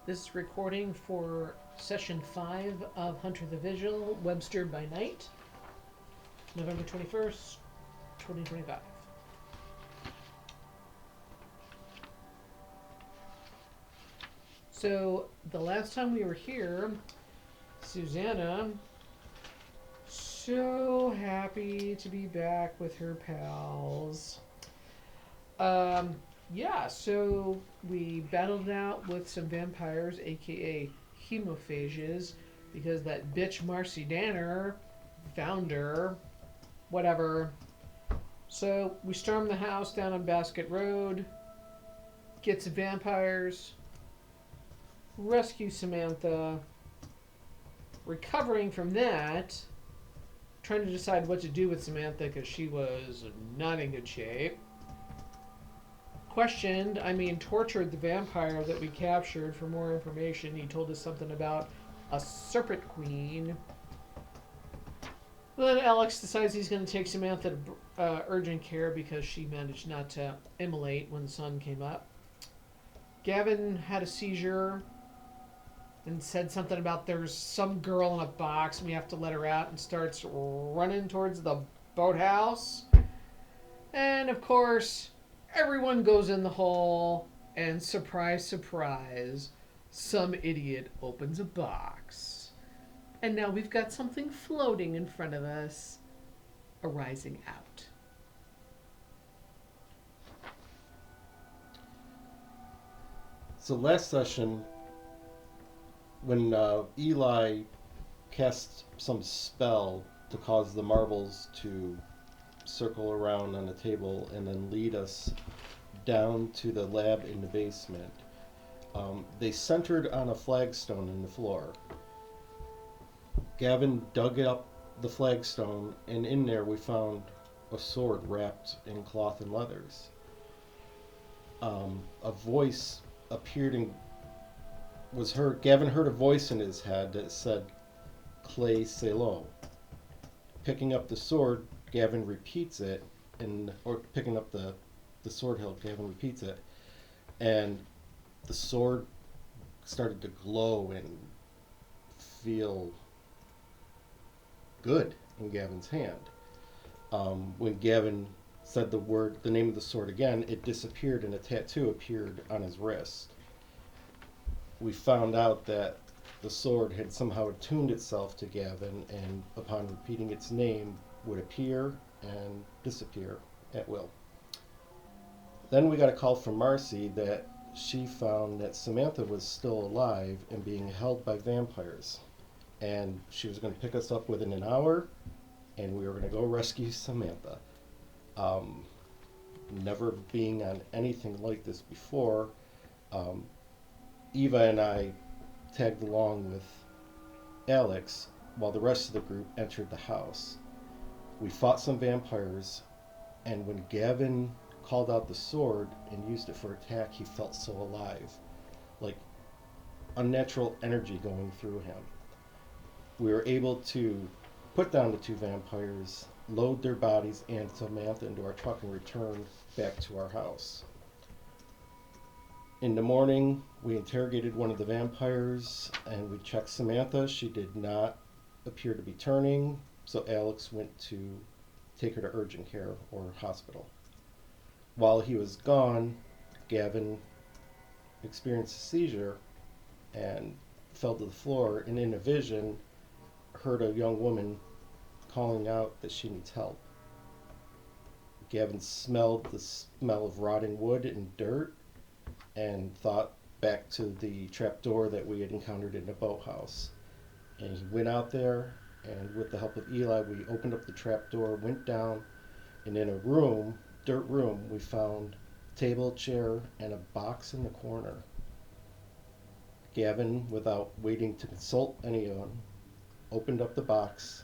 This is recording for session 5 of Hunter the Vigil, Webster by Night, November 21st, 2025. So, the last time we were here, Suzanna, so happy to be back with her pals. Yeah, so we battled it out with some vampires, aka hemophages, because that bitch Marcy Danner found her, whatever. So we stormed the house down on Basket Road, get some vampires, rescue Samantha, recovering from that, trying to decide what to do with Samantha because she was not in good shape. Tortured the vampire that we captured for more information. He told us something about a serpent queen. Then Alex decides he's going to take Samantha to urgent care because she managed not to immolate when the sun came up. Gavin had a seizure and said something about there's some girl in a box and we have to let her out, and starts running towards the boathouse. And of course, everyone goes in the hole, and surprise, surprise, some idiot opens a box. And now we've got something floating in front of us, arising out. So last session, when Eli cast some spell to cause the marbles to circle around on the table and then lead us down to the lab in the basement, they centered on a flagstone in the floor. Gavin dug up the flagstone, and in there we found a sword wrapped in cloth and leathers. A voice appeared and was heard. Gavin heard a voice in his head that said, "Clay Selo." Picking up the sword, Gavin repeats it, or picking up the sword hilt, Gavin repeats it, and the sword started to glow and feel good in Gavin's hand. When Gavin said the name of the sword again, it disappeared and a tattoo appeared on his wrist. We found out that the sword had somehow attuned itself to Gavin, and upon repeating its name would appear and disappear at will. Then we got a call from Marcy that she found that Samantha was still alive and being held by vampires, and she was going to pick us up within an hour, and we were going to go rescue Samantha. Never being on anything like this before, Eva and I tagged along with Alex while the rest of the group entered the house. We fought some vampires, and when Gavin called out the sword and used it for attack, he felt so alive, like unnatural energy going through him. We were able to put down the two vampires, load their bodies and Samantha into our truck, and return back to our house. In the morning, we interrogated one of the vampires and we checked Samantha. She did not appear to be turning, so Alex went to take her to urgent care or hospital. While he was gone, Gavin experienced a seizure and fell to the floor, and in a vision heard a young woman calling out that she needs help. Gavin smelled the smell of rotting wood and dirt and thought back to the trapdoor that we had encountered in the boathouse. And he went out there, and with the help of Eli, we opened up the trapdoor, went down, and in a room, dirt room, we found a table, chair, and a box in the corner. Gavin, without waiting to consult anyone, opened up the box.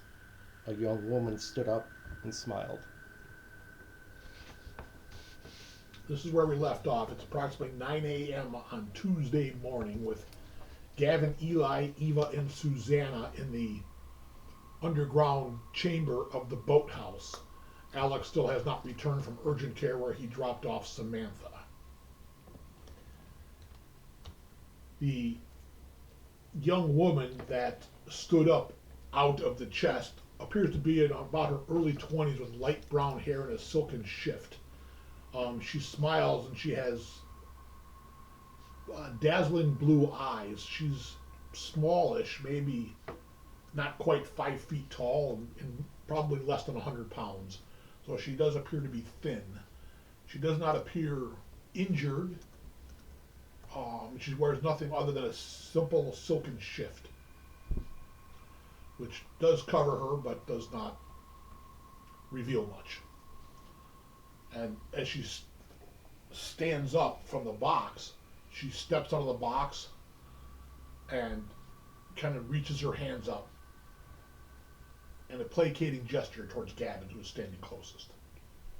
A young woman stood up and smiled. This is where we left off. It's approximately 9 a.m. on Tuesday morning with Gavin, Eli, Eva, and Suzanna in the underground chamber of the boathouse. Alex still has not returned from urgent care where he dropped off Samantha. The young woman that stood up out of the chest appears to be in about her early 20s with light brown hair and a silken shift. She smiles and she has dazzling blue eyes. She's smallish, maybe not quite 5 feet tall, and probably less than 100 pounds. So she does appear to be thin. She does not appear injured. She wears nothing other than a simple silken shift, which does cover her but does not reveal much. And as she stands up from the box, she steps out of the box and kind of reaches her hands up in a placating gesture towards Gavin, who is standing closest.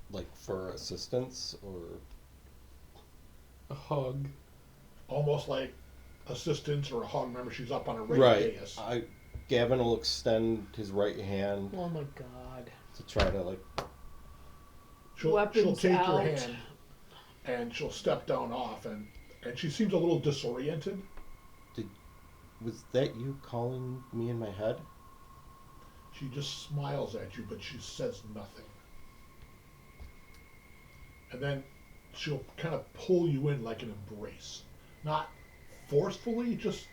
Like for assistance or A hug. Almost like assistance or a hug. Remember, she's up on a raised right? dais. Gavin will extend his right hand Oh my god. to try to like. She'll Weapons take out. your hand and she'll step down off, and she seems a little disoriented. Was that you calling me in my head? She just smiles at you, but she says nothing. And then she'll kind of pull you in like an embrace. Not forcefully, just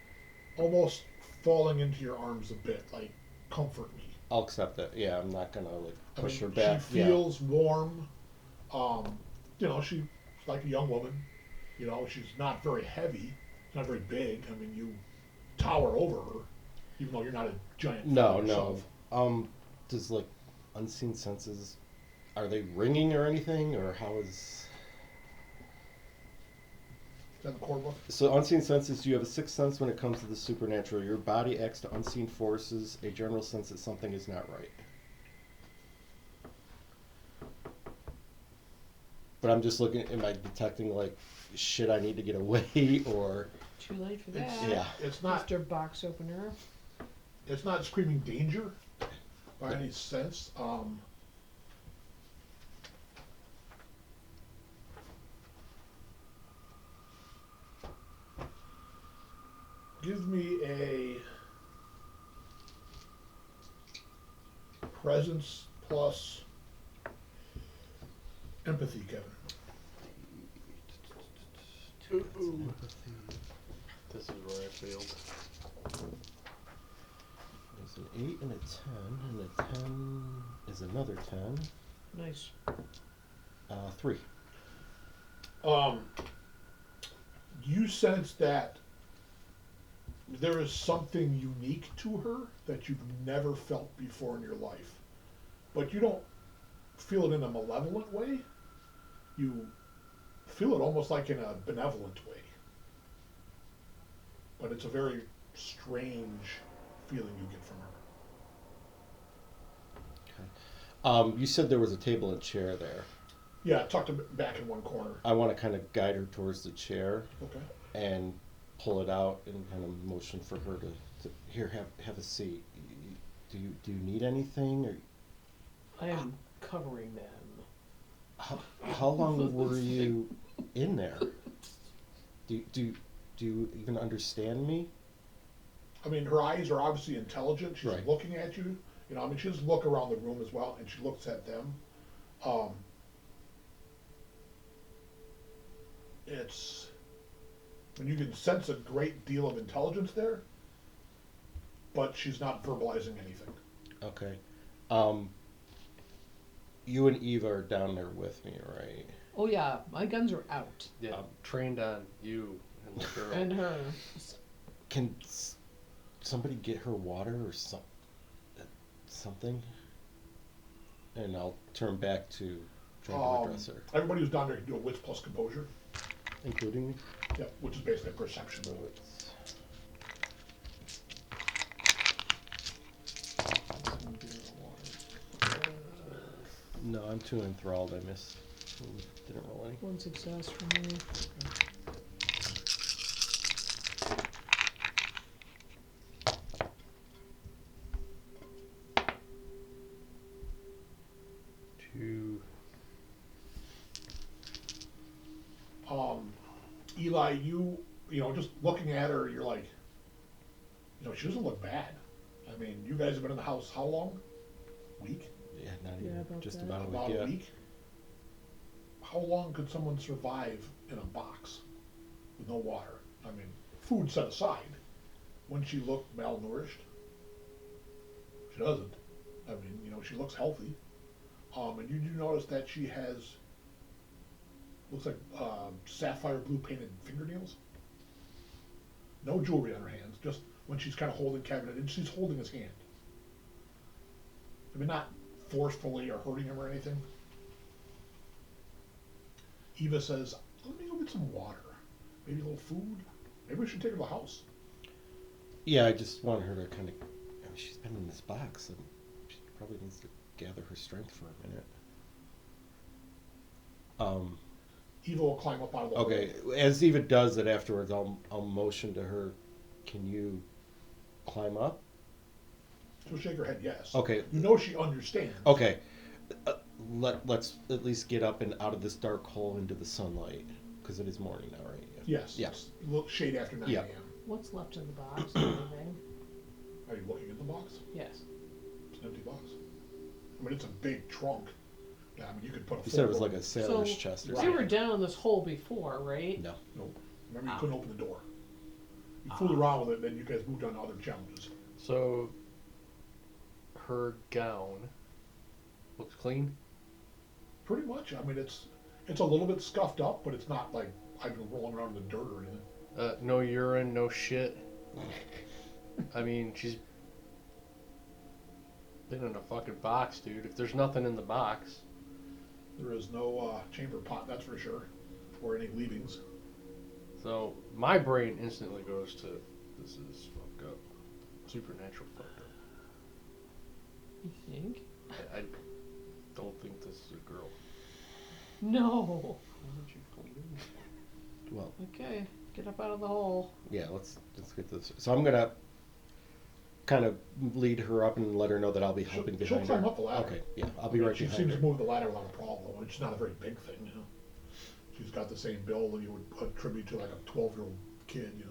almost falling into your arms a bit, like, comfort me. I'll accept it. Yeah, I'm not gonna like push her She back. feels warm. She's like a young woman. She's not very heavy. She's not very big. I mean, you tower over her, even though you're not a giant. No. yourself. Does like unseen senses, are they ringing or anything, or how is? Is that the core book? So unseen senses, you have a sixth sense when it comes to the supernatural. Your body acts to unseen forces, a general sense that something is not right. But I'm just looking, am I detecting like shit I need to get away or? Too late for that. Yeah. It's not. Mr. Box Opener. It's not screaming danger by any sense. Give me a presence plus empathy, Kevin. This is where I failed. There's an 8 and a 10, and a 10 is another 10. Nice. 3. You sense that there is something unique to her that you've never felt before in your life. But you don't feel it in a malevolent way. You feel it almost like in a benevolent way. But it's a very strange feeling you get from her. Okay. You said there was a table and chair there. Yeah, tucked back in one corner. I want to kind of guide her towards the chair Okay. and pull it out and kind of motion for her to here, have a seat. Do you need anything, or I am covering them. how long were you in there? Do you even understand me? I mean, her eyes are obviously intelligent. She's Right. looking at you. I mean, she doesn't look around the room as well, and she looks at them. It's, and you can sense a great deal of intelligence there, but she's not verbalizing anything. Okay. You and Eva are down there with me, right? Oh yeah, my guns are out. Yeah, trained on you and the girl. And her. Can somebody get her water or something? And I'll turn back to trying to address her. Everybody who's down there can do a wits plus composure. Including me? Yep, which is basically a perception. So it's... No, I'm too enthralled. I missed. Didn't roll any. One success for me. Eli, you know, just looking at her, you're like, You know, she doesn't look bad. I mean, you guys have been in the house how long? Week? Yeah, not Yeah, even. about Just that. about a week. About Yeah. a week? How long could someone survive in a box with no water? I mean, food set aside. Wouldn't she look malnourished? She doesn't. I mean, you know, she looks healthy. And you do notice that she has, looks like sapphire blue painted fingernails. No jewelry on her hands, just when she's kind of holding Kevin, and she's holding his hand. I mean, not forcefully or hurting him or anything. Eva says, let me go get some water. Maybe a little food. Maybe we should take her to the house. Yeah, I just want her to kind of. I mean, she's been in this box, and she probably needs to gather her strength for a minute. Eva will climb up out of the hole. Okay, as Eva does it afterwards, I'll motion to her. Can you climb up? She'll shake her head yes. Okay. You know she understands. Okay. Let's at least get up and out of this dark hole into the sunlight, because it is morning now, right? Yes. Yeah. It's a little shade after 9 Yeah. a.m. What's left in the box? Anything? Are you looking at the box? Yes. It's an empty box. I mean, it's a big trunk. Yeah, I mean, you could put a You said it was full- like a sailor's So, chest or Right. You something. were down this hole before, right? No. Nope. Remember, you couldn't open the door. You fooled around with it, then you guys moved on to other challenges. So, her gown looks clean. Pretty much. I mean, it's a little bit scuffed up, but it's not like I've been rolling around in the dirt or anything. No urine, no shit. I mean, she's been in a fucking box, dude. If there's nothing in the box, There is no chamber pot, that's for sure, or any leavings. so my brain instantly goes to, this is fucked up. Supernatural fucked up. You think? I don't think this is a girl. No. Well, Okay, get up out of the hole. yeah. Let's get this. So I'm gonna kind of lead her up and let her know that I'll be helping She'll behind her. climb up the ladder. Okay. Yeah, I'll be right She behind seems her. to move the ladder without a problem. It's not a very big thing, you know. She's got the same build that you would attribute to like a 12-year-old kid, you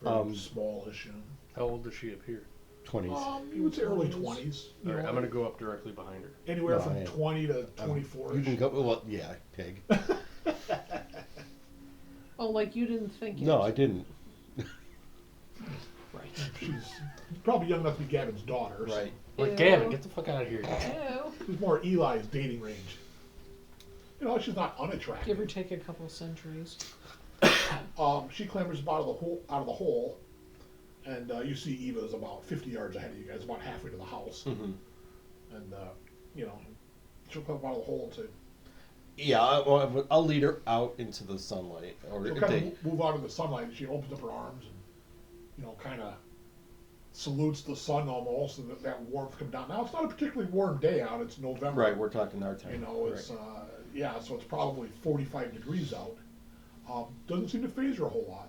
know. Very smallish, you know. How old is she up here? 20s. You would say early 20s. You Alright, know, I'm gonna go up directly behind her. anywhere No, from I am. 20 to 24. You can go. Well, yeah, pig. Oh, like you didn't think it? No, I didn't. Right. She's probably young enough to be Gavin's daughter. So Right. Like, Ew. Gavin, get the fuck out of here. Ew. she's more Eli's dating range. You know, she's not unattractive. Give or take a couple centuries. She clambers up out of the hole, and you see Eva's about 50 yards ahead of you guys, about halfway to the house. Mm-hmm. And you know, she'll come up out of the hole and say, Yeah, I'll lead her out into the sunlight. Or she'll kind of move out of the sunlight, and she opens up her arms and, you know, kind of salutes the sun almost, and that warmth comes down. Now, it's not a particularly warm day out. It's November. right, we're talking our time. You know, it's, yeah, so it's probably 45 degrees out. Doesn't seem to phase her a whole lot.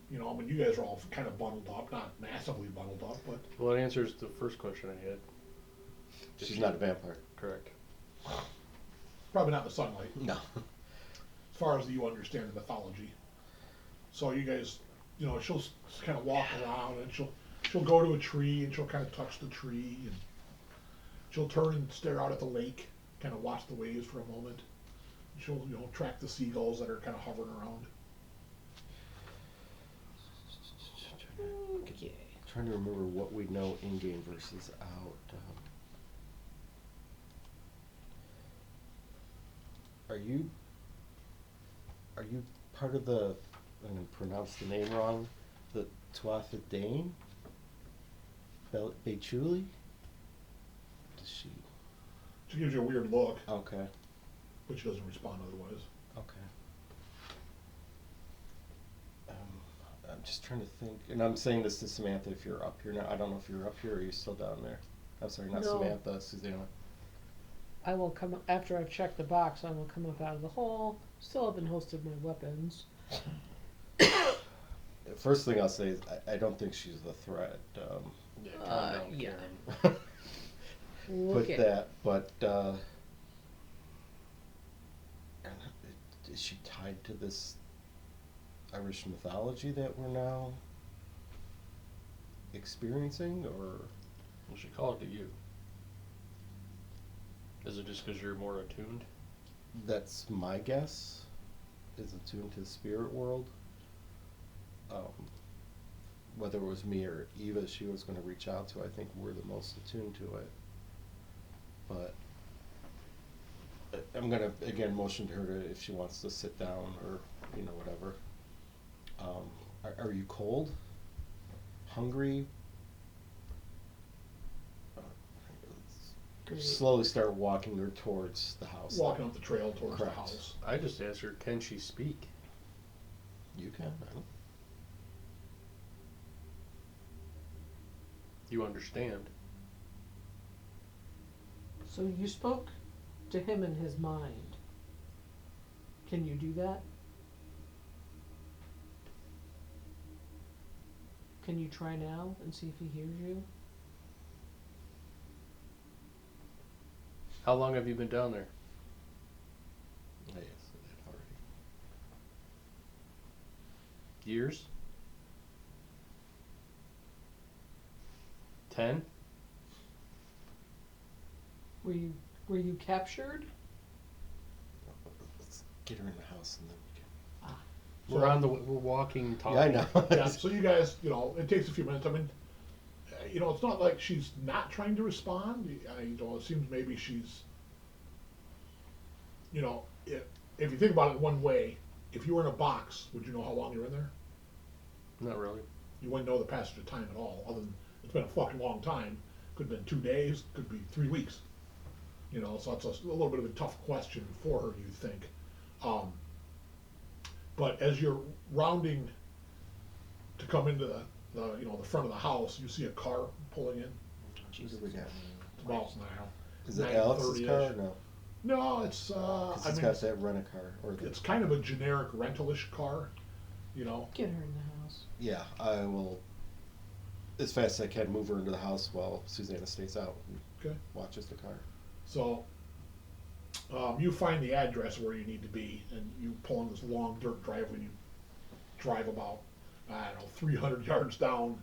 You know, I mean, you guys are all kind of bundled up, not massively bundled up, but Well, it answers the first question I had. She's not a vampire. Correct. probably not in the sunlight, No. as far as you understand the mythology. So you guys, you know, she'll kind of walk around, and she'll go to a tree, and she'll kind of touch the tree, and she'll turn and stare out at the lake, kind of watch the waves for a moment. She'll, you know, track the seagulls that are kind of hovering around. Okay. Trying to remember what we know in game versus out. Are you part of the? I'm gonna pronounce the name wrong. The Tuatha Dane. Bechuli. Does she? She gives you a weird look, Okay. but she doesn't respond otherwise. Okay. I'm just trying to think, and I'm saying this to Samantha. If you're up here now, I don't know if you're up here or you're still down there. I'm sorry, not No. Samantha, Suzanna. I will come after I've checked the box. I will come up out of the hole. Still haven't hosted my weapons. First thing I'll say is I don't think she's the threat. Yeah, calm down, yeah. Karen. Look Put at that, but is she tied to this Irish mythology that we're now experiencing, or Well, she called to you. Is it just because you're more attuned? that's my guess, is attuned to the spirit world. Whether it was me or Eva she was going to reach out to, I think we're the most attuned to it. But I'm going to, again, motion to her to, if she wants to sit down or, whatever. Are you cold? Hungry? Slowly start walking her towards the house. Walking up the trail towards Correct. the house. I just asked her, can she speak? You can. I don't. You understand? So you spoke to him in his mind. Can you do that? Can you try now and see if he hears you? How long have you been down there? Yes, that already. Years? 10? Were you captured? Let's get her in the house and then we can. We're walking, talking. Yeah, I know. Yeah, so you guys, it takes a few minutes. I mean, it's not like she's not trying to respond. It seems maybe she's, if you think about it one way, if you were in a box, would you know how long you were in there? Not really. You wouldn't know the passage of time at all, other than it's been a fucking long time. Could have been 2 days, could be 3 weeks. So it's a little bit of a tough question for her, you think. But as you're rounding to come into the front of the house, you see a car pulling in. What do we got? It's about Is it Alex's car or no? No, it's Because he's got that rent-a-car. it's kind of a generic rental-ish car, Get her in the house. Yeah, I will, as fast as I can, move her into the house while Suzanna stays out and Okay. watches the car. So you find the address where you need to be, and you pull in this long dirt driveway, and you drive about, 300 yards down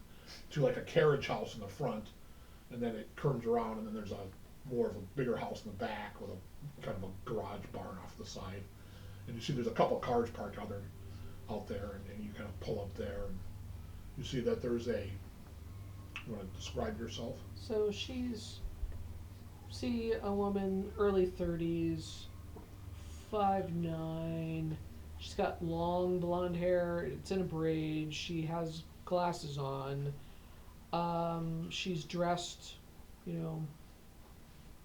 to like a carriage house in the front, and then it curves around, and then there's more of a bigger house in the back with a kind of a garage barn off the side. And you see there's a couple cars parked out there, and you kind of pull up there, and you see that there's you want to describe yourself? So see a woman, early 30s, 5'9". She's got long blonde hair. It's in a braid. She has glasses on. She's dressed,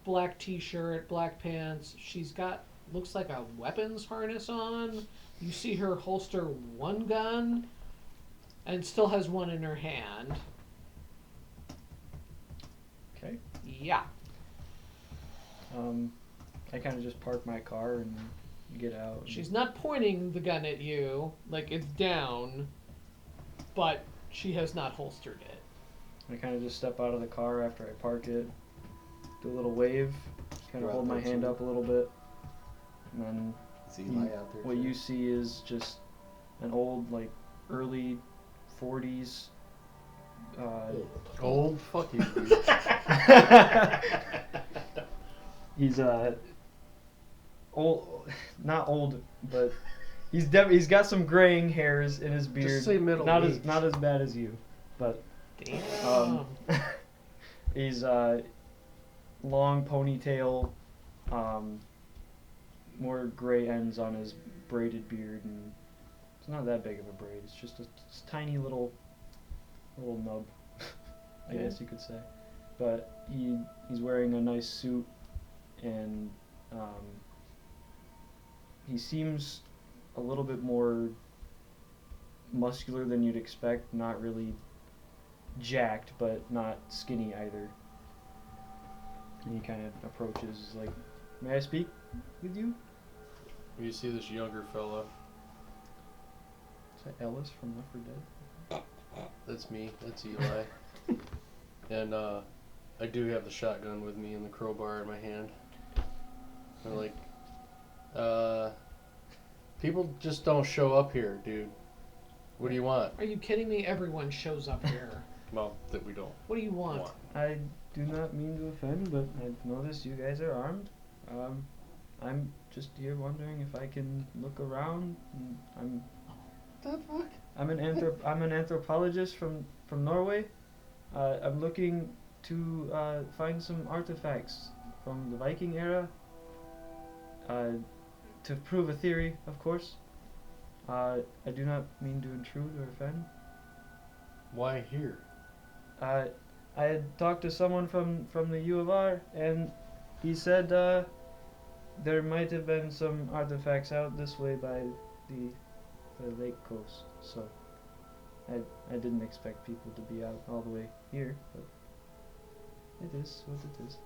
black t-shirt, black pants. She's got, looks like a weapons harness on. You see her holster one gun and still has one in her hand. Okay. Yeah. I kind of just park my car and get out. She's not pointing the gun at you, like it's down, but she has not holstered it. I kind of just step out of the car after I park it, do a little wave, kind of hold my hand up a little bit, and then Is Eli out there? what too? you see is just an old, early 40s. Old? Fuck you, dude. He's old, not old, but he's got some graying hairs in his beard. Just say middle not age. as bad as you, but Damn. he's long ponytail, more gray ends on his braided beard, and it's not that big of a braid. It's just a tiny little nub, I guess you could say. But he's wearing a nice suit, and he seems a little bit more muscular than you'd expect. Not really jacked, but not skinny either. And he kind of approaches like, "May I speak with you?" You see this younger fella. Is that Ellis from Left 4 Dead? That's me. That's Eli. And I do have the shotgun with me and the crowbar in my hand. I'm like, people just don't show up here, dude. What do you want? Are you kidding me? Everyone shows up here. Well, that we don't What do you want? want. I do not mean to offend, but I've noticed you guys are armed. I'm just here wondering if I can look around. The fuck? I'm an anthropologist from Norway. I'm looking to find some artifacts from the Viking era. To prove a theory, of course. I do not mean to intrude or offend. Why here? I had talked to someone from the U of R, and he said there might have been some artifacts out this way by the lake coast. So I didn't expect people to be out all the way here, but it is what it is.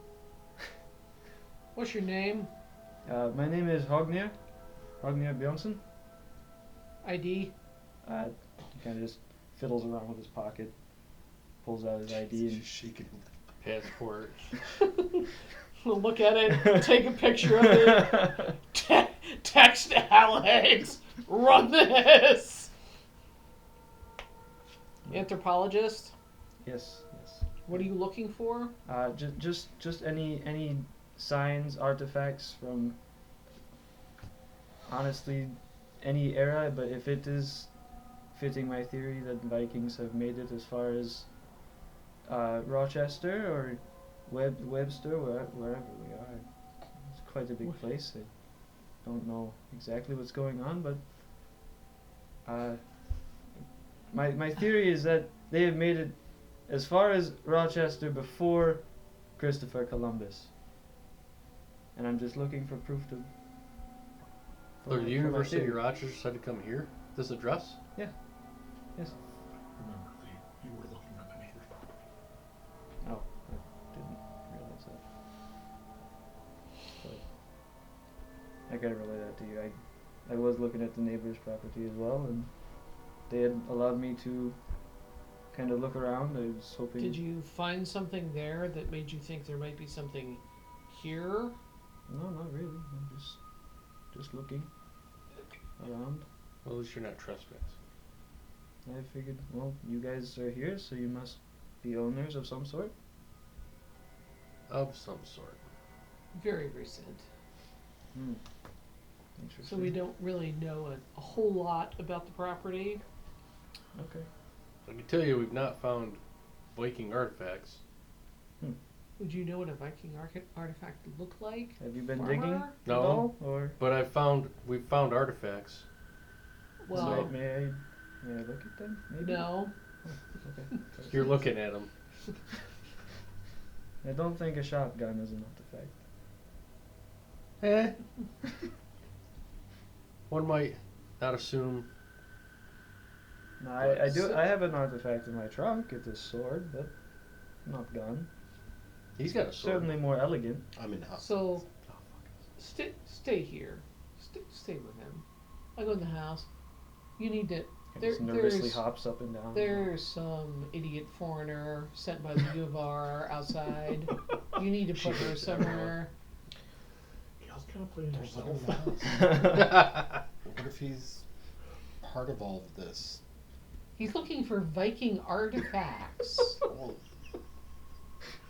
What's your name? My name is Hognir Bjornsson. ID? He kind of just fiddles around with his pocket, pulls out his ID, and Just shaking. Passport. We'll look at it, take a picture of it, text Alex, run this. Anthropologist? yes. What are you looking for? Just any signs, artifacts from honestly any era, but if it is fitting my theory that the Vikings have made it as far as Rochester or Webster, wherever we are. It's quite a big place. I don't know exactly what's going on, but my theory is that they have made it as far as Rochester before Christopher Columbus. And I'm just looking for proof to... So the University of Rochester decided to come here? This address? Yes. Remember, you were looking at the neighbor's property. Oh, I didn't realize that. But I gotta relay that to you. I was looking at the neighbor's property as well, and they had allowed me to kind of look around. I was hoping... Did you find something there that made you think there might be something here? No, not really. I'm just looking around. Well, at least you're not trespassing. I figured, well, you guys are here, so you must be owners of some sort. Of some sort. Very recent. Interesting. So we don't really know a whole lot about the property. Okay. I can tell you we've not found Viking artifacts. Would you know what a Viking artifact looked like? Have you been Farmer? digging at No. all, or But we've found artifacts. Well, may I look at them? Maybe. no. Okay. You're looking at them. I don't think a shotgun is an artifact. One might not assume. No, I do. I have an artifact in my trunk. It's a sword, but not gun. He's got a sword. Certainly more elegant. I'm in the house. So, stay here. Stay with him. I go in the house. You need to. He just nervously there's- hops up and down. There's some idiot foreigner sent by the U of R outside. You need to put her somewhere. Gail's kind of playing Don't herself. let him out. What if he's part of all of this? He's looking for Viking artifacts. Well,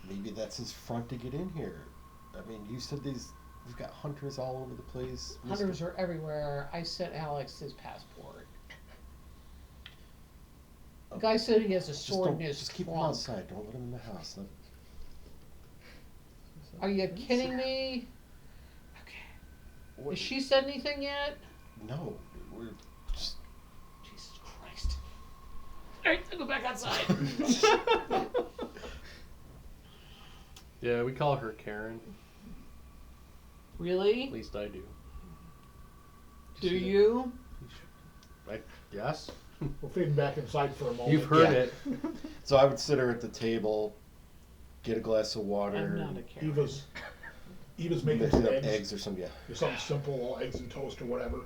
maybe that's his front to get in here. I mean, you said we've got hunters all over the place. Hunters are everywhere. I sent Alex his passport. The guy said he has a sword in his Just keep him trunk. outside. Don't let him in the house. Are you kidding me? Okay. What- Has she said anything yet? No, we're just. Jesus Christ. Alright, I'll go back outside. Yeah, we call her Karen. Really? At least I do. Do you? Yes. We're fading back inside for a moment. You've heard Yeah. it. So I would sit her at the table, get a glass of water, I'm not a Karen. Eva's making mix some up eggs. eggs or something. Yeah. Just something simple, eggs and toast or whatever.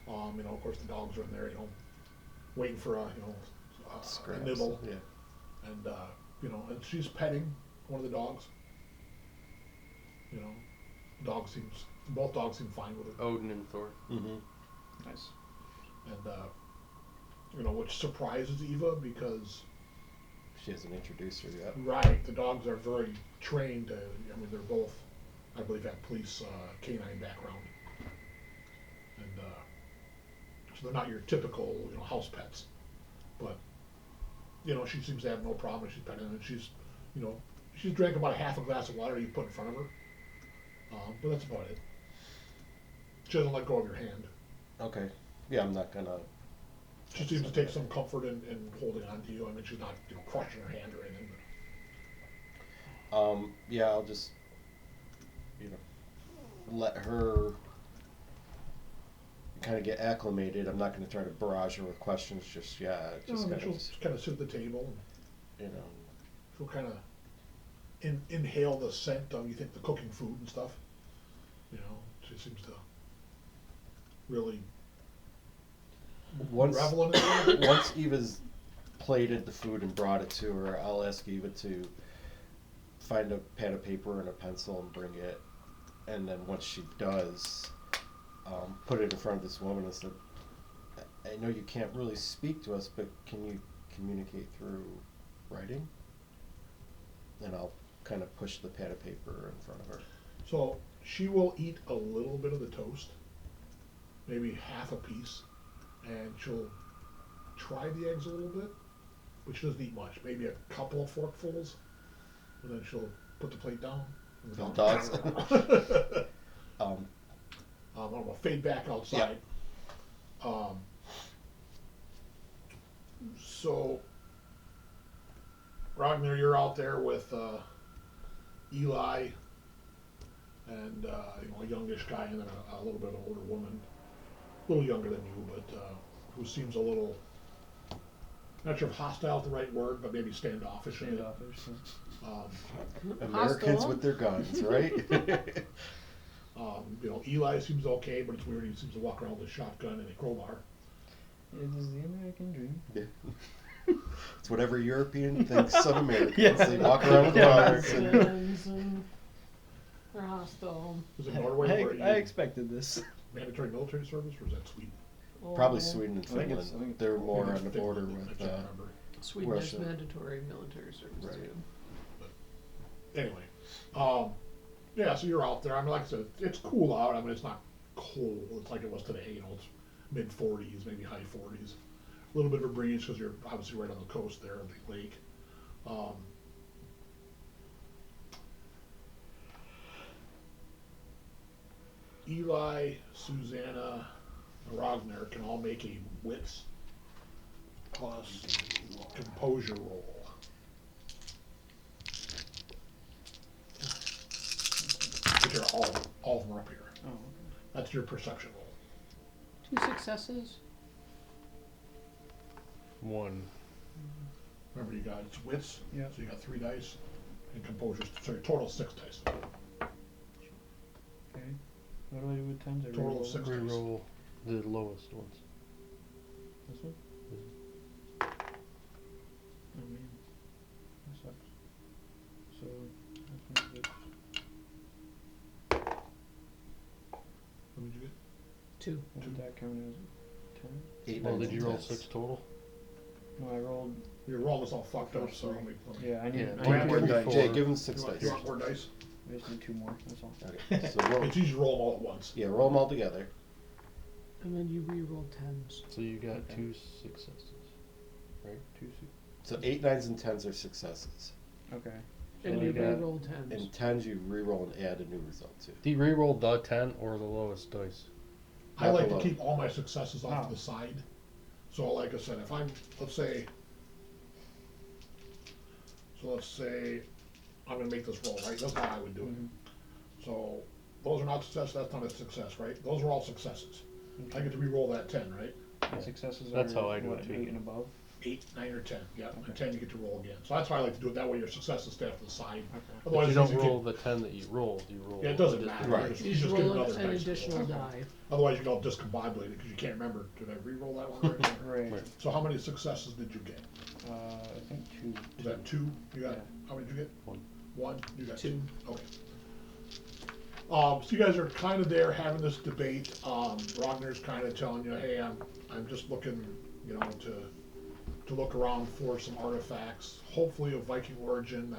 Of course the dogs are in there, waiting for a Scraps. nibble. Yeah. And and she's petting one of the dogs. Both dogs seem fine with her. Odin and Thor. Mm-hmm. Nice. And which surprises Eva because she hasn't introduced her yet. Right. The dogs are very trained. I mean, they're both, I believe, have police canine background, and so they're not your typical, house pets. But she seems to have no problem. She's petting them, and she's drank about a half a glass of water you put in front of her. But that's about it. She doesn't let go of your hand. Okay. Yeah, I'm not gonna. She seems to take some comfort in holding on to you. I mean, she's not crushing her hand or anything. Yeah, I'll just let her kind of get acclimated. I'm not going to try to barrage her with questions just yet. Just She'll kind of sit at the table. And, She'll kind of inhale the scent of, you think, the cooking food and stuff. She seems to really revel in it. Once Eva's plated the food and brought it to her, I'll ask Eva to find a pad of paper and a pencil and bring it. And then once she does, put it in front of this woman and said, I know you can't really speak to us, but can you communicate through writing? And I'll kind of push the pad of paper in front of her. So she will eat a little bit of the toast, maybe half a piece, and she'll try the eggs a little bit, but she doesn't eat much, maybe a couple of forkfuls, and then she'll put the plate down. And The dogs. I'm gonna fade back outside. Yeah. So, Ragnar, you're out there with Eli and a youngish guy, and then a little bit of an older woman, a little younger than you, but who seems a little, not sure if hostile is the right word, but maybe standoffish. Standoffish. Americans Hostile? with their guns, right? Eli seems okay, but it's weird. He seems to walk around with a shotgun and a crowbar. It is the American dream. Yeah. It's what every European thinks of Americans. Yeah. They walk around with guns. And They're hostile. Was it Norway where I expected this. mandatory military service, or is that Sweden? probably Sweden and I think it's- Finland. I think They're more Maybe on the it's border Finland, I with. can't remember. Sweden has Russia. mandatory military service Right. too. Anyway, yeah, so you're out there. I mean, like I said, it's cool out. I mean, it's not cold. It's like it was today. It's mid 40s, maybe high 40s. A little bit of a breeze because you're obviously right on the coast there of the lake. Eli, Suzanna, and Ragnar can all make a wits plus composure roll. Which are all of them are up here. Oh, okay. That's your perception roll. 2 successes. 1. Remember, you got it's wits. Yeah. So you got 3 dice, and composure. So your total 6 dice. Okay. What do I do with tens? I Total reroll of 6 dice. Reroll the lowest ones. This one? Oh man. That sucks. So, that's one six. What did you get? 2. What did that count as? 10? 8, Well, 9, did you and roll 10s. 6 total? No, I rolled. Your roll is all fucked up. So let me Yeah, I need. Yeah, I one need more two dice. more. Jay, give him 6 you want, dice. you want more dice? I just need 2 more. That's all. Okay, so roll. It's easy to roll them all at once. Yeah, roll them all together. And then you re-roll 10s. So you got Okay. 2 successes. Right? 2 So 8, 9s, and 10s are successes. Okay. And So you you got- re-roll 10s. And 10s you re-roll and add a new result to. Do you reroll the 10 or the lowest dice? I Not like below. to keep all my successes off Oh. to the side. So, like I said, if I'm, let's say I'm going to make this roll, right? That's how I would do it. Mhm. So, those are not successes. That's not a success, right? Those are all successes. I get to re-roll that 10, right? And successes That's are how I do what, it, too. 8 and above. 8, 9, or 10. Yeah, Okay. and 10 you get to roll again. So that's why I like to do it. That way your successes stay off to the side. Okay. But Otherwise, you don't it's easy to roll the 10 that you rolled. You roll. Yeah, it doesn't the matter. Right. You You just just get roll another an dice to roll. additional die. Otherwise, you don't discombobulate it because you can't remember. Did I re-roll that one already? Right. Right. So how many successes did you get? I think 2. Was that 2? You got, Yeah. how many did you get? 1. 1? You got 2. Okay. So you guys are kind of there having this debate. Ragnar's kind of telling you, hey, I'm just looking, to to look around for some artifacts, hopefully of Viking origin.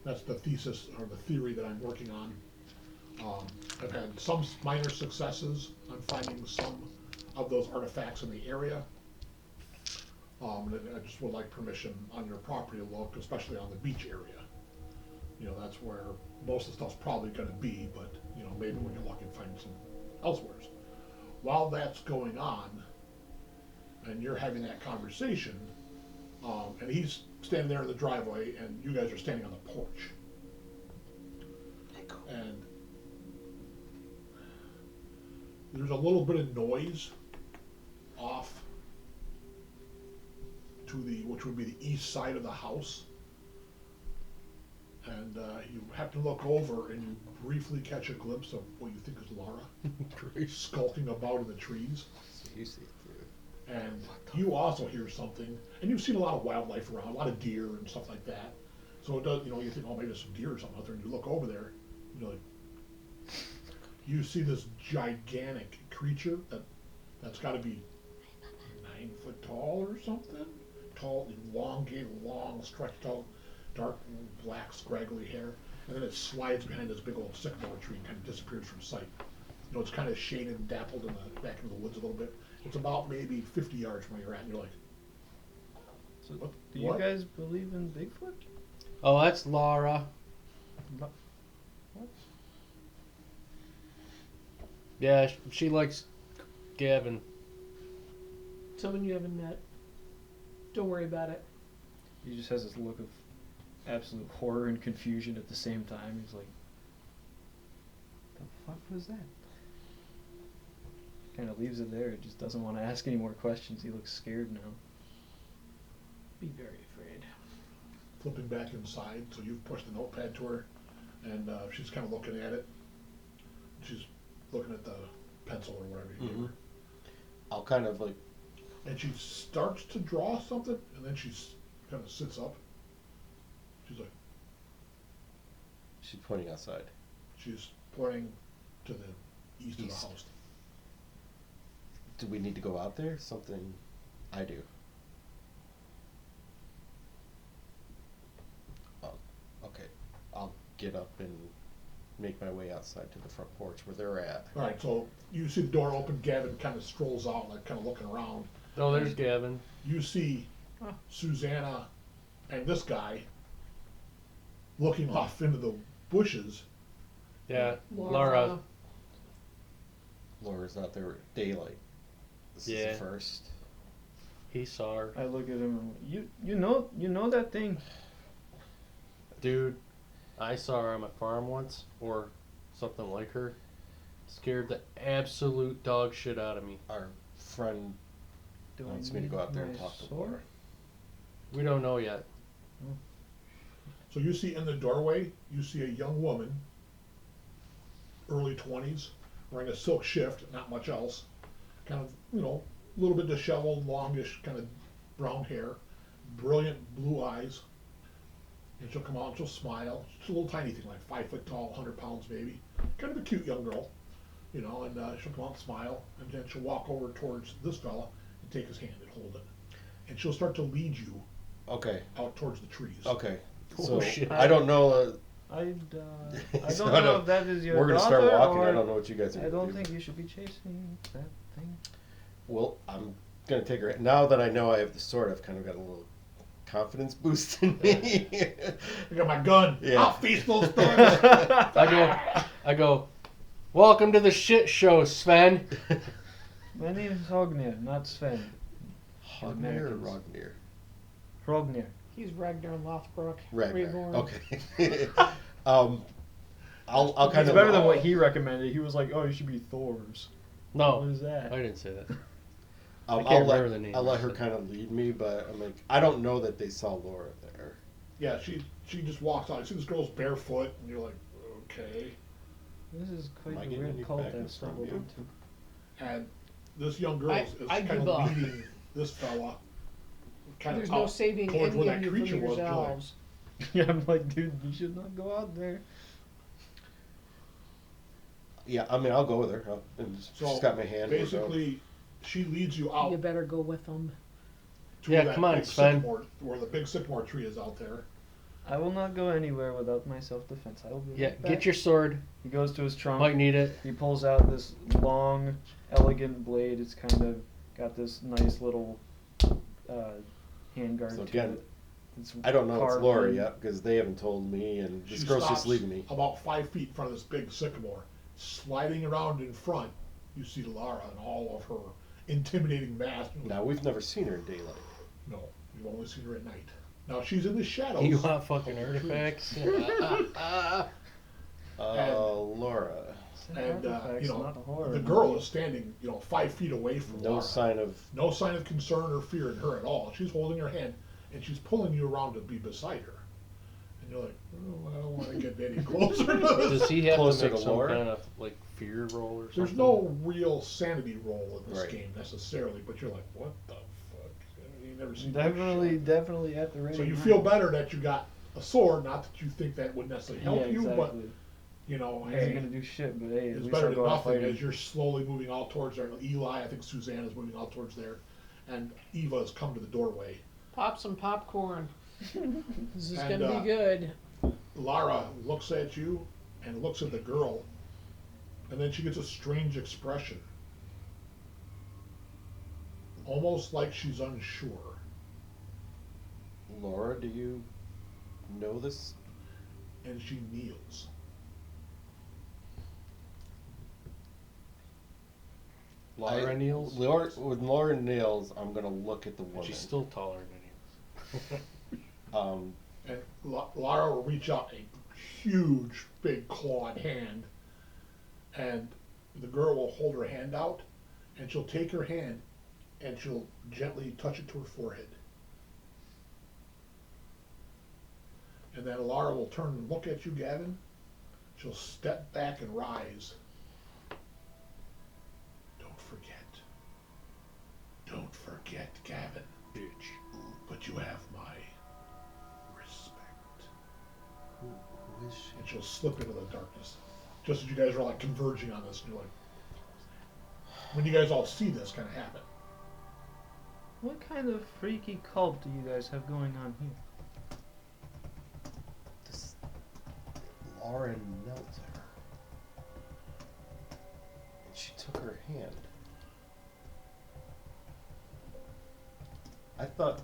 That's the thesis or the theory that I'm working on. I've had some minor successes on finding some of those artifacts in the area. And I just would like permission on your property to look, especially on the beach area. You know, that's where most of the stuff's probably going to be, but, you know, maybe we can look and find some elsewhere. While that's going on, and you're having that conversation, and he's standing there in the driveway, and you guys are standing on the porch. And there's a little bit of noise off to which would be the east side of the house. And you happen to look over and you briefly catch a glimpse of what you think is Laura skulking about in the trees. So you see it too. And you also hear something, and you've seen a lot of wildlife around, a lot of deer and stuff like that. So it does, you know, you think, oh, maybe there's some deer or something out there, and you look over there, you know, you see this gigantic creature that's got to be 9 foot tall or something. Tall, elongated, long, stretched out, dark, black, scraggly hair, and then it slides behind this big old sycamore tree and kind of disappears from sight. You know, it's kind of shaded and dappled in the back into the woods a little bit. It's about maybe 50 yards from where you're at, and you're like, So What? do you What? guys believe in Bigfoot? Oh, that's Laura. What? Yeah, she likes Gavin. Someone you haven't met. Don't worry about it. He just has this look of absolute horror and confusion at the same time. He's like, the fuck was that? Kind of leaves it there. Just doesn't want to ask any more questions. He looks scared now. Be very afraid. flipping back inside. So you've pushed the notepad to her, and she's kind of looking at it. She's looking at the pencil or whatever you gave her. I'll kind of like, And she starts to draw something, and then she kind of sits up. She's like, she's pointing outside. she's pointing to the east of the house. Do we need to go out there? Something I do. Okay, I'll get up and make my way outside to the front porch where they're at. All right, so you see the door open. Gavin kind of strolls out, like kind of looking around. Oh, there's Gavin. You see Suzanna and this guy looking off into the bushes. Yeah, Laura. Laura's not there at daylight. This is Yeah. the first. He saw her. I look at him and you know that thing. Dude, I saw her on my farm once, or something like her. Scared the absolute dog shit out of me. Our friend Do I wants me to go need out there and my talk to sword? Laura. We don't know yet. So you see in the doorway, you see a young woman, early 20s, wearing a silk shift, not much else. Kind of, a little bit disheveled, longish, kind of brown hair, brilliant blue eyes. And she'll come out and she'll smile. She's a little tiny thing, like 5 foot tall, 100 pounds maybe. Kind of a cute young girl, and she'll come out and smile. And then she'll walk over towards this fella and take his hand and hold it. And she'll start to lead you Okay, out towards the trees. okay. Oh, So shit. I don't know. I So don't know if that is your We're gonna daughter start walking. or I don't know what you guys are I gonna don't do. think you should be chasing that thing. Well, I'm gonna take her. Now that I know I have the sword, I've kind of got a little confidence boost in me. I got my gun. Yeah. I'll feast those thorns. I go, welcome to the shit show, Sven. My name is Hognir, not Sven. Hognir or Americans. Rognir? Hognir. He's Ragnar Lothbrok. Ragnar. Reborn. Okay. I'll kind It's of. better than what he recommended. He was like, "Oh, you should be Thor's." What No, is that? I didn't say that. I'll I can't let, remember the name. I'll let her kind of lead me, but I'm like, I don't know that they saw Laura there. Yeah, she just walks out. You see this girl's barefoot, and you're like, okay. This is Am quite I a getting weird any cult I've backup from stumbled you? into. And this young girl I is kind give of up. leading this fella kind There's of no out saving towards any where of that you creature from was. You're like, yourselves. Yeah, I'm like, dude, you should not go out there. Yeah, I mean, I'll go with her. And So she's got my hand. we're going. basically, she leads you out. You better go with them. to Yeah, where that come on, big Sven. sycamore, where the big sycamore tree is out there. I will not go anywhere without my self-defense. I will be Yeah, right back. get your sword. He goes to his trunk. Might need it. He pulls out this long, elegant blade. It's kind of got this nice little handguard So to again, it. It's I don't know it's carved Laura in. yet because they haven't told me, and this She girl's stops just leaving me. about 5 feet in front of this big sycamore. Sliding around in front, you see Lara and all of her intimidating mass. Now, we've never seen her in daylight. No, you've only seen her at night. Now she's in the shadows. You want fucking artifacts? Laura. It's an And artifact, not a horror the girl is standing 5 feet away from No Lara. sign of. No sign of concern or fear in her at all. She's holding her hand and she's pulling you around to be beside her. And you're like, oh, I don't want to get any closer to this. Does he have Closer to make to some Laura? kind of like fear roll or something? There's no real sanity roll in this Right. game necessarily, but you're like, what the fuck? You never seen that shit. Definitely at the ready. So you feel better that you got a sword, not that you think that would necessarily help Yeah, you, exactly. but He ain't hey, gonna do shit, but hey, at it's least better I'll than go out nothing fighting. as you're slowly moving all towards there. Eli, I think Suzanna's moving all towards there, and Eva has come to the doorway. Pop some popcorn. This is And, gonna be good. Lara looks at you and looks at the girl, and then she gets a strange expression. Almost like she's unsure. Laura, do you know this? And she kneels. Laura kneels? When Laura kneels, I'm going to look at the woman. She's still taller than you. And Lara will reach out a huge, big clawed hand, and the girl will hold her hand out, and she'll take her hand, and she'll gently touch it to her forehead. And then Lara will turn and look at you, Gavin. She'll step back and rise. Don't forget, Gavin. Bitch. But you have my respect. Who is she? And she'll slip into the darkness. Just as you guys are like converging on this, and you're like, when you guys all see this kind of happen. What kind of freaky cult do you guys have going on here? This Laura knelt to her. And she took her hand. I thought,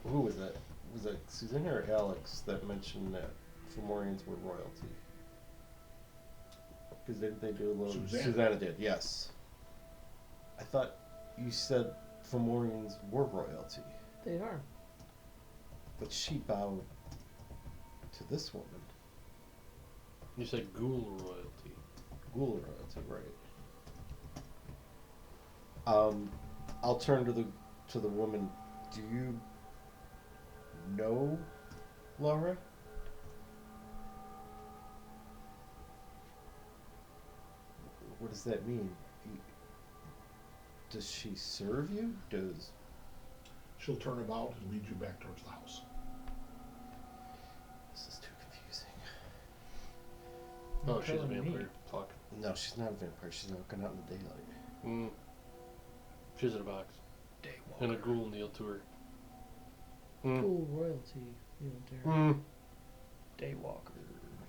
who was that? Was it Suzanna or Alex that mentioned that Fomorians were royalty? Because didn't they do a little... Suzanna did, yes. I thought you said Fomorians were royalty. They are. But she bowed to this woman. You said ghoul royalty. Ghoul royalty, right. I'll turn to the woman. Do you know Laura? What does that mean? Does she serve you? She'll turn about and lead you back towards the house. This is too confusing. Oh, she's a telling me. vampire. Fuck. No, she's not a vampire. She's not going out in the daylight. She's in a box. And a ghoul kneel to her. Cool royalty. You don't dare. Daywalker.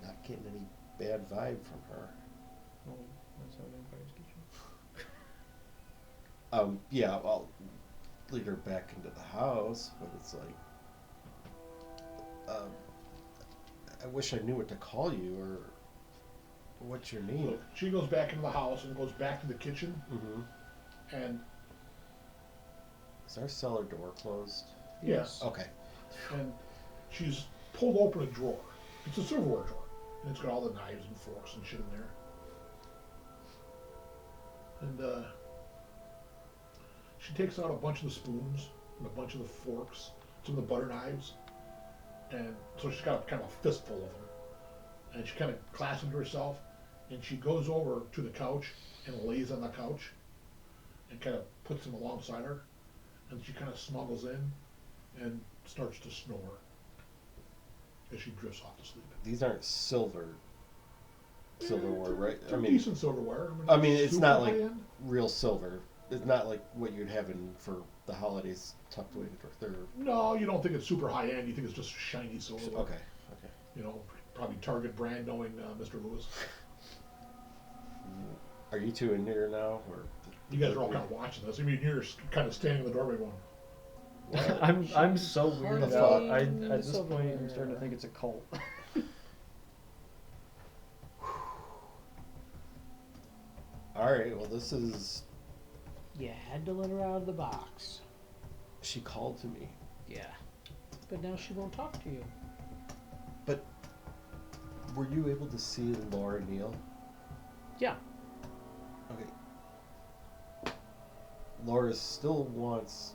I'm not getting any bad vibe from her. Oh, that's how vampires get you. Yeah, I'll lead her back into the house, but it's like, I wish I knew what to call you, or what's your name? So she goes back into the house and goes back to the kitchen, Mm-hmm. and Is our cellar door closed? yes, Okay. and she's pulled open a drawer. It's a silverware drawer, and it's got all the knives and forks and shit in there. And she takes out a bunch of the spoons and a bunch of the forks, some of the butter knives, and so she's got kind of a fistful of them. And she kind of clasps them to herself, and she goes over to the couch and lays on the couch, and kind of puts them alongside her, and she kind of snuggles in, and starts to snore as she drifts off to sleep. These aren't silverware, right? They're decent silverware. I mean, it's super not like high-end. real silver. It's not like what you'd have for the holidays tucked away. No, you don't think it's super high end. You think it's just shiny silver. Okay. You know, probably Target brand, knowing Mr. Lewis. Are you two in here now, or You guys are all kind of watching this. I mean, you're kind of standing in the doorway going, I'm so weirded the out. fuck? At this point, I'm starting to think it's a cult. all right? Well, this is. You had to let her out of the box. She called to me. Yeah. But now she won't talk to you. But were you able to see Laura Neal? Yeah. Okay. Laura still wants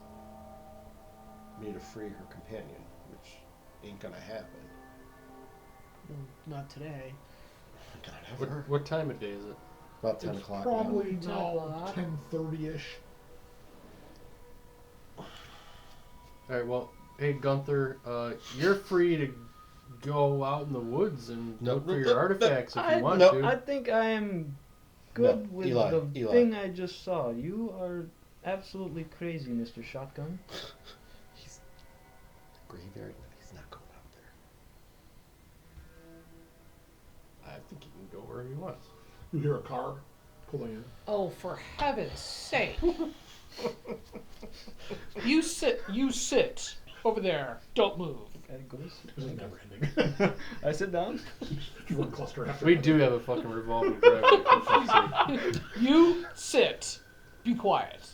me to free her companion, which ain't gonna happen. Not today. God, ever. What time of day is it? About 10 it's o'clock. probably 10 now o'clock. 10:30ish. All right. Well, hey Gunther, you're free to go out in the woods and No, look for no, your no, artifacts if I, you want no, to. I think I am good No, with Eli, the Eli. thing I just saw. You are absolutely crazy, Mr. Shotgun. He's graveyard, but he's not going out there. I think he can go wherever he wants. You hear a car pulling in. Oh, for heaven's sake. You sit over there. Don't move. This is never ending. I sit down. Just one cluster after We another. do have a fucking revolving driveway. for fuck's sake. You sit. Be quiet.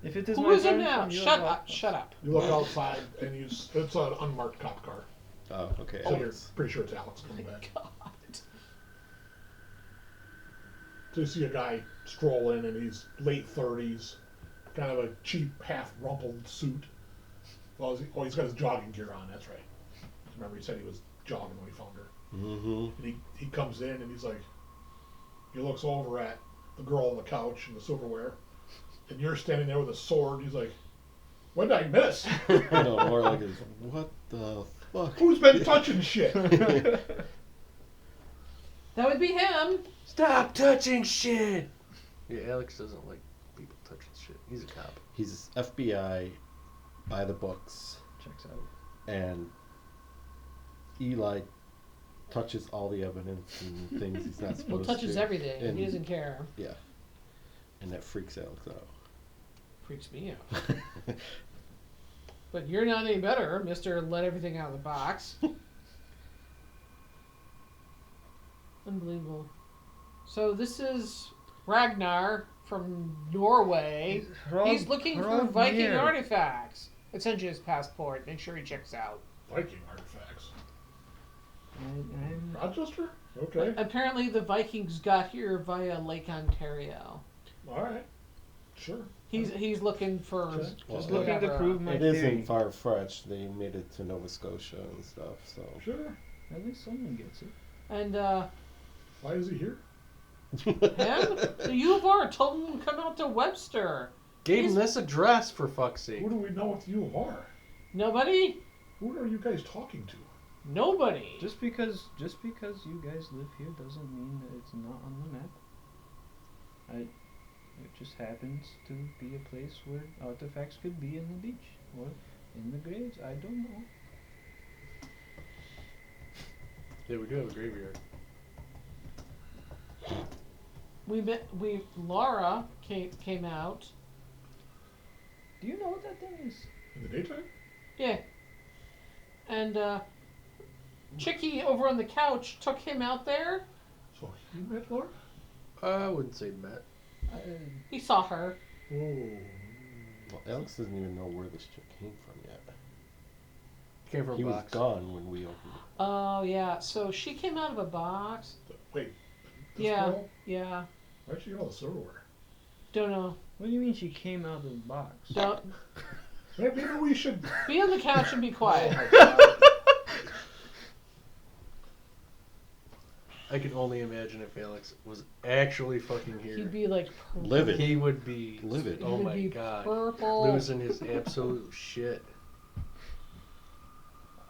If it is Who my is it turn now? from your Shut walk- up. Shut up. You look outside, and it's an unmarked cop car. Oh, okay. So you're Alex. pretty sure it's Alex coming back. God. So you see a guy stroll in, and he's late 30s, kind of a cheap, half-rumpled suit. Well, he's got his jogging gear on, that's right. Remember, he said he was jogging when he found her. Mm-hmm. And he comes in, and he's like, he looks over at the girl on the couch in the silverware, and you're standing there with a sword. He's like, what did I miss? No, more like is what the fuck? Who's been touching shit? That would be him. Stop touching shit. Yeah, Alex doesn't like people touching shit. He's a cop. He's FBI by the books, Checks out. and Eli touches all the evidence and things he's not supposed Well, to. touches everything. And, He doesn't care. Yeah, and that freaks Alex out. Freaks me out. But you're not any better, Mr. Let everything out of the box. Unbelievable. So this is Ragnar from Norway. He's looking for Viking artifacts. I sent you his passport. Make sure he checks out. Viking artifacts. I'm Rochester? Okay. Apparently the Vikings got here via Lake Ontario. Alright. Sure. He's looking for Okay. just Well, looking to whatever. prove my It theory. isn't far-fetched. They made it to Nova Scotia and stuff, so. Sure. At least someone gets it. And Why is he here? him? The U of R told him to come out to Webster. Gave him this address for fuck's sake. Who do we know with you are? Nobody? Who are you guys talking to? Nobody. Just because you guys live here doesn't mean that it's not on the map. It just happens to be a place where artifacts could be in the beach or in the graves. I don't know. Yeah, we do have a graveyard. Laura came out. Do you know what that thing is? In the daytime? Yeah. And Chickie over on the couch took him out there. So you met Laura? I wouldn't say met. He saw her. Oh. Well, Alex doesn't even know where this chick came from yet. Came from He a was box. gone when we opened it. Oh yeah. So she came out of a box. Wait. This Yeah. girl? Yeah. Why'd she get all the silverware? Don't know. What do you mean she came out of the box? Don't Maybe we should. be on the couch and be quiet. Oh my God. I can only imagine if Alex was actually fucking here. He'd be like purple. Livid. He would be Livid. He Oh would my be god. purple. Losing his absolute shit.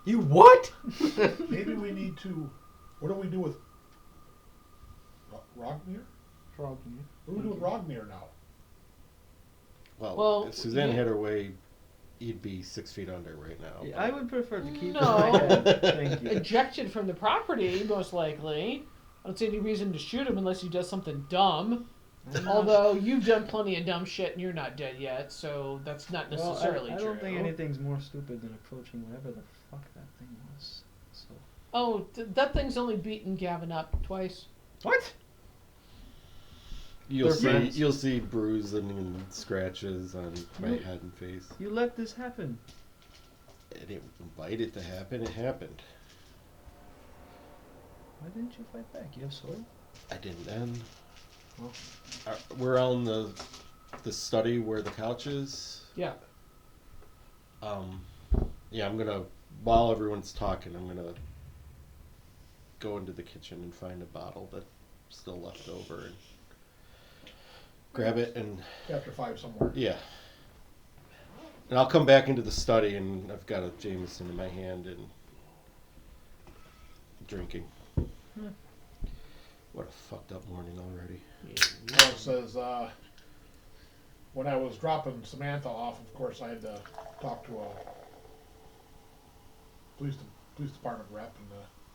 You what? Maybe we need to. What do we do with Rognir? Froggy. What do we do with Rognir now? Well, if Suzanne you- had her way, he'd be 6 feet under right now. Yeah, I would prefer to keep No. my head. Thank you. Ejected from the property, most likely. I don't see any reason to shoot him unless he does something dumb. I'm not- Although you've done plenty of dumb shit and you're not dead yet, so that's not well, necessarily I true. don't think anything's more stupid than approaching whatever the fuck that thing was. So. Oh, that thing's only beaten Gavin up twice. What? You'll They're see, friends. you'll see bruising and scratches on my You- head and face. You let this happen. I didn't invite it to happen. It happened. Why didn't you fight back? You have sword? I didn't end. Well. We're on the study where the couch is. Yeah. Yeah, I'm gonna, while everyone's talking, I'm gonna go into the kitchen and find a bottle that's still left over and grab it and Chapter 5 somewhere. yeah. And I'll come back into the study and I've got a Jameson in my hand and drinking. What a fucked up morning already. Well, it says, when I was dropping Samantha off, of course, I had to talk to a police department rep,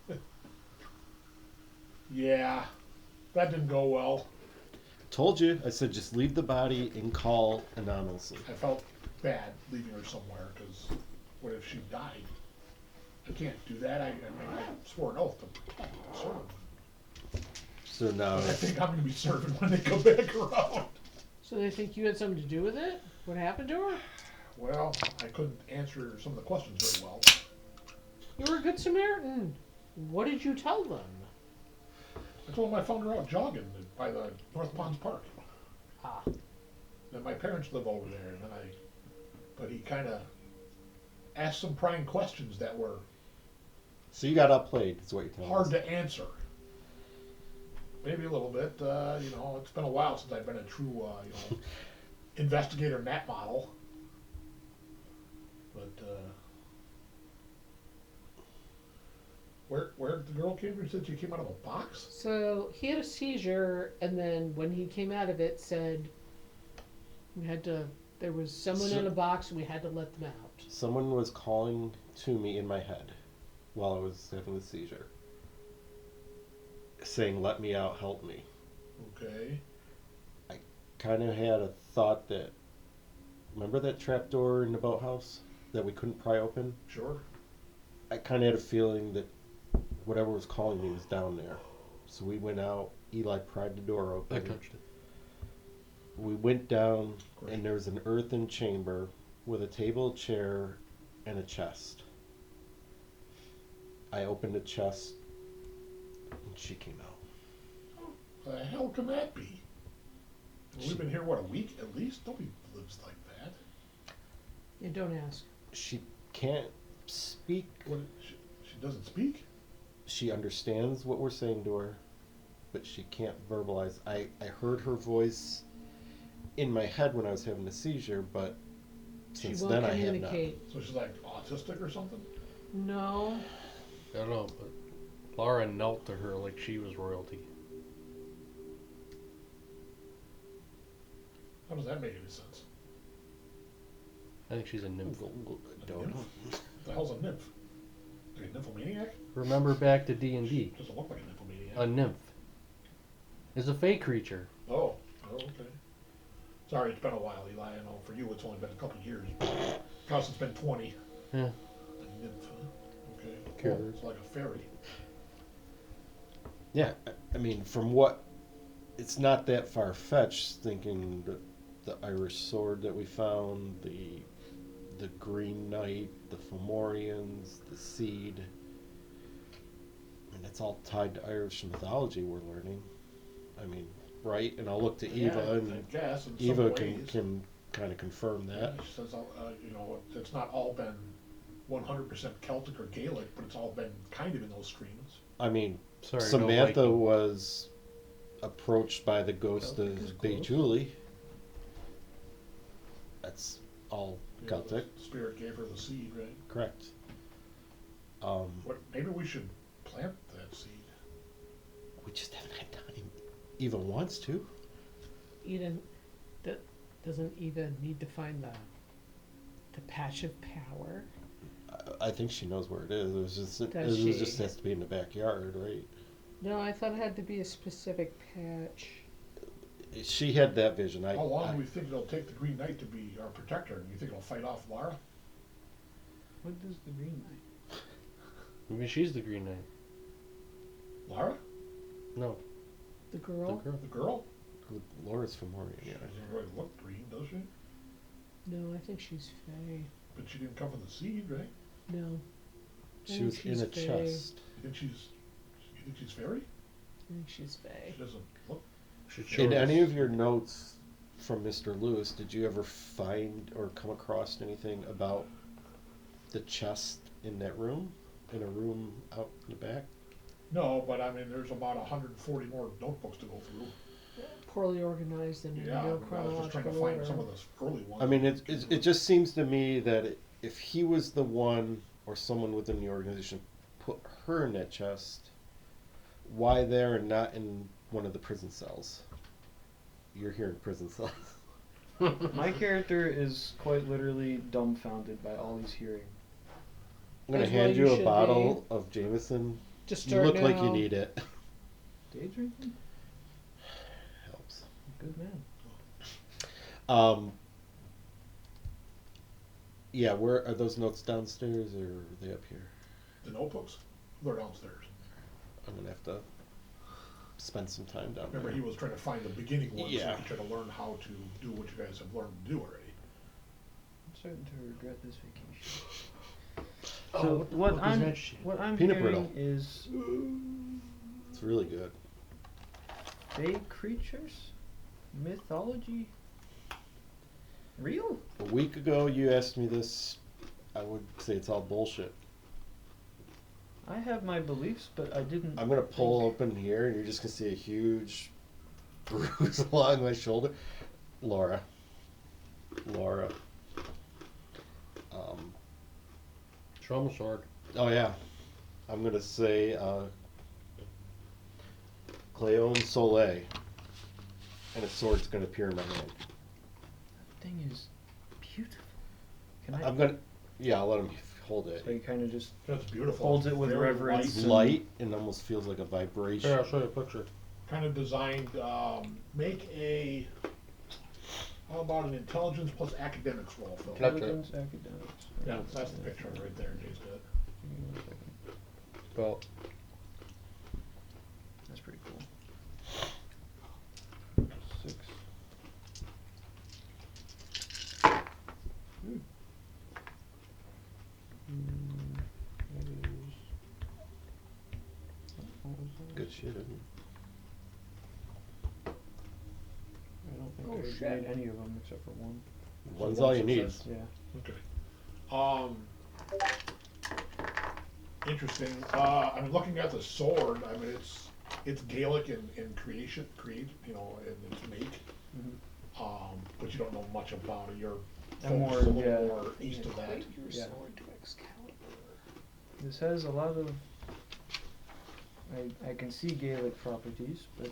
and yeah, that didn't go well. Told you. I said just leave the body and call anonymously. I felt bad leaving her somewhere, because what if she died? I can't do that. I mean, I swore an oath to serve. So now I think I'm going to be serving when they come back around. So they think you had something to do with it? What happened to her? Well, I couldn't answer some of the questions very well. You were a good Samaritan. What did you tell them? I told him I found her out jogging by the North Ponds Park. Ah. That my parents live over there, and then but he kind of asked some prying questions that were So you got outplayed, is what you're telling hard us. to answer. Maybe a little bit. You know, it's been a while since I've been a true, you know, investigator net model. But where the girl came from? Said she came out of a box. So he had a seizure, and then when he came out of it, said we had to. There was someone in a box, and we had to let them out. Someone was calling to me in my head while I was having the seizure, saying, "Let me out, help me." Okay. Kind of had a thought that, remember that trap door in the boathouse that we couldn't pry open? Sure. I kind of had a feeling that whatever was calling me was down there. So we went out. Eli pried the door open. I touched it. We went down, Great. and there was an earthen chamber with a table, chair, and a chest. I opened the chest, and she came out. The hell can that be? We've been here, what, a week at least? Nobody lives like that. Yeah, don't ask. She can't speak. What, she doesn't speak? She understands what we're saying to her, but she can't verbalize. I heard her voice in my head when I was having a seizure, but She since won't then I have not. communicate. So she's like autistic or something? No. I don't know, but Laura knelt to her like she was royalty. How does that make any sense? I think she's a nymph. Don't know. What the hell's a nymph? Like a nymphomaniac? Remember back to D&D. Doesn't look like a nymphomaniac. A nymph is a fey creature. Oh, okay. Sorry, it's been a while, Eli. I know for you it's only been a couple of years. For us it's been 20. Yeah. A nymph, huh? Okay. Cool. Oh, it's like a fairy. Yeah, I mean, from what, it's not that far-fetched thinking that the Irish sword that we found, the Green Knight, the Fomorians, the Seed, I mean, it's all tied to Irish mythology we're learning. I mean, right? And I'll look to Eva, I and guess in Eva some can, ways. can kind of confirm that. Yeah, she says, you know, it's not all been 100% Celtic or Gaelic, but it's all been kind of in those streams. I mean, Sorry, no Samantha Viking. was approached by the ghost Celtic is of close. Bejuli. That's all You know, Celtic, the spirit gave her the seed, right? correct. Maybe we should plant that seed. We just haven't had time. Eva wants to. Eden, Doesn't Eva need to find the patch of power? I think she knows where it is. It was just Does it was just she? has to be in the backyard, right? No, I thought it had to be a specific patch. She had that vision. How long do we think it'll take the Green Knight to be our protector? Do you think it'll fight off Lara? What does the Green Knight? Maybe she's the Green Knight. Lara? No, The the girl? girl. The girl? Laura's from Moria. She Yeah. doesn't really look green, does she? No, I think she's Fae. But she didn't come from the seed, right? No, She was in she's a Fae. chest. You think she's fairy? I think she's Fae. She doesn't look. She In chose. any of your notes from Mr. Lewis, did you ever find or come across anything about the chest in that room? In a room out in the back? No, but I mean, there's about 140 more notebooks to go through. Poorly organized and in Yeah, no I was just trying to chronological find order. some of the early ones. I mean, it just seems to me that if he was the one or someone within the organization put her in that chest, why there and not in one of the prison cells? You're here in prison cells. My character is quite literally dumbfounded by all he's hearing. I'm gonna As well hand you you a should bottle of Jameson. Just You start look like you now. need it. Day drinking? Helps. Good man. Yeah, where are those notes downstairs or are they up here? The notebooks? They're downstairs. I'm gonna have to spend some time down Remember, there. he was trying to find the beginning ones so Yeah. he could try to learn how to do what you guys have learned to do already. I'm starting to regret this vacation. Oh, So what the what fuck is I'm that shit? what I'm Peanut hearing brittle. is It's really good. fey creatures, mythology, real. A week ago, you asked me this. I would say it's all bullshit. I have my beliefs, but I didn't. I'm gonna pull think- open here, and you're just gonna see a huge bruise along my shoulder. Laura. Trauma sword. Oh yeah. I'm gonna say Cleon Soleil, and a sword's gonna appear in my hand. That thing is beautiful. Can I? I'm gonna. Yeah, I'll let him hold it. So he kind of just That's beautiful. Holds it with Very reverence. It's light, light and almost feels like a vibration. Here, I'll show you a picture. kind of designed. Make a. How about an intelligence plus academics roll, Phil? Can I- intelligence, academics. Yeah, that's the picture right there. Jay's got. Give me 1 second. Well, That's pretty cool. 6. Good shit, isn't it? I don't think Oh, I shit. made any of them except for one. One's So all one you need. success. Yeah. Okay. Interesting. I'm looking at the sword. I mean, it's Gaelic in creation, you know, in its make. Mhm. But you don't know much about it. You're I'm focused more, a little yeah. more east of that. Equate your Yeah. sword to Excalibur. This has a lot of. I can see Gaelic properties, but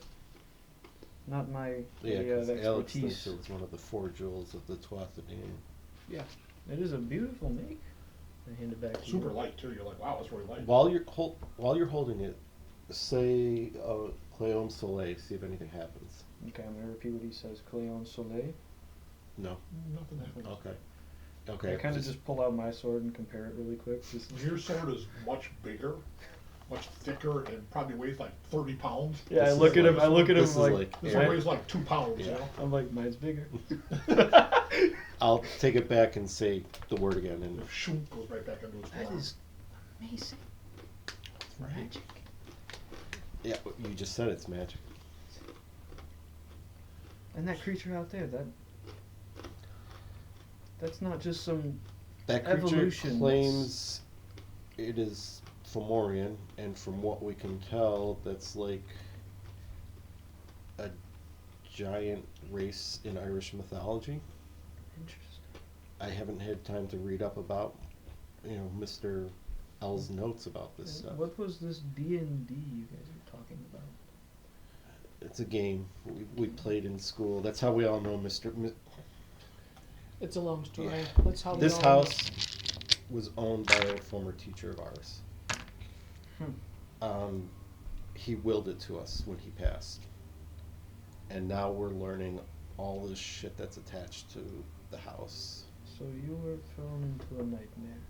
not my Yeah, area of because Alex thinks expertise. it was one of the 4 jewels of the Tuatha De Danann. Yeah, it is a beautiful make. I hand it back to Super you. light too. You're like, wow, it's really light. While you're holding it, say Cleon Soleil. See if anything happens. Okay, I'm gonna repeat what he says. Cleon Soleil. No. Nothing happens. Okay. I Okay. kind of just pull out my sword and compare it really quick. Just Your sword is much bigger, much thicker, and probably weighs like 30 pounds. yeah, I This look is at him. like- I look at him this is like. This Yeah. one weighs like 2 pounds. You Yeah. know. I'm like, mine's bigger. I'll take it back and say the word again. And The shoot goes right back into his That palm. is amazing. Magic. yeah, you just said it's magic. And that creature out there, that's not just some. That creature Evolution, claims it is Fomorian, and from what we can tell, that's like a giant race in Irish mythology. Interesting. I haven't had time to read up about, Mr. L's notes about this stuff. What was this D&D you guys were talking about? It's a game we played in school. That's how we all know It's a long story. That's how This we all house was owned by a former teacher of ours. He willed it to us when he passed. And now we're learning all this shit that's attached to the house. So you were thrown into a nightmare.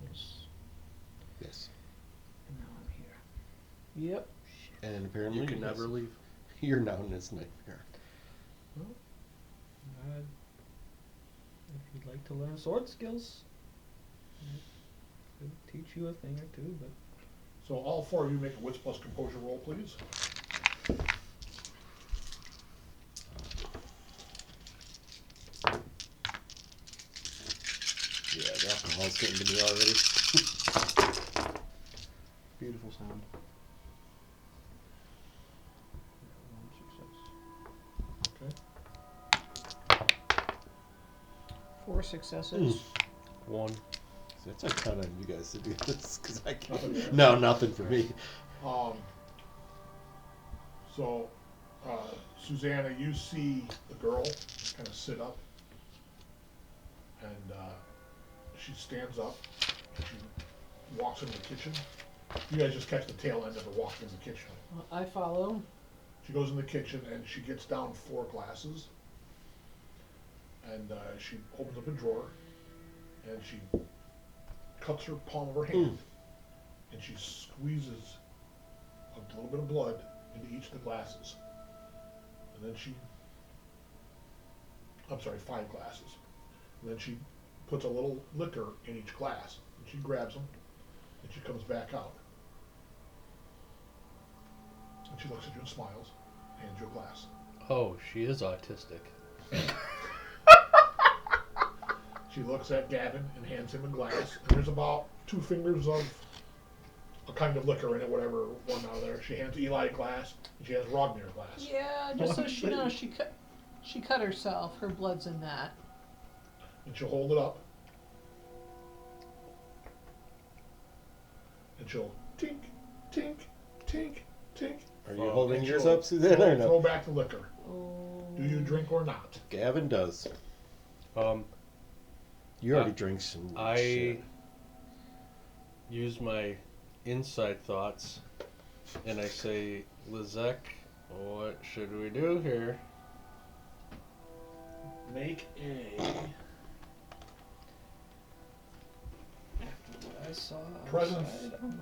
Yes. Yes. And now I'm here. Yep. And apparently You can never leave. you're now in his nightmare. If you'd like to learn sword skills, I could teach you a thing or two, but So all four of you make a wits plus composure roll, please. Yeah, the alcohol's getting to me already. beautiful sound. 1 success. Okay. 4 successes. 1. So that's I count on you guys to do this because I can't. Nothing there. No, nothing for me. So, Suzanna, you see the girl kind of sit up, and she stands up, and she walks into the kitchen. You guys just catch the tail end of her walking in the kitchen. I follow. She goes in the kitchen, and she gets down 4 glasses, and she opens up a drawer, and she cuts her palm of her hand, and she squeezes a little bit of blood into each of the glasses. And then I'm sorry, 5 glasses. And then she puts a little liquor in each glass, and she grabs them, and she comes back out. And she looks at you and smiles, hands you a glass. Oh, she is autistic. She looks at Gavin and hands him a glass, and there's about 2 fingers of a kind of liquor in it, whatever one out of there. She hands Eli a glass, and she has Ragnar a glass. Yeah, just so she knows, she cut herself. Her blood's in that. And she'll hold it up, and she'll tink, tink, tink, tink. Are you holding and yours she'll up, Suzanne, or Throw no? back the liquor. Oh. Do you drink or not? Gavin does. You already drink some I shit. use my inside thoughts, and I say, Lizek, what should we do here? Make a I saw presence.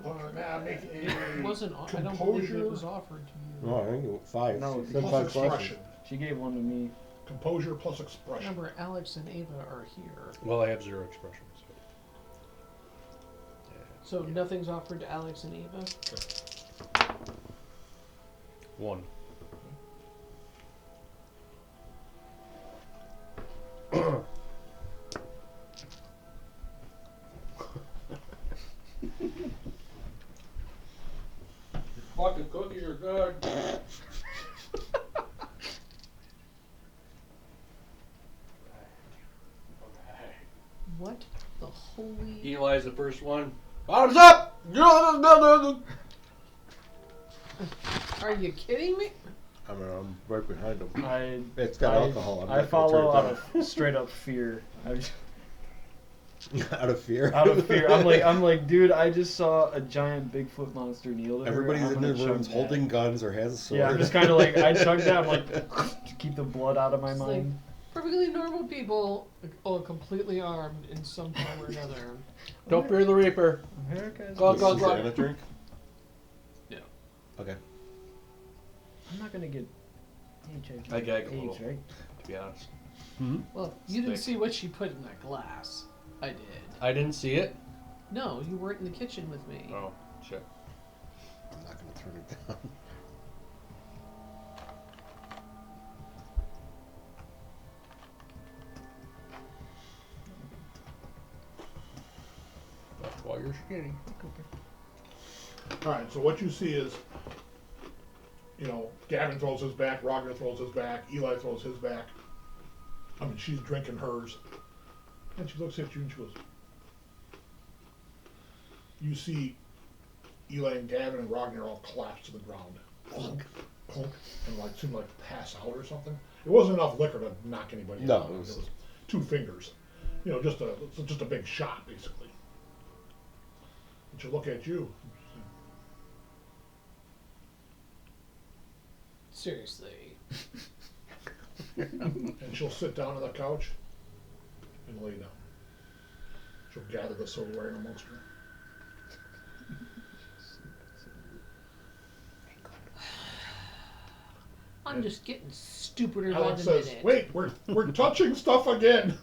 outside. Make It a wasn't. I don't believe it composure was offered to you. No, I think it was 5. No, She said plus 5 glasses. expression. She gave one to me. Composure plus expression. Remember, Alex and Ava are here, Well, I have 0 expression, so. so nothing's offered to Alex and Ava. 1. Fucking cookies are good. What the holy? Eli's the first one. Bottoms up! Are you kidding me? I mean, I'm right behind him. I It's got alcohol. I'm I not gonna follow turn out it of straight up fear. down. Out of fear. Out of fear. I'm like, dude, I just saw a giant Bigfoot monster kneel to her. Everybody's I'm in their gonna rooms chug that. holding guns or has a sword. Yeah, I'm just kind of like, I chugged that. I'm like, to keep the blood out of my It's mind. Perfectly normal people, completely armed in some form or another. Don't fear the Reaper. America's Go, Does go, go. Suzanne drink? Yeah. Okay. I'm not gonna get HIV. I gag a AIDS, little. right? To be honest. Well, you didn't Stick. see what she put in that glass. I did. I didn't see it. No, you weren't in the kitchen with me. Oh, shit. I'm not going to turn it down. That's why you're skinny. Alright, so what you see is, Gavin throws his back, Ragnar throws his back, Eli throws his back. I mean, she's drinking hers. And she looks at you and she goes, you see Eli and Gavin and Ragnar all collapse to the ground. Clunk, clunk, and seem like pass out or something. It wasn't enough liquor to knock anybody No, out. it was 2 fingers. You know, just a big shot, basically. And she'll look at you. Seriously. And she'll sit down on the couch and lay down. She'll gather the silverware in amongst her. I'm just getting stupider by Alex the says, minute. "Wait, we're touching stuff again."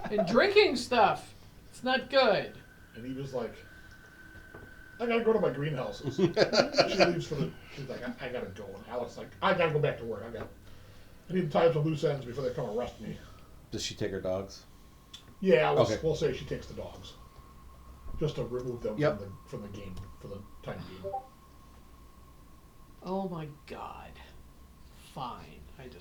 And drinking stuff. It's not good. And he was like, "I gotta go to my greenhouses." She leaves she's like, I gotta go. And Alex is like, "I gotta go back to work. I need to tie up some loose ends before they come arrest me." Does she take her dogs? Yeah, Okay. we'll say she takes the dogs. Just to remove them Yep. from the game for the time being. Oh my god. Fine. So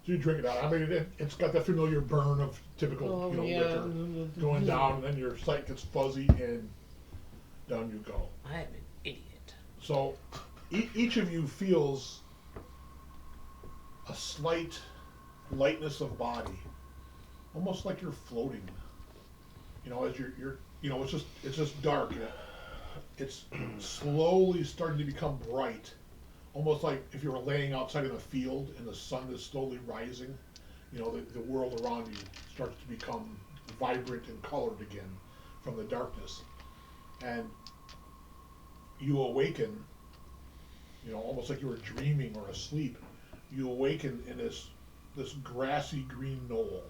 you drink it out. I mean, it's got that familiar burn of typical, liquor going down, and then your sight gets fuzzy, and down you go. I'm an idiot. So each of you feels a slight lightness of body, almost like you're floating. You know, as you're it's just dark. It's slowly starting to become bright. Almost like if you were laying outside in the field and the sun is slowly rising, you know, the world around you starts to become vibrant and colored again from the darkness. And you awaken, you know, almost like you were dreaming or asleep. You awaken in this grassy green knoll.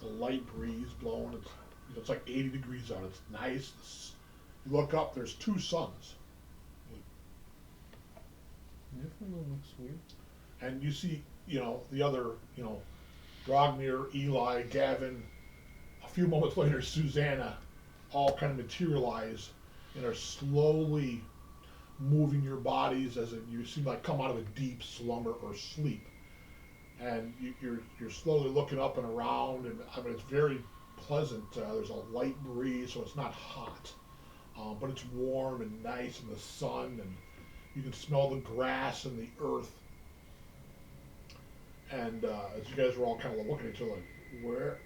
The light breeze blowing, it's like 80 degrees out. It's nice. You look up, there's 2 suns. Everyone looks weird. And you see, you know, the other, you know, Rognir, Eli, Gavin, a few moments later, Suzanna, all kind of materialize and are slowly moving your bodies as you seem like come out of a deep slumber or sleep. And you're slowly looking up and around, and I mean, it's very pleasant. There's a light breeze, so it's not hot, but it's warm and nice in the sun, and you can smell the grass and the earth. And as you guys were all kind of looking at each other like,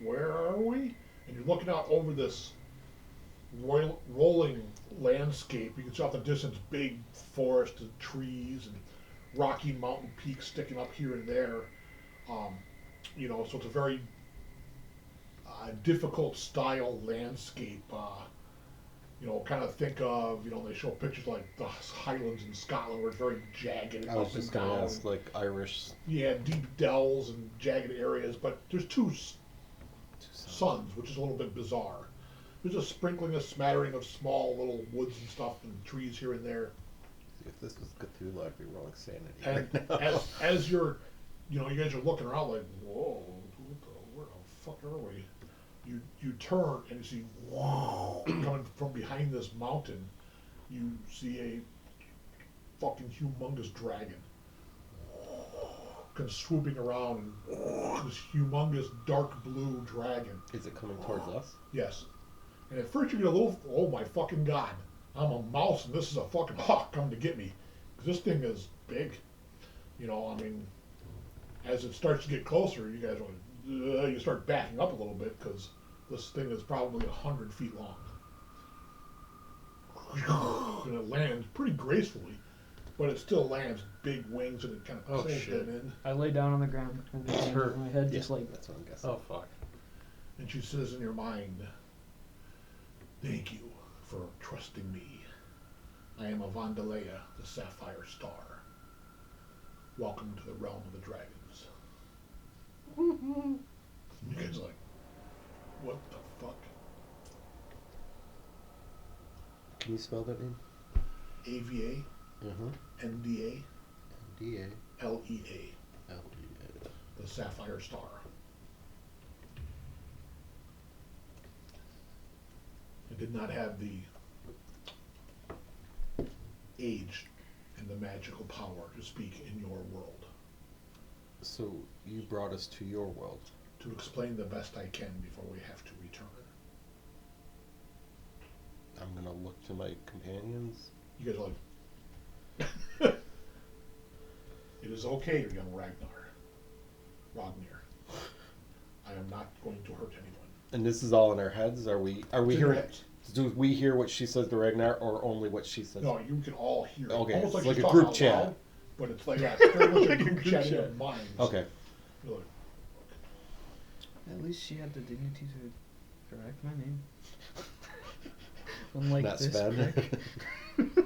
where are we? And you're looking out over this rolling landscape. You can see off the distance big forest and trees and rocky mountain peaks sticking up here and there. You know, so it's a very difficult style landscape. You know, kind of think of, you know, they show pictures like the Highlands in Scotland where it's very jagged I was up and just going to down. ask, like, Irish. Yeah, deep dells and jagged areas, but there's 2 suns, which is a little bit bizarre. There's a sprinkling, a smattering of small little woods and stuff and trees here and there. If this was Cthulhu, I'd be rolling sanity. And right now. as you're, you know, you guys are looking around like, whoa, where the fuck are we? You turn and you see, whoa, coming from behind this mountain, you see a fucking humongous dragon. Kind of swooping around, and this humongous dark blue dragon. Is it coming towards us? Yes. And at first you get a little, oh my fucking god, I'm a mouse and this is a fucking hawk coming to get me. 'Cause this thing is big. You know, I mean, as it starts to get closer, you guys you start backing up a little bit because this thing is probably 100 feet long. And it lands pretty gracefully, but it still lands big wings and it kind of pulls them in. I lay down on the ground and the hands over my head, just like. That's what I'm guessing. Oh, fuck. And she says in your mind, "Thank you for trusting me. I am Avandalea, the Sapphire Star. Welcome to the realm of the dragons." You guys are like, what the fuck? Can you spell that name? AVA, NDA, D-A, LEA, L-E-A. the Sapphire Star. It did not have the age and the magical power to speak in your world. So you brought us to your world. To explain the best I can before we have to return. I'm gonna look to my companions. You guys are like, it is okay, young Rognir. I am not going to hurt anyone. And this is all in our heads? Are we It's in hearing? your heads. Do we hear what she says to Ragnar, or only what she says? No, you can all hear it. Okay, Almost it's like like she's a talking group out chat. loud, but it's like, yeah, it's very much Like a group chat in your chat. minds. Okay. You're like, At least she had the dignity to correct my name. Unlike Not this bad. prick.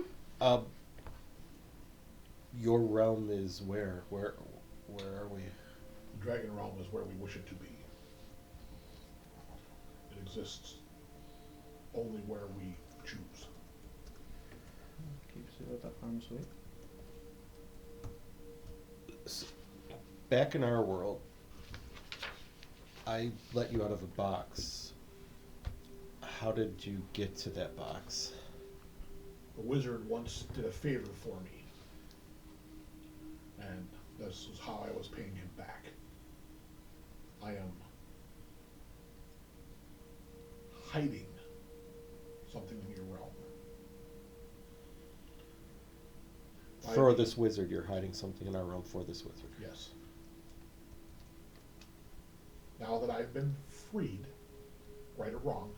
Your realm is where? Where are we? the Dragon Realm is where we wish it to be. It exists only where we choose. Keeps it out of harm's way. Back in our world, I let you out of a box. How did you get to that box? The wizard once did a favor for me, and this is how I was paying him back. I am hiding something in your realm. For this wizard, you're hiding something in our realm for this wizard. Yes. Now that I've been freed, right or wrong,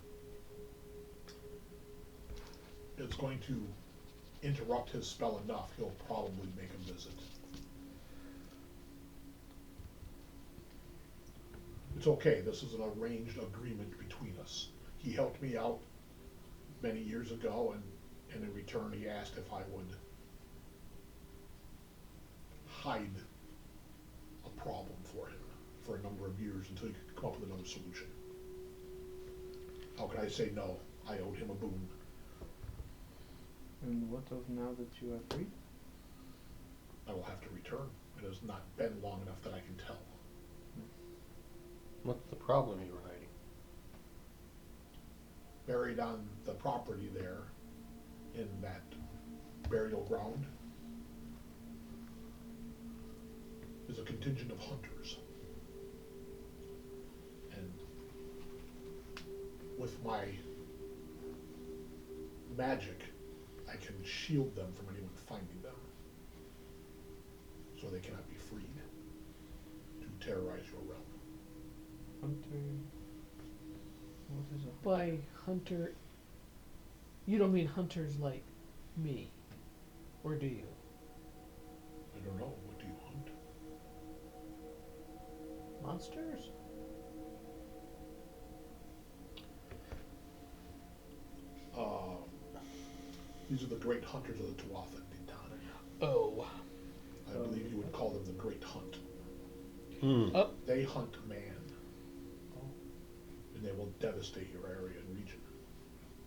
it's going to interrupt his spell enough, he'll probably make a visit. It's okay, this is an arranged agreement between us. He helped me out many years ago, and in return he asked if I would hide a problem for him for a number of years until he could come up with another solution. How could I say no? I owed him a boon. And what of now that you are free? I will have to return. It has not been long enough that I can tell. What's the problem you were hiding? Buried on the property there, in that burial ground, is a contingent of hunters. And with my magic, I can shield them from anyone finding them, so they cannot be freed to terrorize your realm. Hunter. What is a By hunter, you don't mean hunters like me, or do you? I don't know, what do you hunt? Monsters? These are the great hunters of the Tuatha De Danann. Oh. I believe you would call them the Great Hunt. Oh. They hunt man, and they will devastate your area and region.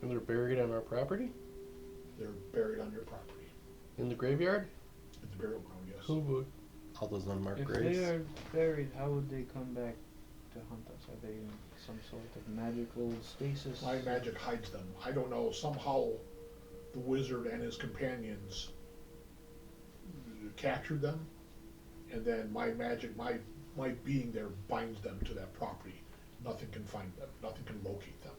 And they're buried on our property? They're buried on your property. In the graveyard? In the burial ground, yes. Who would? All those unmarked If graves. they are buried, how would they come back to hunt us? Are they in some sort of magical stasis? My magic hides them. I don't know, somehow the wizard and his companions captured them, and then my magic, my being there binds them to that property. Nothing can find them. Nothing can locate them.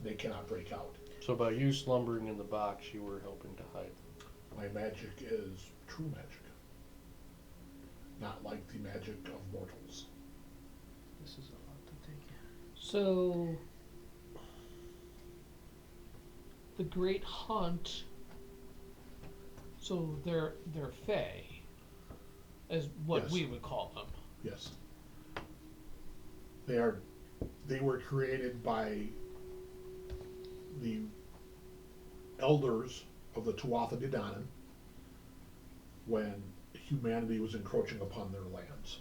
They cannot break out. So by you slumbering in the box, you were helping to hide them. My magic is true magic, not like the magic of mortals. This is a lot to take in. So, the Great Hunt. So they're fae, as what Yes. we would call them. Yes. They were created by the elders of the Tuatha De Danann when humanity was encroaching upon their lands.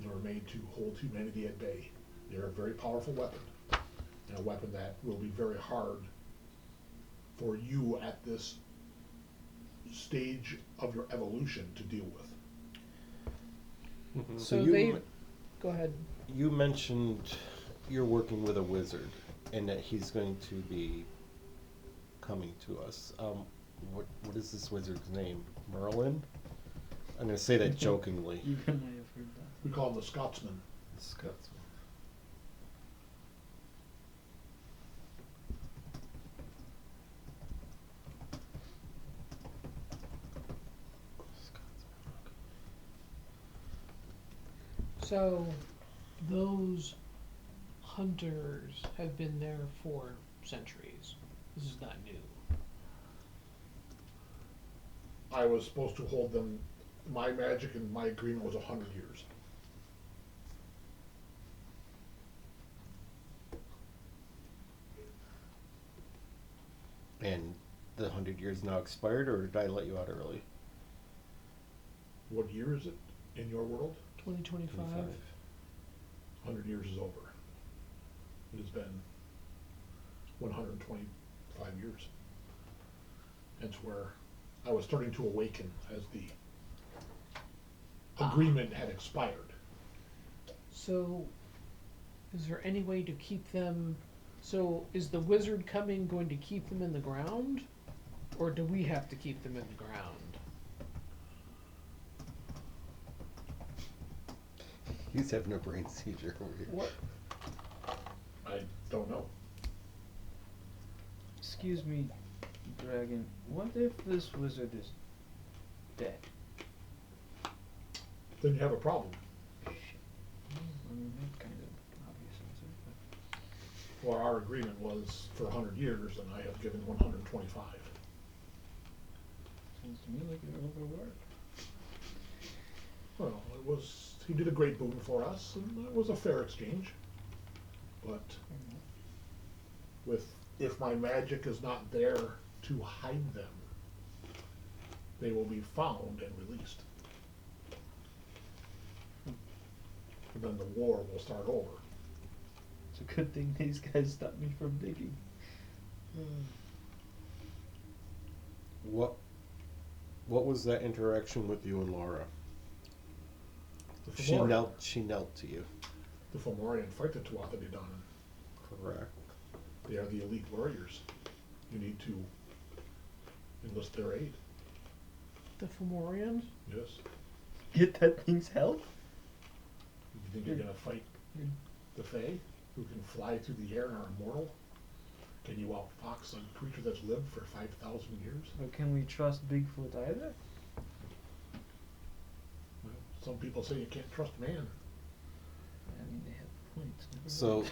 They were made to hold humanity at bay. They're a very powerful weapon, and a weapon that will be very hard for you at this stage of your evolution to deal with. Mm-hmm. So you they. Go ahead. You mentioned you're working with a wizard, and that he's going to be coming to us. What is this wizard's name? Merlin? I'm going to say that jokingly. You and I have heard that. We call him the Scotsman. Scotsman. So, Those hunters have been there for centuries. This is not new. I was supposed to hold them. My magic and my agreement was 100 years. And the 100 years now expired, or did I let you out early? What year is it in your world? 2025. 100 years is over. It has been 125 years. That's where I was starting to awaken as the agreement had expired. So, is there any way to keep them? So, is the wizard coming going to keep them in the ground? Or do we have to keep them in the ground? He's having a brain seizure over here. What? I don't know. Excuse me, Dragon. What if this wizard is dead? Then you have a problem. Shit. I mean, that kind of obvious answer. Well, our agreement was for 100 years, and I have given 125. Seems to me like you're overworked. Well, it was. He did a great boon for us, and it was a fair exchange. But if my magic is not there to hide them, they will be found and released. And then the war will start over. It's a good thing these guys stopped me from digging. What was that interaction with you and Laura? The She Fomorian, knelt to you. the Fomorian fight the Tuatha De Danann. Correct. They are the elite warriors. You need to enlist their aid. The Fomorians? Yes. Get that thing's help? You think you're gonna fight the Fae, who can fly through the air and are immortal? Can you outfox a creature that's lived for 5,000 years? Or can we trust Bigfoot either? Well, some people say you can't trust man. I mean, they have points. Never So, mind.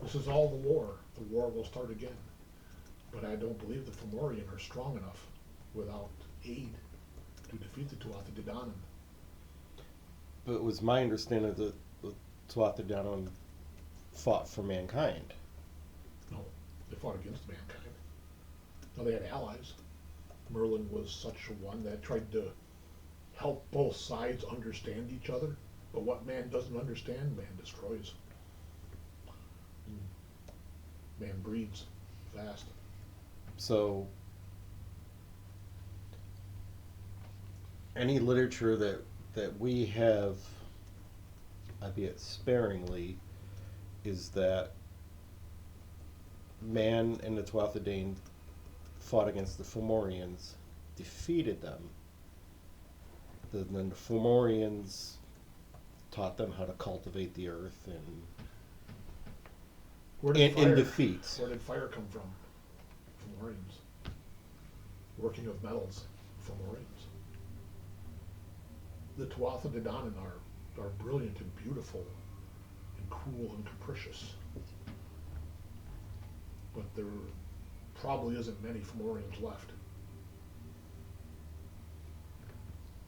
This is all the war. The war will start again. But I don't believe the Fomorian are strong enough without aid to defeat the Tuatha De Danann. but it was my understanding that the Tuatha De Danann fought for mankind. No, they fought against mankind. No, they had allies. Merlin was such a one that tried to help both sides understand each other. But what man doesn't understand, man destroys. Man breeds fast. So, any literature that we have, albeit sparingly, is that man and the Tuatha Dane fought against the Fomorians, defeated them. Then the Fomorians taught them how to cultivate the earth and Where did in defeat. Where did fire come from? Fomorians. Working of metals, Fomorians. The Tuatha De Danann are brilliant and beautiful and cool and capricious. But there probably isn't many Fomorians left.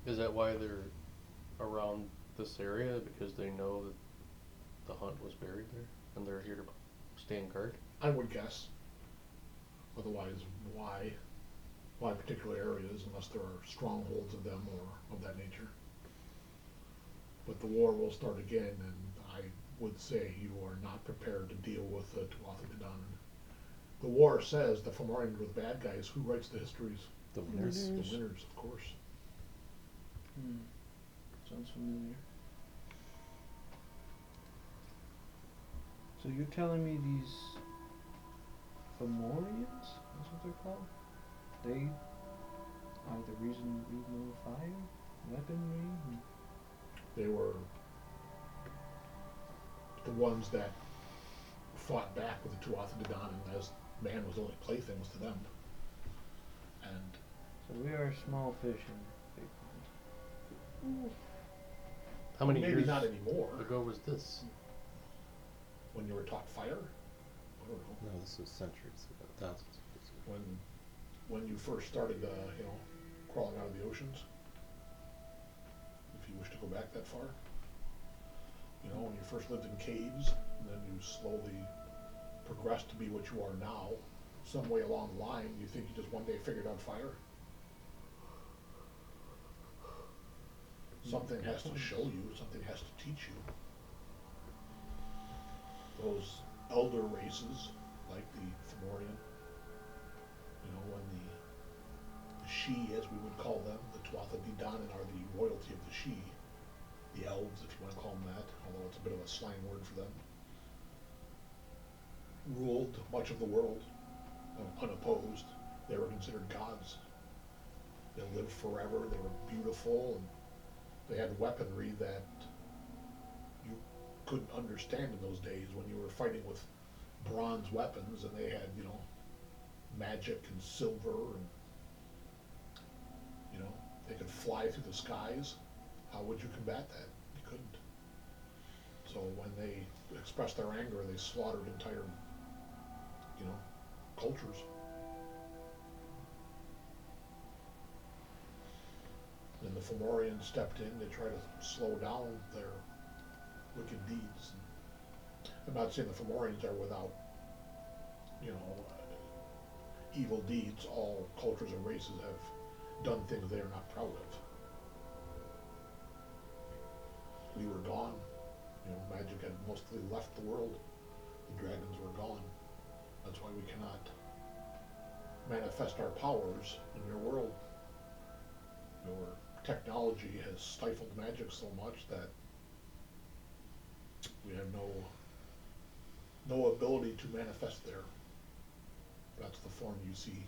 Is that why they're around this area? Because they know that the hunt was buried there, and they're here to stand guard? I would guess. Otherwise, why particular areas unless there are strongholds of them or of that nature? But the war will start again, and I would say you are not prepared to deal with the Tuatha De Danann. The war says the Fomorians were the bad guys. Who writes the histories? The winners. Winners. The winners, of course. Sounds familiar. So you're telling me these Fomorians, that's what they're called? They are the reason we know fire, weaponry? They were the ones that fought back with the Tuatha De Danann, as man was only playthings to them. And So we are small fish in big pond. How many Maybe years not anymore. ago was this? When you were taught fire? I don't know. No, this was centuries ago, thousands of years ago. When you first started, crawling out of the oceans. If you wish to go back that far. When you first lived in caves, and then you slowly progressed to be what you are now. Some way along the line, you think you just one day figured out fire? Something has to show you, something has to teach you. Those elder races, like the Fomorian, when the She, as we would call them, the Tuatha De Danann are the royalty of the She, the elves, if you want to call them that, although it's a bit of a slang word for them, ruled much of the world unopposed. They were considered gods. They lived forever, they were beautiful, and they had weaponry that you couldn't understand in those days when you were fighting with bronze weapons, and they had, magic and silver, and, they could fly through the skies. How would you combat that? You couldn't. So when they expressed their anger, they slaughtered entire, cultures. And the Fomorians stepped in to try to slow down their wicked deeds. I'm not saying the Fomorians are without, evil deeds. All cultures and races have done things they are not proud of. We were gone. Magic had mostly left the world. The dragons were gone. That's why we cannot manifest our powers in your world. Your technology has stifled magic so much that we have no ability to manifest there. That's the form you see.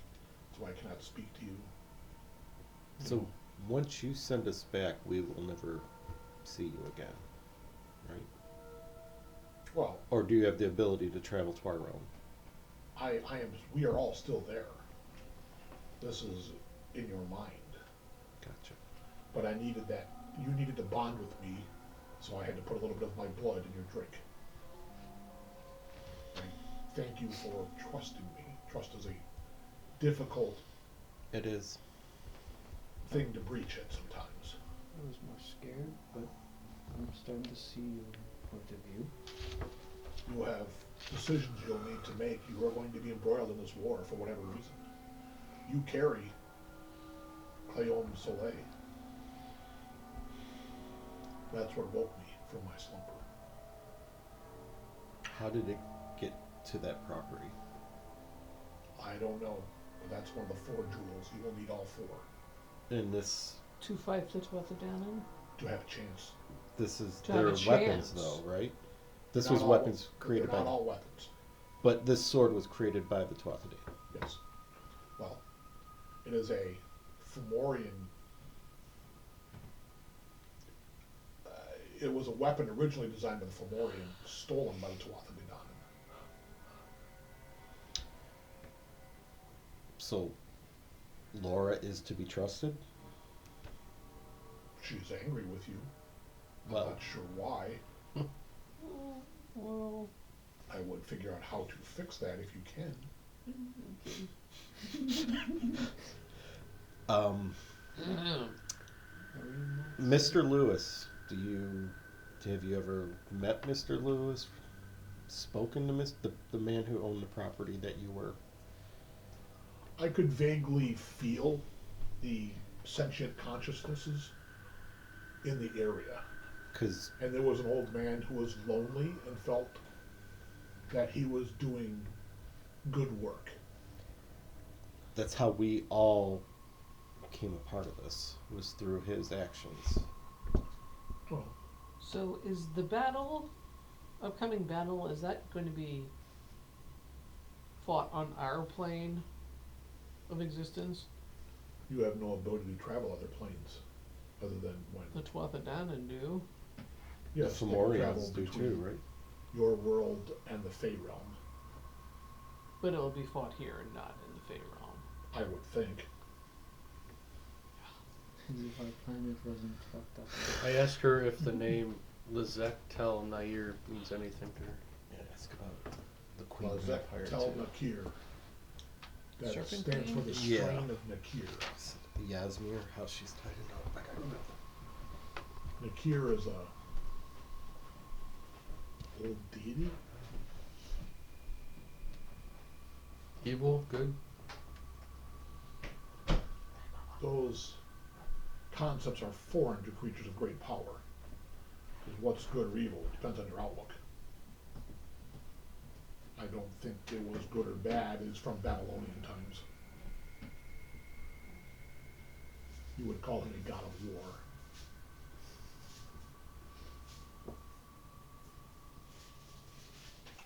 That's why I cannot speak to you. So once you send us back, we will never see you again, right? Well, Or do you have the ability to travel to our realm? we are all still there. This is in your mind. Gotcha. But you needed to bond with me, so I had to put a little bit of my blood in your drink. Thank you for trusting me. Trust is a difficult It is. thing to breach at sometimes. I was more scared, but I'm starting to see your point of view. You have decisions you'll need to make. You are going to be embroiled in this war for whatever reason. You carry Clayome Soleil. That's what woke me from my slumber. How did it get to that property? I don't know, but that's one of the 4 jewels. You will need all 4 And this To fight the Tuatha De Danann? to have a chance. is To have their a weapons chance. though, right? This Not was all- weapons created They're by not all weapons. but this sword was created by the Tuatha De. Yes. Well, it is a Fomorian. It was a weapon originally designed by the Fomorian, stolen by the Tuatha De Danann. So Laura is to be trusted? She's angry with you. Well, I'm not sure why. Well, I would figure out how to fix that if you can. Mr. Lewis, have you ever met Mr. Lewis? Spoken to the man who owned the property that you were? I could vaguely feel the sentient consciousnesses in the area. And there was an old man who was lonely and felt that he was doing good work. That's how we all became a part of this, was through his actions. Well, so is the upcoming battle, is that going to be fought on our plane of existence? you have no ability to travel other planes other than when. The Tuatha De Danann do. Yes, The they can travel Fomorians do between too, right? your world and the Fey realm, But it'll be fought here and not in the Fey realm. I would think. As if our planet wasn't fucked up. I asked her if the name Lizette Tel Nair means anything to her. Yeah, ask about the Queen Lizette Vampire Tel too. Nakir. That Serpent stands for the Yeah. strain of Nakir. Yasmir, how she's tied it up. I don't know. Nakir is a little deity. Evil, good. Those concepts are foreign to creatures of great power. Because what's good or evil depends on your outlook. I don't think it was good or bad. It's from Babylonian times. You would call him a god of war.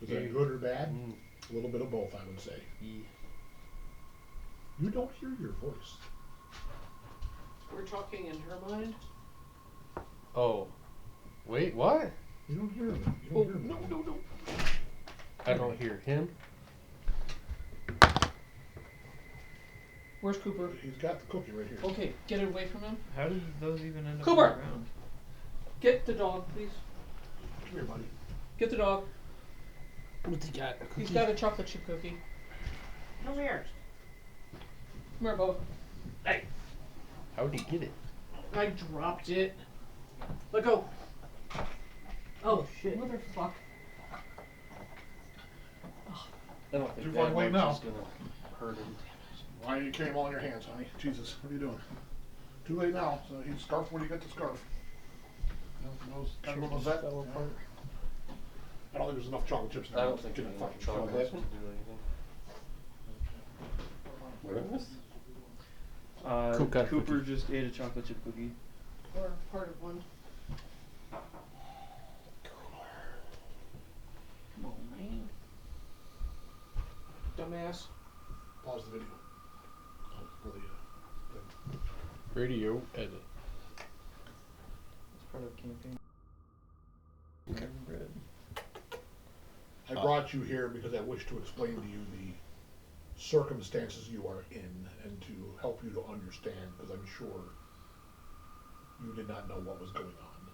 Is that good or bad? A little bit of both, I would say. You don't hear your voice. We're talking in her mind. Oh. Wait, what? You don't hear him. You don't hear him. No. I don't hear him. Where's Cooper? He's got the cookie right here. Okay, get it away from him. How did those even end up Cooper! on the ground? Get the dog, please. Come here, buddy. Get the dog. What's he got? He's got a chocolate chip cookie. Come here. Come here, Bubba. Hey, How'd he get it? I dropped it. Let go. Oh shit, motherfucker. I don't think Too far that away much now. is gonna hurt him. Why are you carrying him all in your hands, honey? Jesus, what are you doing? Too late now. So he's scarf when you get the scarf. Kind of that. I don't think there's enough chocolate chips in I there. don't think Get there's the enough fucking chocolate chocolate. to do anything. What is this? Coop got a Cooper cookie. just ate a chocolate chip cookie. Or part of one. Come on, man. Dumbass. Pause the video. For the thing. Radio edit. It's part of campaign. Okay. Red. I brought you here because I wish to explain to you the circumstances you are in and to help you to understand, because I'm sure you did not know what was going on.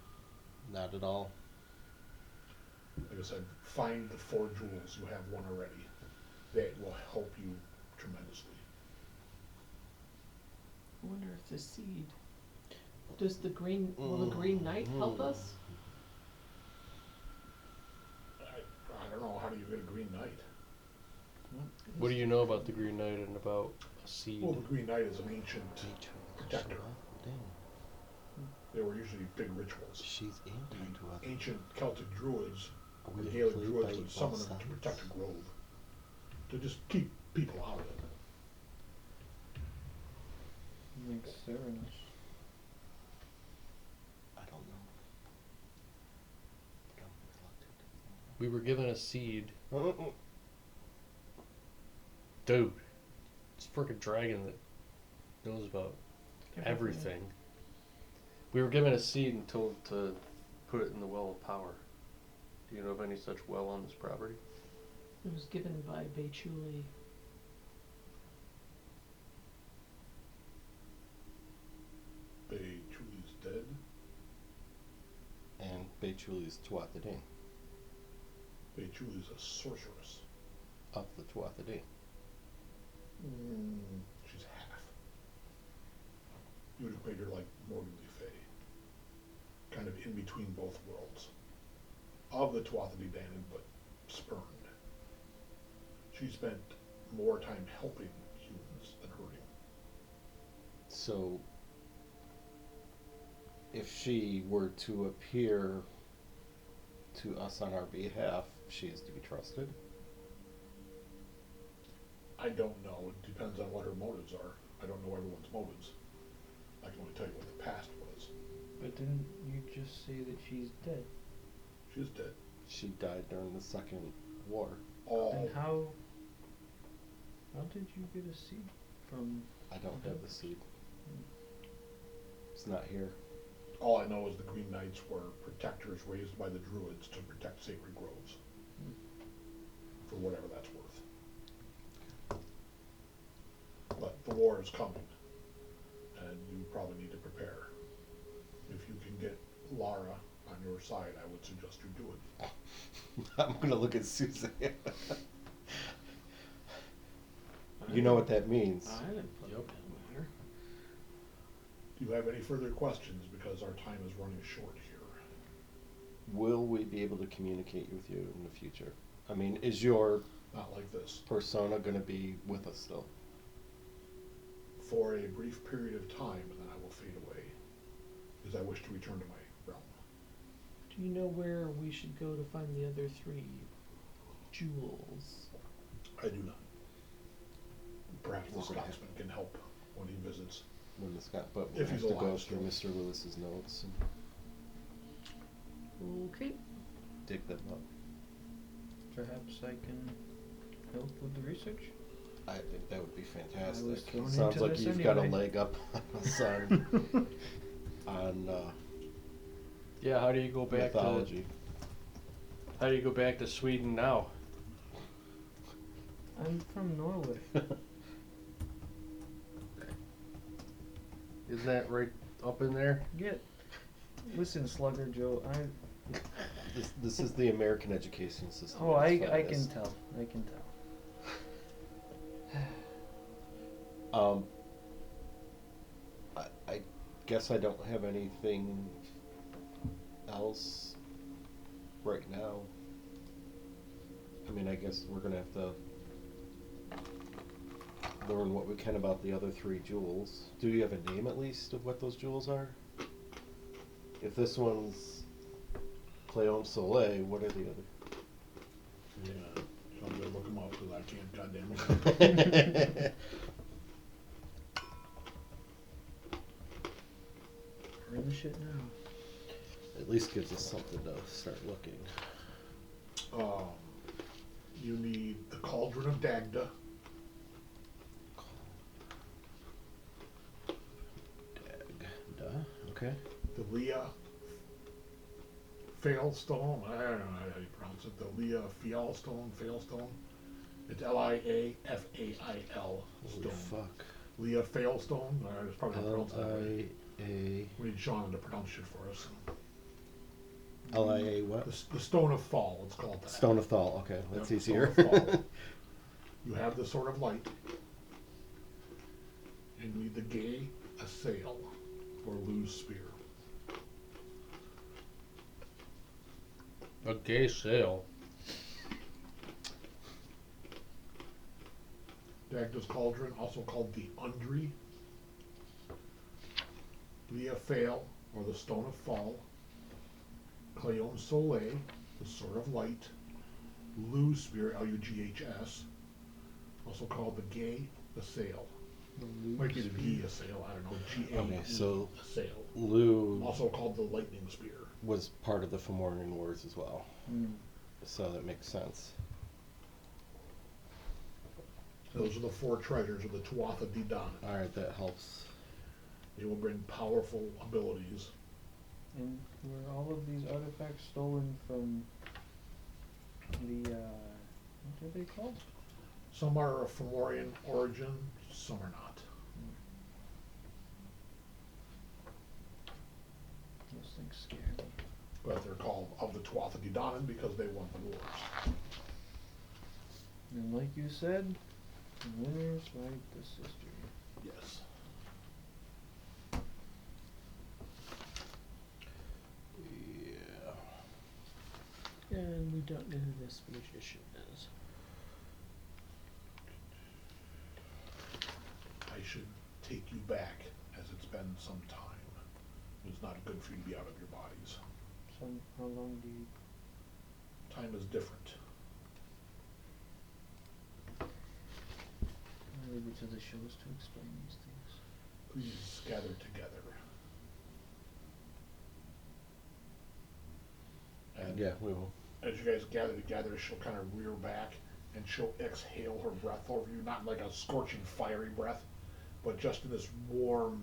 Not at all. Like I said, find the 4 jewels. You have one already. That will help you tremendously. I wonder if the seed. Does the green. Will the Green Knight help us? I don't know. How do you get a Green Knight? What do you know about the Green Knight and about a seed? Well, the Green Knight is an ancient protector. They were usually big rituals. She's into to us. Ancient Celtic druids, Are the we Gaelic played druids, by would summon both them to sides? protect a grove. To just keep people out of it. Makes sense. I don't know. But I'm We were given a seed. reluctant. Dude. It's a freaking dragon that knows about everything. We were given a seed and told to put it in the well of power. Do you know of any such well on this property? It was given by Bechuli. Bechuli's dead. And Bechuli's Tuathadin Bechuli's a sorceress. of the Tuathadin. She's half. You would equate her like Morgan Le Fay. Kind of in between both worlds. Of the Tuathadin Danon, but spurned. She spent more time helping humans than hurting. So, if she were to appear to us on our behalf, she is to be trusted. I don't know. It depends on what her motives are. I don't know everyone's motives. I can only tell you what the past was. But didn't you just say that she's dead? She's dead. She died during the Second War. All Then how did you get a seed from? I don't have the seed. It's not here. All I know is the Green Knights were protectors raised by the Druids to protect sacred groves. For whatever that's worth. But the war is coming, and you probably need to prepare. side, I would suggest you do it. I'm gonna look at Suzanne. You know what that means. I didn't put Yep. it down there. Do you have any further questions? Because our time is running short here. Will we be able to communicate with you in the future? I mean, is your Not like this. persona gonna be with us still? For a brief period of time, and then I will fade away, as I wish to return to my realm. Do you know where we should go to find the other 3 jewels? I do not. Perhaps the We're gonna Scotsman can help when he visits. When it's got, but If we'll have he's to go alive through still. Mr. Lewis's notes and Okay. dig them up. Perhaps I can help with the research. I think that would be I was fantastic. thrown Sounds into like this you've got a anyway. leg up on son on Yeah, how do you go back mythology. to how do you go back to Sweden now? I'm from Norway. Isn't that right up in there? Listen, Slugger Joe. This is the American education system. Oh, at I its can finest. tell. I can tell. I guess I don't have anything else right now. I mean, I guess we're gonna have to learn what we can about the other 3 jewels. Do you have a name at least of what those jewels are? If this one's Cleon Soleil, what are the other? Yeah. So I'm gonna look them up because I can't goddamn it. We're in the shit now. At least gives us something to start looking. You need the Cauldron of Dagda, Okay. the Leah Failstone. I don't know how you pronounce it. The Leah Failstone. It's Liafail Holy stone. fuck. Leah Failstone. It's probably not pronounced that way. L-I-A... We need Shawna to pronounce it for us. L-I-A what? The Stone of Fall, it's called that. Stone of Thal. Okay, that's Yep, easier. Stone of Fall. You have the Sword of Light. And you need the Gay Assail, or Loose Spear. A gay sale. Dagda's Cauldron, also called the Undry. Leah Fail, or the Stone of Fall. Cleon Soleil, the Sword of Light. Lou Spear, L-U-G-H-S, also called the Gay Assail. Might be the Gay Assail, I don't know, G-A-E Okay, so Assail. Lou Also called the Lightning Spear. was part of the Fomorian Wars as well, Mm. so that makes sense. Those are the 4 treasures of the Tuatha De Danann. Alright, that helps. They will bring powerful abilities. And were all of these artifacts stolen from the, what are they called? Some are of Fomorian origin, some are not. Those things scare me. But they're called of the Tuatha De Danann because they won the wars. And like you said, winners write this history. Yes. Yeah. And we don't know who this magician is. I should take you back, as it's been some time. It's not good for you to be out of your bodies. So how long do you... Time is different. I'll leave it to the shows to explain these things. Please gather together. And Yeah, we will. as you guys gather together, she'll kind of rear back and she'll exhale her breath over you, not like a scorching, fiery breath, but just in this warm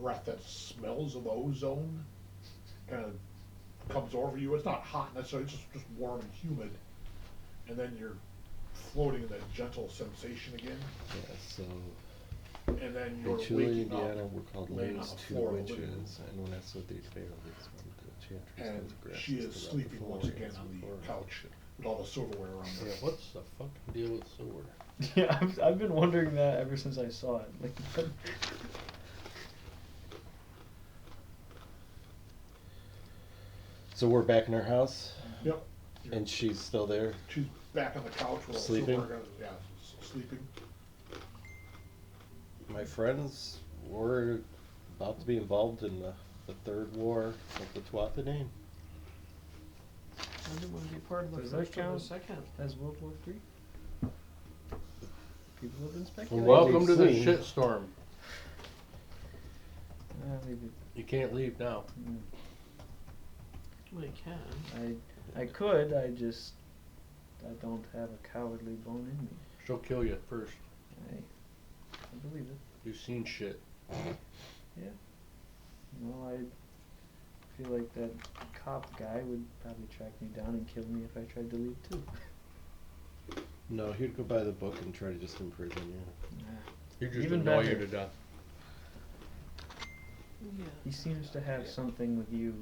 breath that smells of ozone, kind of comes over you. It's not hot necessarily, it's just warm and humid. And then you're floating in that gentle sensation again. Yeah, so and then you're In Chile, waking Indiana, up. we're called laying lays on the two floor of the living witches, and when that's what they fail, it's one of the enchantress And comes grass she to is the sleeping floor once and again it's on the before her. couch with all the silverware around her. Yeah, what's the fucking deal with sword? Yeah, I've been wondering that ever since I saw it. Like, So we're back in her house, Yep. and she's still there. She's back on the couch with all the Sleeping? silverware. Yeah, sleeping. My friends were about to be involved in the third war of the Tuatha. I didn't want to be part of the Does that first or the count? second. as World War III? People have been From speculating. what Welcome to we've the seen- shitstorm. Leave it. You can't leave now. Mm. Well, you can. I could. I don't have a cowardly bone in me. She'll kill you first. I believe it. You've seen shit. Yeah. Well, I feel like that cop guy would probably track me down and kill me if I tried to leave too. No, he'd go buy the book and try to just imprison you. Nah. He just Even annoy better. you to death. Yeah. He seems to have something with you.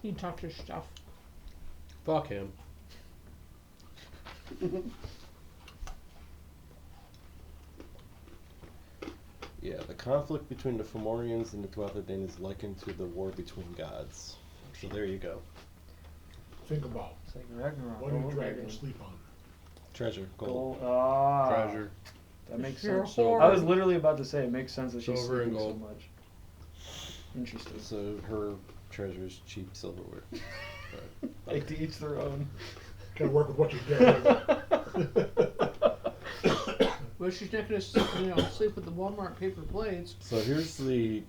You talk your stuff. Fuck him. Yeah, the conflict between the Fomorians and the Tuatha is likened to the war between gods. So there you go. Think about It's like Ragnarok. what all do over dragons again. sleep on? Treasure, gold. Gold. Ah. Treasure. That makes You're a sense. whore. I was literally about to say it makes sense that she's Silver and sleeping so gold. much. Interesting. So her treasure is cheap silverware. Like to each their own. Gotta work with what you get. Well, she's not going to, sleep with the Walmart paper plates. So here's the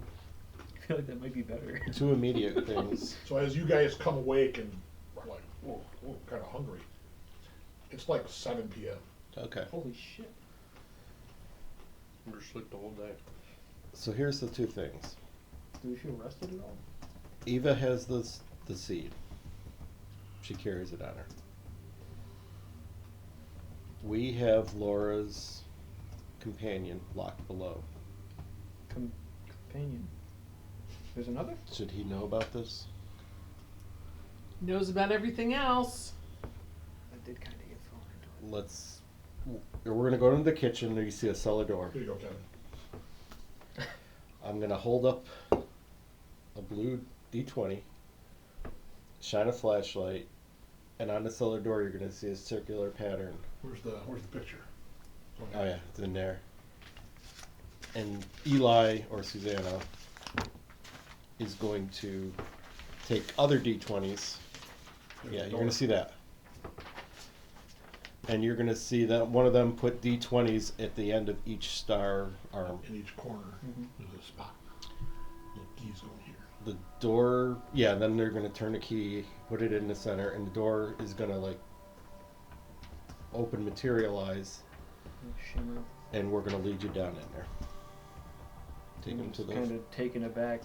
I feel like that might be better. two immediate things. So as you guys come awake and are like, whoa, kind of hungry. It's like 7 p.m. Okay. Holy shit. We're asleep the whole day. So here's the two things. Do we feel rested at all? Eva has the seed. She carries it on her. We have Laura's companion locked below. Companion. There's another? Should he know about this? Knows about everything else. I did kind of get thrown into it. We're gonna go into the kitchen and you see a cellar door. Here you go, Kevin. I'm gonna hold up a blue D20, shine a flashlight, and on the cellar door you're gonna see a circular pattern. Where's the picture? Oh yeah, it's in there. And Eli or Suzanna is going to take other D20s. There's Yeah, the you're gonna door. see that. And you're gonna see that one of them put D20s at the end of each star arm. In each corner, Mhm. there's a spot. Little keys go here. The door, yeah, then they're gonna turn the key, put it in the center, and the door is gonna like materialize, Shimmer. and we're gonna lead you down in there. Take them to the. Kind of taken aback.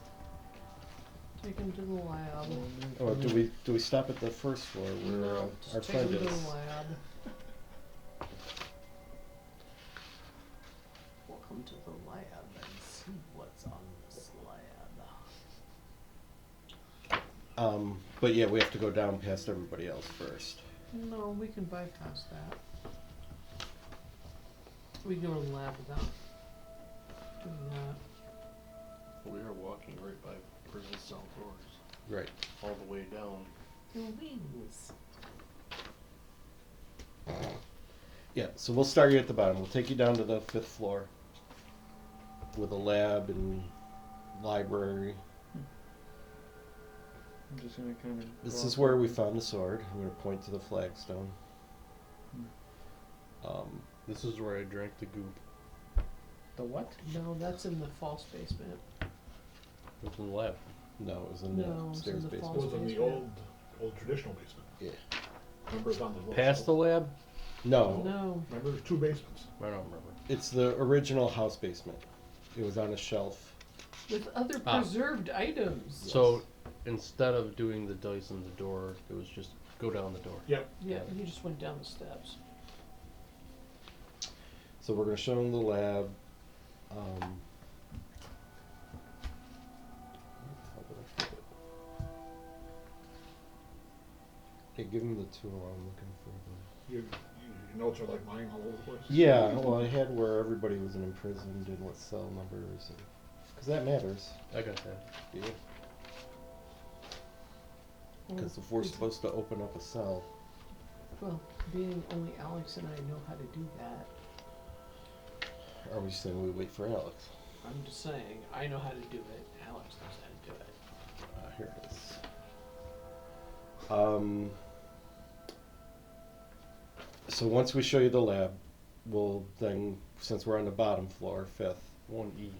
Take him to the lab. Oh, do we stop at the first floor where No, our just take him friend to is? the lab. Welcome to the lab and see what's on the slab. But yeah, we have to go down past everybody else first. No, we can bypass that. We can go to the lab without doing that. We are walking right by prison cell doors. Right. All the way down. The wings. Yeah, so we'll start you at the bottom. We'll take you down to the 5th floor with a lab and library. I'm just gonna kind of. This is where we found the sword. I'm going to point to the flagstone. This is where I drank the goop. The what? No, that's in the false basement. It's in the lab. No, it was in No, the it's in upstairs the It basement. false was in the basement. old traditional basement. Yeah. Remember it's on the little Past the shelf? lab? No, No. Remember there's 2 basements. I don't remember. it's the original house basement. It was on a shelf. With other Ah. preserved items. So instead of doing the dice in the door, it was just go down the door. Yep. Yeah, you just went down the steps. So we're going to show them the lab. How did I put it? Hey, give him the tool I'm looking for. Your notes are like mine all over the place. Yeah, well, I had where everybody was imprisoned and what cell numbers, because that matters. I got that. Yeah. Because if we're supposed to open up a cell, Well, being only Alex and I know how to do that, are we saying we wait for Alex? I'm just saying, I know how to do it, Alex knows how to do it. Here it is. So once we show you the lab, we'll then, since we're on the bottom floor, 5th, 1E.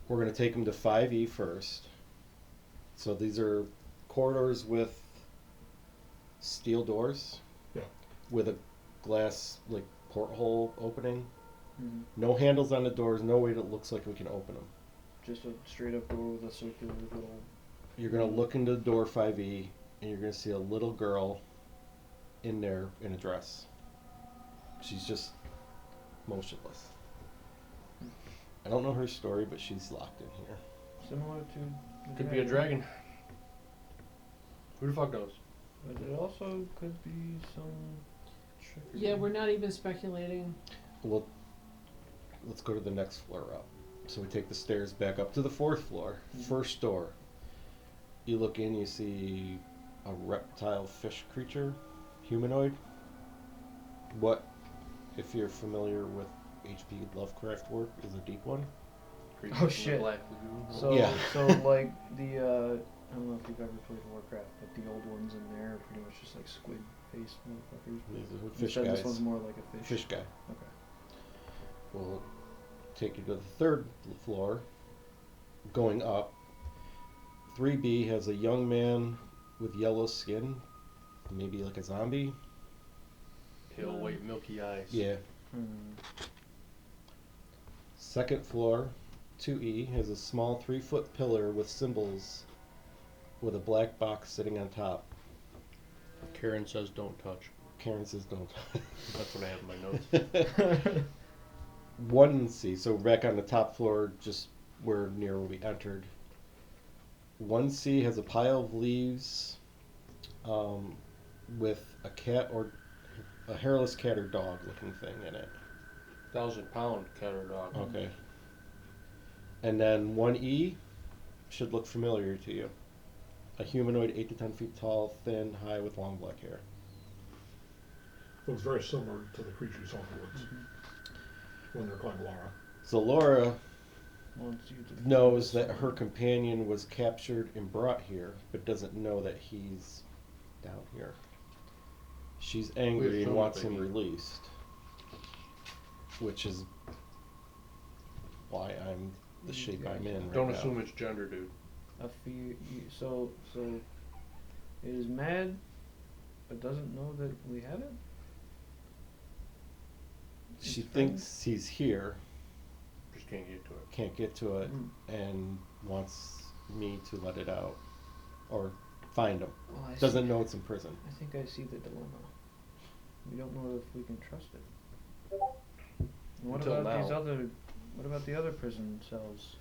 we're going to take them to 5E first. So these are corridors with steel doors. Yeah. With a glass, like, porthole opening. Mhm. No handles on the doors, no way that looks like we can open them. Just a straight up door with a circular little. You're going to look into door 5E, and you're going to see a little girl in there in a dress. She's just motionless. I don't know her story, but she's locked in here. Similar to. the Could be a dragon. Who the fuck knows? But it also could be some trickery. Yeah, we're not even speculating. Well, let's go to the next floor up. So we take the stairs back up to the 4th floor. First door. You look in, you see a reptile fish creature, humanoid. What, if you're familiar with H.P. Lovecraft work, is a deep one? Creatures Oh, from the shit. Black Lagoon. So, Yeah. so like the, I don't know if you've ever played Warcraft, but the old ones in there are pretty much just like squid face motherfuckers. These are You fish said guys. this one's more like a fish. Fish guy. Okay. We'll take you to the 3rd floor. Going up, 3B has a young man with yellow skin, maybe like a zombie. Pale white milky eyes. Yeah. Hmm. 2nd floor, 2E, has a small 3-foot pillar with symbols with a black box sitting on top. Karen says don't touch. Karen says don't. That's what I have in my notes. 1C, so back on the top floor, just where near where we entered. 1C has a pile of leaves with a cat or a hairless cat or dog looking thing in it. 1,000-pound cat or dog. Okay. And then 1E should look familiar to you. A humanoid 8 to 10 feet tall, thin, high, with long black hair. Looks very similar to the creature you saw in the woods when they're calling Laura. So Laura Once you defeat knows this that her companion was captured and brought here, but doesn't know that he's down here. She's angry and assume wants that him he- released, which is why I'm the shape I'm in right Don't now. assume it's gender, dude. a fear. So it is mad, but doesn't know that we have it. She It's thinks he's here, Just can't get to it. can't get to it, Mm. and wants me to let it out or find him. Well, I Doesn't see. know it's in prison. I think I see the dilemma. We don't know if we can trust it. And what Until about these now. other? What about the other prison cells?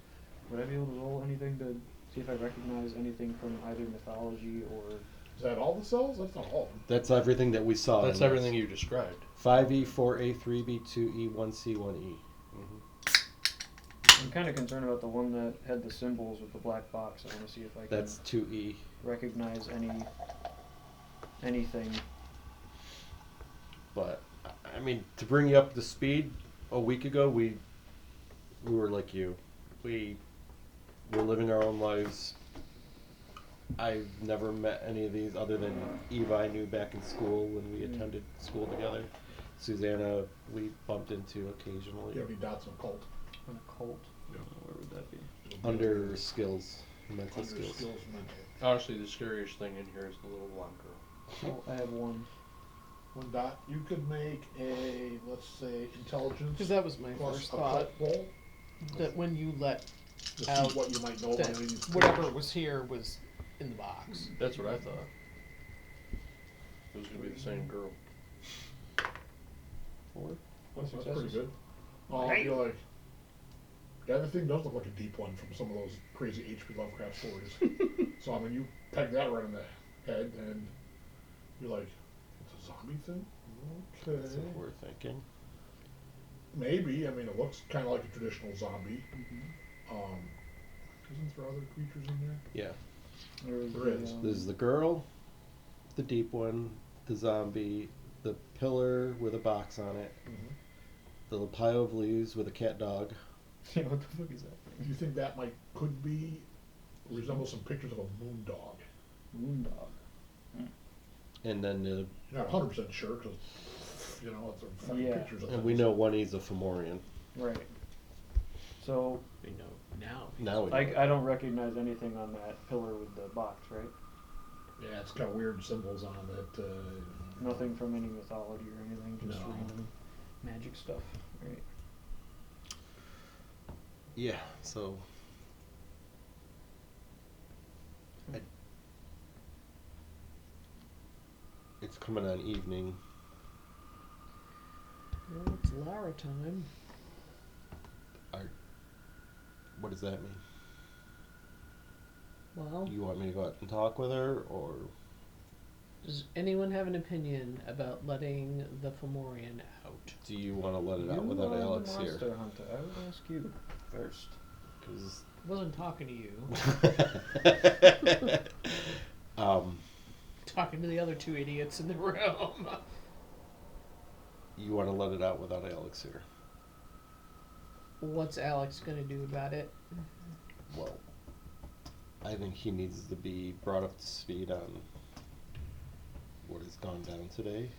Would I be able to roll anything to see if I recognize anything from either mythology or? Is that all the cells? That's not all of them. That's everything that we saw. That's in this. everything you described. 5E, 4A, 3B, 2E, 1C, 1E. Mm-hmm. I'm kind of concerned about the one that had the symbols with the black box. I want to see if I can That's 2E. recognize anything. But I mean, to bring you up to speed, a week ago we were like you. We were living our own lives. I've never met any of these other than Eva I knew back in school when we attended school together. Suzanna we bumped into occasionally. You have any dots on cult? An occult. Yeah. Where would that be? Under skills, mental Under skills. skills mental. Honestly, the scariest thing in here is the little blonde girl. Oh, I have one. One dot. You could make a, let's say, intelligence Because that was my plus first a thought, cult roll that when you let to see out what you might know about that any of these whatever creatures. was here was in the box. That's what I thought. It was gonna be the same girl. 4. That's pretty successes. good. Oh, you're like, yeah, the thing does look like a deep one from some of those crazy H.P. Lovecraft stories. So, I mean, you peg that right in the head, and you're like, it's a zombie thing? Okay. That's what we're thinking. Maybe. I mean, it looks kind of like a traditional zombie. Mm-hmm. Isn't there other creatures in there? Yeah. There is. There's the girl, the deep one, the zombie, the pillar with a box on it, the little pile of leaves with a cat dog. Yeah, what the fuck is that? Do you think that could be resemble some pictures of a moon dog? Moon dog. And then You're not 100% sure because it's a fucking Yeah. pictures of and we things. know one is a Fomorian. Right. So We know now. Now we know. I don't recognize anything on that pillar with the box, right? Yeah, it's got weird symbols on it. Nothing from any mythology or anything, just No. random magic stuff, right? Yeah, so it's coming on evening. Well, it's Lara time. What does that mean? Well, You want me to go out and talk with her, or does anyone have an opinion about letting the Fomorian out? do you want to let it out You without are the Alex here? monster hunter. I would ask you first. 'Cause I wasn't talking to you. Talking to the other two idiots in the room. You want to let it out without Alex here? What's Alex gonna do about it? Well, I think he needs to be brought up to speed on what has gone down today.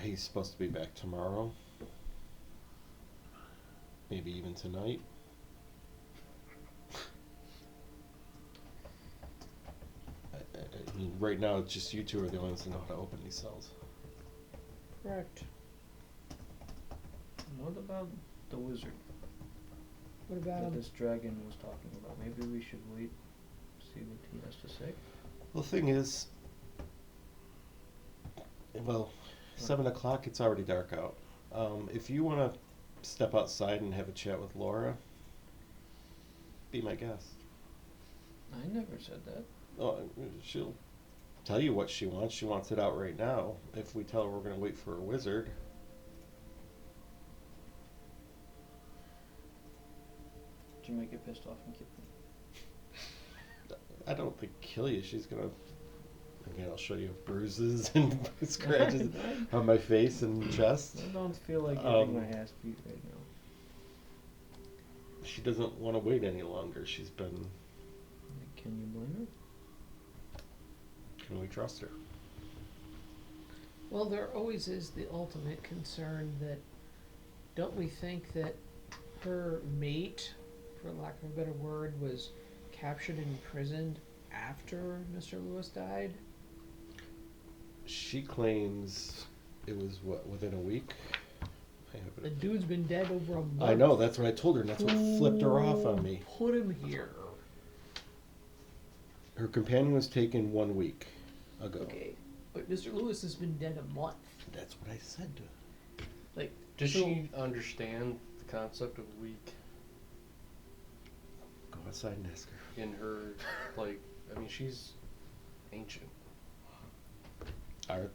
He's supposed to be back tomorrow. Maybe even tonight. I mean, right now, it's just you two are the only ones that know how to open these cells. Correct. What about the wizard What about that him? this dragon was talking about? Maybe we should wait, see what he has to say. Well, the thing is, 7 o'clock, it's already dark out. If you want to step outside and have a chat with Laura, be my guest. I never said that. Oh, she'll tell you what she wants. She wants it out right now. If we tell her we're going to wait for a wizard. Did you make it pissed off and kill me? I don't think kill you. She's going to... Again, I'll show you bruises and scratches on my face and chest. I don't feel like getting my ass beat right now. She doesn't want to wait any longer. She's been... Can you blame her? Can we trust her? Well, there always is the ultimate concern that, don't we think that her mate, for lack of a better word, was captured and imprisoned after Mr. Lewis died? She claims it was, within a week? I have The it. dude's been dead over a month. I know, that's what I told her, and that's what flipped her off on me. Put him here. Her companion was taken 1 week ago. Okay, but Mr. Lewis has been dead a month. That's what I said to her. Like, Does so- she understand the concept of weak Go outside and ask her. in her, I mean, she's ancient.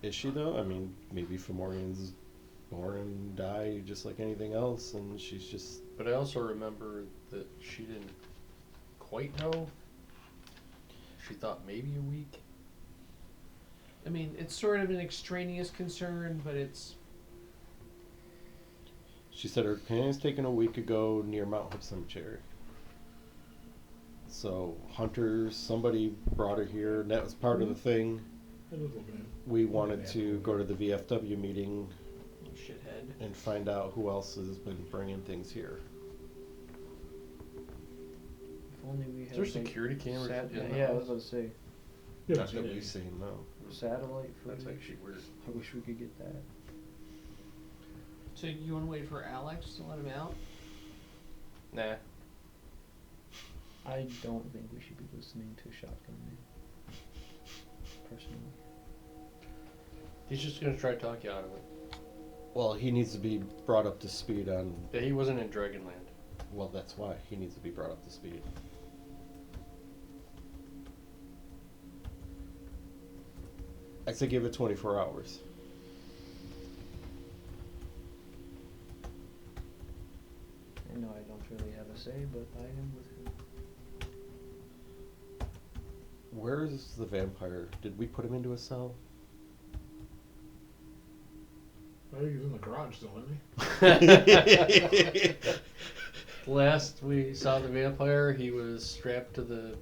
Is she, though? I mean, maybe Fomorians born and die just like anything else, and she's just... But I also remember that she didn't quite know. She thought maybe a week. I mean, it's sort of an extraneous concern, but it's... She said her companion was taken a week ago near Mount Hope Cemetery. So, hunters, somebody brought her here, and that was part of the thing. I was looking at We wanted to go to the VFW meeting Shithead. and find out who else has been bringing things here. If only we had Is there like, security cameras in the yeah, I house? was about to say. You Not haven't that seen we've it. seen, no. Satellite That's footage. actually weird. I wish we could get that. So you want to wait for Alex to let him out? Nah. I don't think we should be listening to Shotgun Man. Personally. He's just gonna try to talk you out of it. Well, he needs to be brought up to speed on. Yeah, he wasn't in Dragonland. Well, that's why he needs to be brought up to speed. I say give it 24 hours. I know I don't really have a say, but I am with him. Where is the vampire? Did we put him into a cell? I think he's in the garage still, isn't he? Last we saw the vampire, he was strapped to the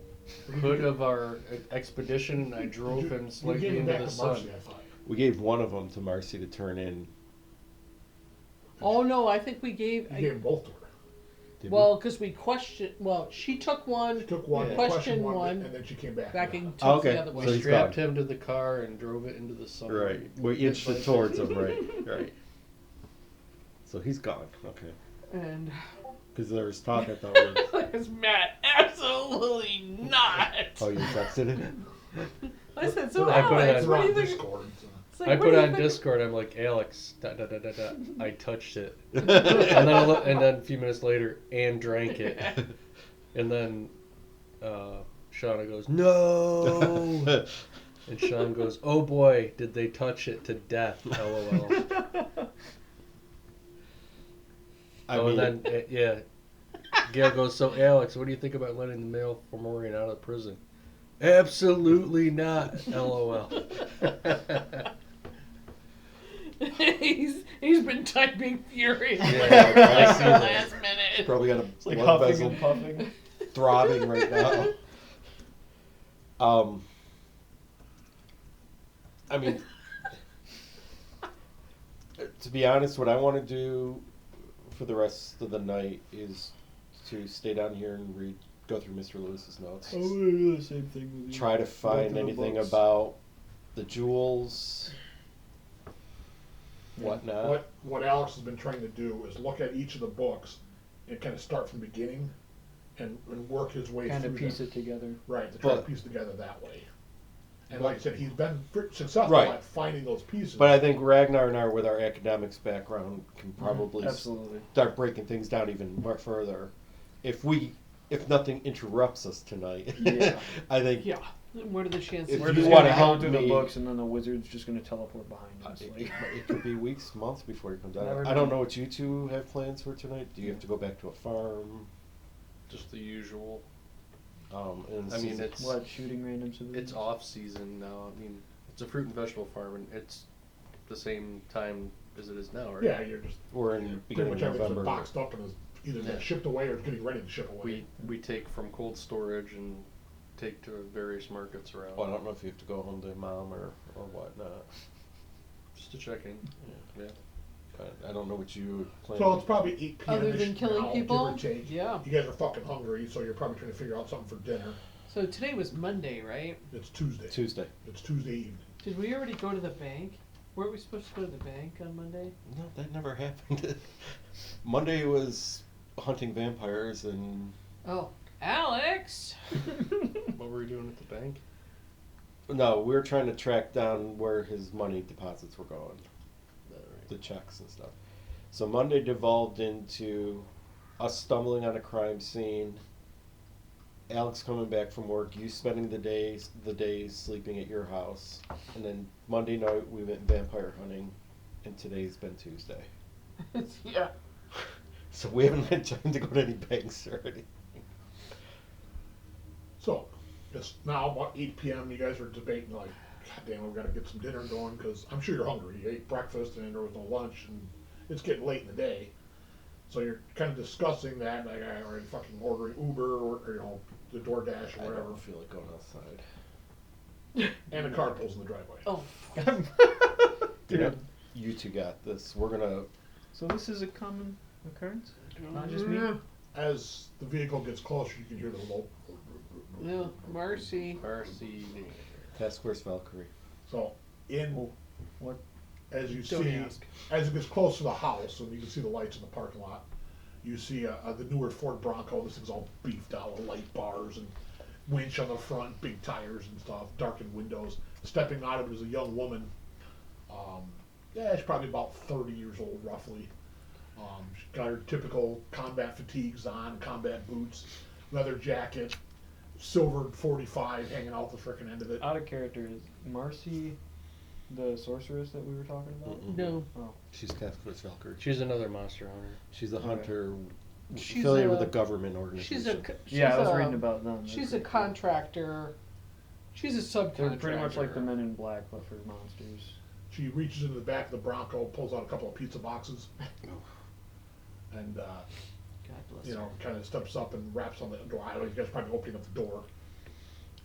hood of our expedition, and I drove him You slightly gave him into back the to sun. Marcy, I thought. We gave one of them to Marcy to turn in. Oh no, I think we gave. You gave them both to her. Did Well, because we questioned. Well, she took She one took one, Yeah. questioned Questioned one, and then she came back. back Yeah. and took Okay, the other so one. We he's strapped gone. him to the car and drove it into the sun. we? Right. We inched it towards him. Right. So he's gone. Okay. And Because there was talk, I thought we were... it's Matt. Absolutely not. Oh, you texted it? I said so. I put it Alex, on- what do you on think? Discord, so. It's like, I what put do you on think- Discord, I'm like, Alex, I touched it. and then a few minutes later, and drank it. And then Shawna goes, no! And Shawn goes, oh boy, did they touch it to death, LOL. I mean, And then, yeah. Gail goes, so Alex, what do you think about letting the male Fomorian out of prison? Absolutely not, LOL. he's been typing furiously Yeah, for I like see the that. last minute. probably got a It's like blood huffing vessel and puffing. throbbing right now. I mean, to be honest, what I want to do for the rest of the night is to stay down here and go through Mr. Lewis's notes. I'm gonna do the same thing with you. Try to find through the anything books. about the jewels, whatnot. What Alex has been trying to do is look at each of the books and kind of start from the beginning and work his way Kind through of piece them. it together. Right, to try to But- piece together that way. And like I said, he's been successful Right. at finding those pieces. But I think Ragnar and I, with our academics background, can probably Absolutely. start breaking things down even more further. If nothing interrupts us tonight, Yeah. I think Yeah. What are the chances? If We're you just wanna gonna help go through me- the books, and then the wizard's just gonna teleport behind us. it, Like, it could be weeks, months before he comes out. Never I don't know. know what you two have plans for tonight. Do you have to go back to a farm? Just the usual. And I mean, it's what, shooting random civilians? it's off season now. I mean, it's a fruit and vegetable farm, and it's the same time as it is now, right? yeah, you're just we're in pretty beginning much of everything's November. boxed up and is either Yeah. been shipped away or getting ready to ship away. We take from cold storage and take to various markets around. Well, I don't know if you have to go home to mom or whatnot. Just to check in. Yeah. I don't know what you plan. So it's probably 8 p.m. Other than killing people? Give or take. Yeah. You guys are fucking hungry, so you're probably trying to figure out something for dinner. So today was Monday, right? It's Tuesday. Tuesday. It's Tuesday evening. Did we already go to the bank? Weren't we supposed to go to the bank on Monday? No, that never happened. Monday was hunting vampires and Oh, Alex! What were we doing at the bank? no, we were trying to track down where his money deposits were going. Right. The checks and stuff. So Monday devolved into us stumbling on a crime scene, Alex coming back from work, you spending the days sleeping at your house, and then Monday night we went vampire hunting, and today's been Tuesday. Yeah. So we haven't had time to go to any banks or anything. So it's now about 8 p.m. You guys are debating like, God damn, we've got to get some dinner going because I'm sure you're hungry. You ate breakfast and there was no lunch, and it's getting late in the day. So you're kind of discussing that, like, are you fucking ordering Uber or you know, the DoorDash I or whatever. don't feel like going outside. And the car pulls in the driveway. Oh, Dude, you two got this. We're gonna. So this is a common occurrence? Not just me? As the vehicle gets closer, you can hear the low. no, Marcy. RC. Task Force Valkyrie. So in Oh, what? as you Don't see, ask. as it gets close to the house, and you can see the lights in the parking lot, You see the newer Ford Bronco. This thing's all beefed out with light bars and winch on the front, big tires and stuff, darkened windows. Stepping out of it is a young woman. Yeah, she's probably about 30 years old, roughly. She's got her typical combat fatigues on, combat boots, leather jacket, silvered 45 hanging out the frickin' end of it. Out of character, is Marcy the sorceress that we were talking about? Mm-mm. No. Oh. She's Task Force Valkyrie. She's another monster hunter. She's a Okay. hunter She's affiliated with a- a government organization. Yeah, I was a- reading about them. She's They're a pretty cool. contractor. She's a subcontractor. They're pretty much like the Men in Black, but for monsters. She reaches into the back of the Bronco, pulls out a couple of pizza boxes, and God bless you her. know, kind of steps up and raps on the door. I don't know, you guys probably opening up the door.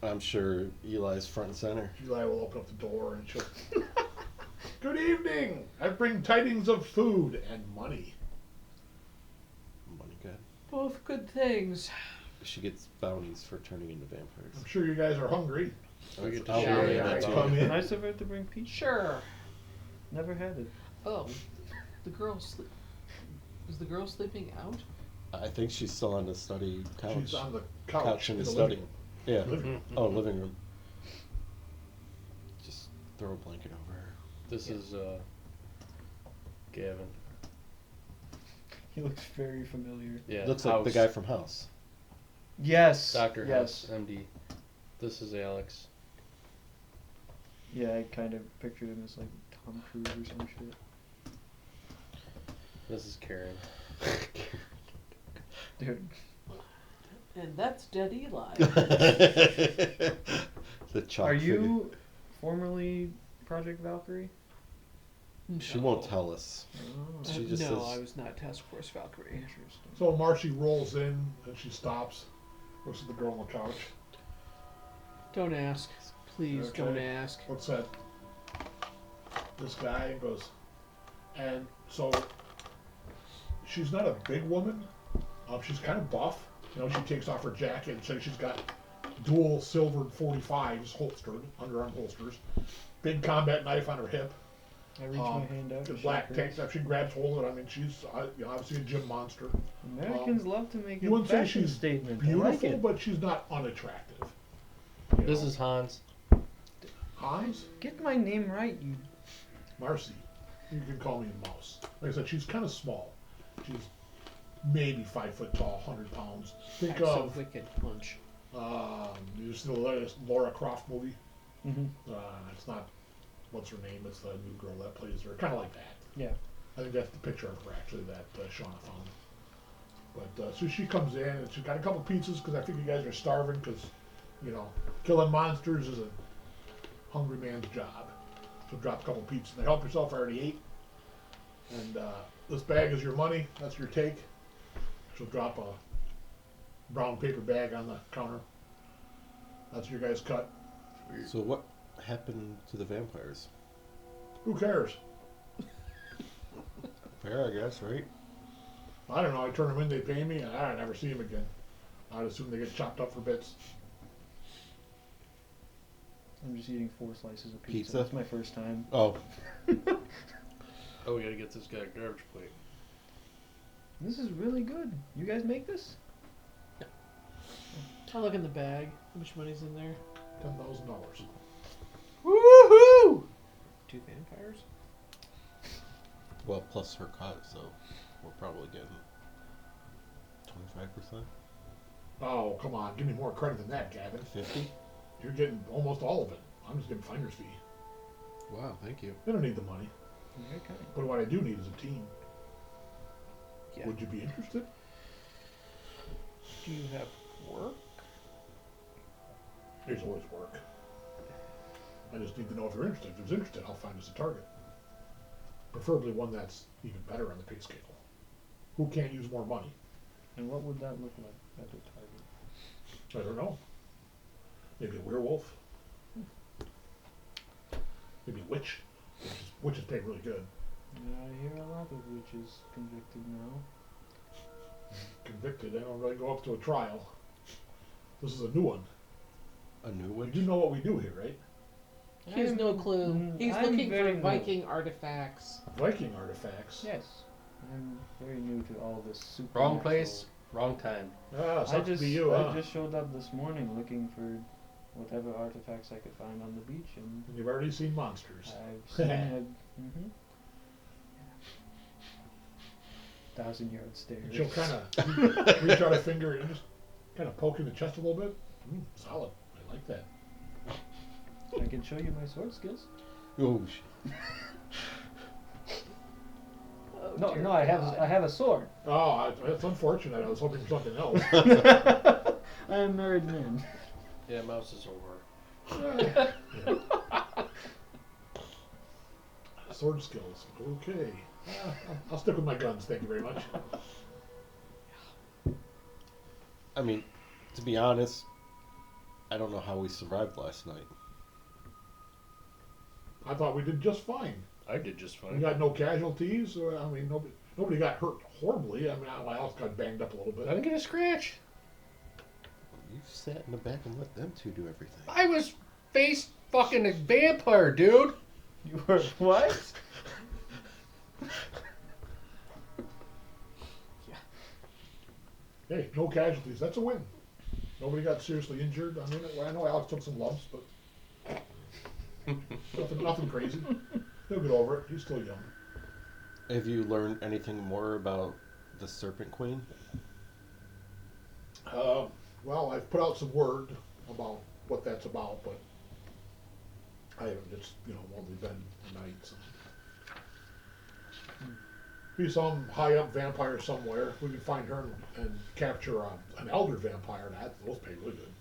I'm sure Eli's front and center. Eli will open up the door and she'll. Good evening. I bring tidings of food and money. Money good. Both good things. She gets bounties for turning into vampires. I'm sure you guys are hungry. We get to I'll share relay it. that to Come you. in. Nice of her to bring pizza. Sure. Never had it. Oh, the girl sleep. Is the girl sleeping out? I think she's still on the study couch. She's on the couch, Couch in the living study. room. Yeah. Living room. Oh, living room. Just throw a blanket over her. This is Gavin. He looks very familiar. Yeah. Looks like the House. guy from House. Yes. Dr. Yes. House, MD. This is Alex. Yeah, I kind of pictured him as like Tom Cruise or some shit. This is Karen. Dude, And that's dead Eli. The chalk are figure. you formerly Project Valkyrie? She won't tell us. Oh, She just no, says- I was not Task Force Valkyrie. interesting. So Marcy rolls in and she stops, looks at the girl on the couch. Don't ask. Please Okay. don't ask. What's that? This guy goes, and so she's not a big woman. She's kind of buff. You know, she takes off her jacket and says she's got dual silvered 45s holstered, underarm holsters, big combat knife on her hip, I reach my hand out. the to black shake tank hers. top. She grabs hold of it. I mean, she's you know, obviously a gym monster. Americans love to make You a wouldn't say fashion she's statement. I beautiful, like it. but she's not unattractive. You This know. is Hans. Hans, Get my name right, you. Marcy. You can call me a mouse. Like I said, she's kind of small. She's maybe 5 foot tall, 100 pounds. Think That's a of wicked punch. you see the latest Laura Croft movie. Mm-hmm. It's not what's her name. It's the new girl that plays her. Kind of like that. Yeah. I think that's the picture of her actually that Shawna found. But so she comes in and she's got a couple pizzas because I think you guys are starving because you know killing monsters is a hungry man's job. She'll drop a couple pizzas and help yourself. I already ate. And this bag is your money. That's your take. She'll drop a brown paper bag on the counter. That's your guys' cut. So what happened to the vampires? Who cares? Fair, I guess, right? I don't know. I turn them in, they pay me, and I never see them again. I'd assume they get chopped up for bits. I'm just eating 4 slices of pizza. Pizza? That's my first time. Oh, Oh, we gotta get this guy a garbage plate. This is really good. You guys make this? I'll look in the bag. How much money's in there? $10,000. Woohoo! 2 vampires? well, plus her cut, so we're probably getting 25%? Oh, come on. Give me more credit than that, Gavin. 50? You're getting almost all of it. I'm just getting finder's fee. Wow, thank you. They don't need the money. Okay. But what I do need is a team. Yeah. Would you be interested? Do you have work? There's always work. I just need to know if you're interested. If you're interested, I'll find us a target. Preferably one that's even better on the pay scale. Who can't use more money? And what would that look like at the target? I don't know. Maybe a werewolf. Maybe a witch. Witches pay really good. I hear a lot of witches convicted now. Convicted, they don't really go up to a trial. This is a new one. A new You witch? do know what we do here, right? He has no clue. He's I'm looking very for new. Viking artifacts. Viking artifacts. Yes. I'm very new to all this super. Wrong place, wrong time. Ah, I sucks to just be you, huh? I just showed up this morning looking for whatever artifacts I could find on the beach, and You've already seen monsters. I've seen a 1,000-yard stare. She'll kind of reach out a finger and just kind of poke in the chest a little bit. Solid. I like that. I can show you my sword skills. Oh, Oh, No, dear no, I God. Oh, have a sword. that's unfortunate. I was hoping for something else. I am a married man. Yeah, mouse is over. Sword skills. Okay. I'll stick with my guns. Thank you very much. I mean, to be honest, I don't know how we survived last night. I thought we did just fine. I did just We fine. got no casualties. I mean, nobody got hurt horribly. I mean, Alex got banged up a little I bit. didn't get a scratch. You sat in the back and let them two do everything. I was face fucking a vampire, dude. You were what? Hey, no casualties. That's a win. Nobody got seriously injured. I mean, I know Alex took some lumps, but nothing crazy. He'll get over it. He's still young. Have you learned anything more about the Serpent Queen? Well, I've put out some word about what that's about, but I haven't. It's only been a night. So. Be some high up vampire somewhere. We can find her and capture an elder vampire. Those pay really good.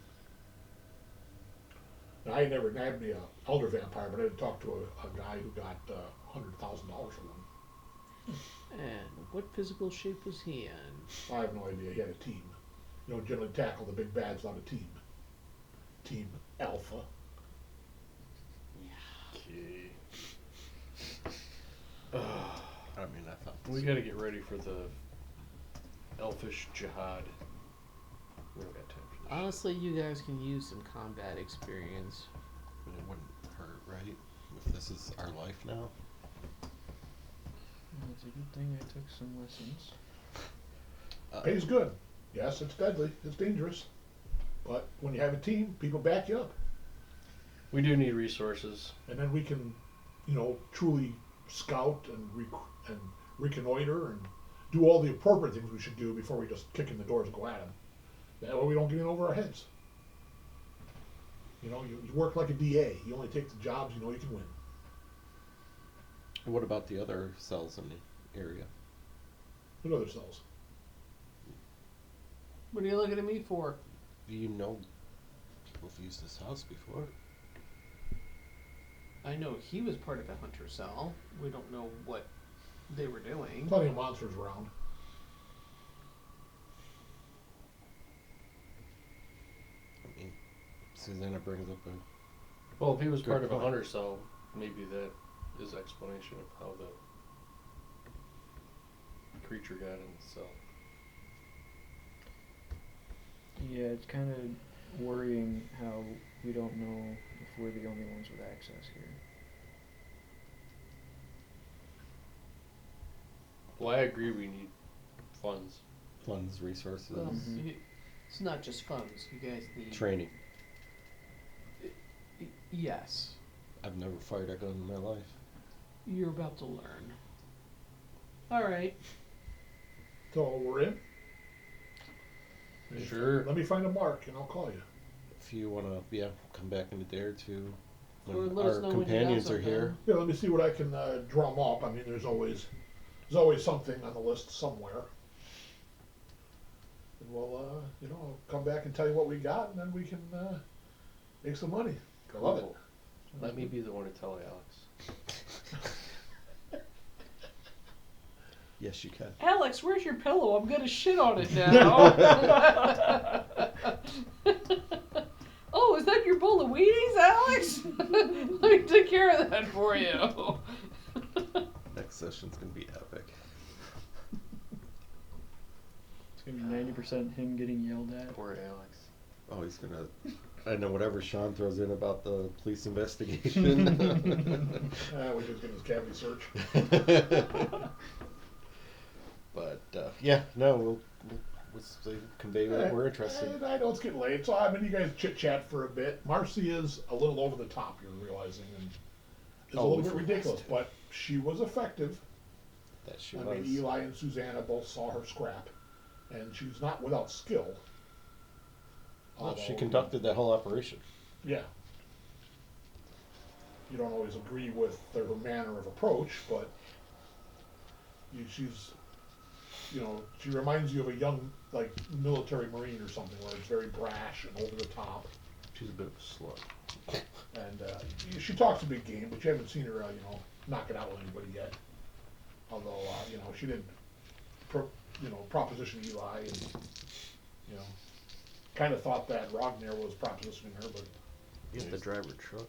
Now, I never nabbed me a elder vampire, but I did talk to a guy who got $100,000 for one. And what physical shape was he in? I have no idea. He had a team. You don't generally tackle the big bads on a team. Team Alpha. Okay. I mean, I thought We gotta get ready for the elfish jihad. We don't got time for this. Honestly, you guys can use some combat experience. it wouldn't hurt, right? If this is our life now. It's a good thing I took some lessons. Pays good. Yes, it's deadly. It's dangerous. But when you have a team, people back you up. We do need resources. And then we can, truly scout and reconnoiter and do all the appropriate things we should do before we just kick in the doors and go at them. That way we don't get in over our heads. You work like a DA. You only take the jobs you know you can win. What about the other cells in the area? What other cells? What are you looking at me for? Do you know people have used this house before? I know he was part of a hunter cell. We don't know what they were doing. Plenty of monsters around. I mean, Suzanna brings up a... Well, if he was Good part of a point. hunter cell, maybe that is explanation of how the creature got in the cell. Yeah, it's kind of worrying how we don't know if we're the only ones with access here. Well, I agree we need funds. funds, resources, Well, it's not just funds. You guys need training. Yes, I've never fired a gun in my life. you're about to learn. All right. So we're in? Sure. Let me find a mark and I'll call you. If you want to, come back in a day or two Or when let us our know when you got companions are something. here. Yeah, let me see what I can drum up. I mean, there's always something on the list somewhere. And we'll, I'll come back and tell you what we got, and then we can make some money. I love it. Cool. Let me be the one to tell Alex. Yes, you can. Alex, where's your pillow? I'm gonna shit on it now. Oh, is that your bowl of Wheaties, Alex? Let me take care of that for you. Next session's gonna be epic. It's gonna be 90% him getting yelled at. Poor Alex. Oh, he's gonna. I know whatever Shawn throws in about the police investigation. We just get his cavity search. But yeah, no, we'll convey that we're interested. And I know it's getting late, so I mean, you guys chit chat for a bit. Marcy is a little over the top, you're realizing, and is a little bit ridiculous, but she was effective. That she I was. mean, Eli and Suzanna both saw her scrap, and she's not without skill. Well, she Although, conducted that whole operation. Yeah. You don't always agree with her manner of approach, but she's, she reminds you of a young, like, military marine or something, where it's very brash and over the top. She's a bit of a slut. And she talks a big game, but you haven't seen her, knock it out with anybody yet. Although, she did, proposition Eli, and, kind of thought that Ragnar was propositioning her, but You have to drive her truck.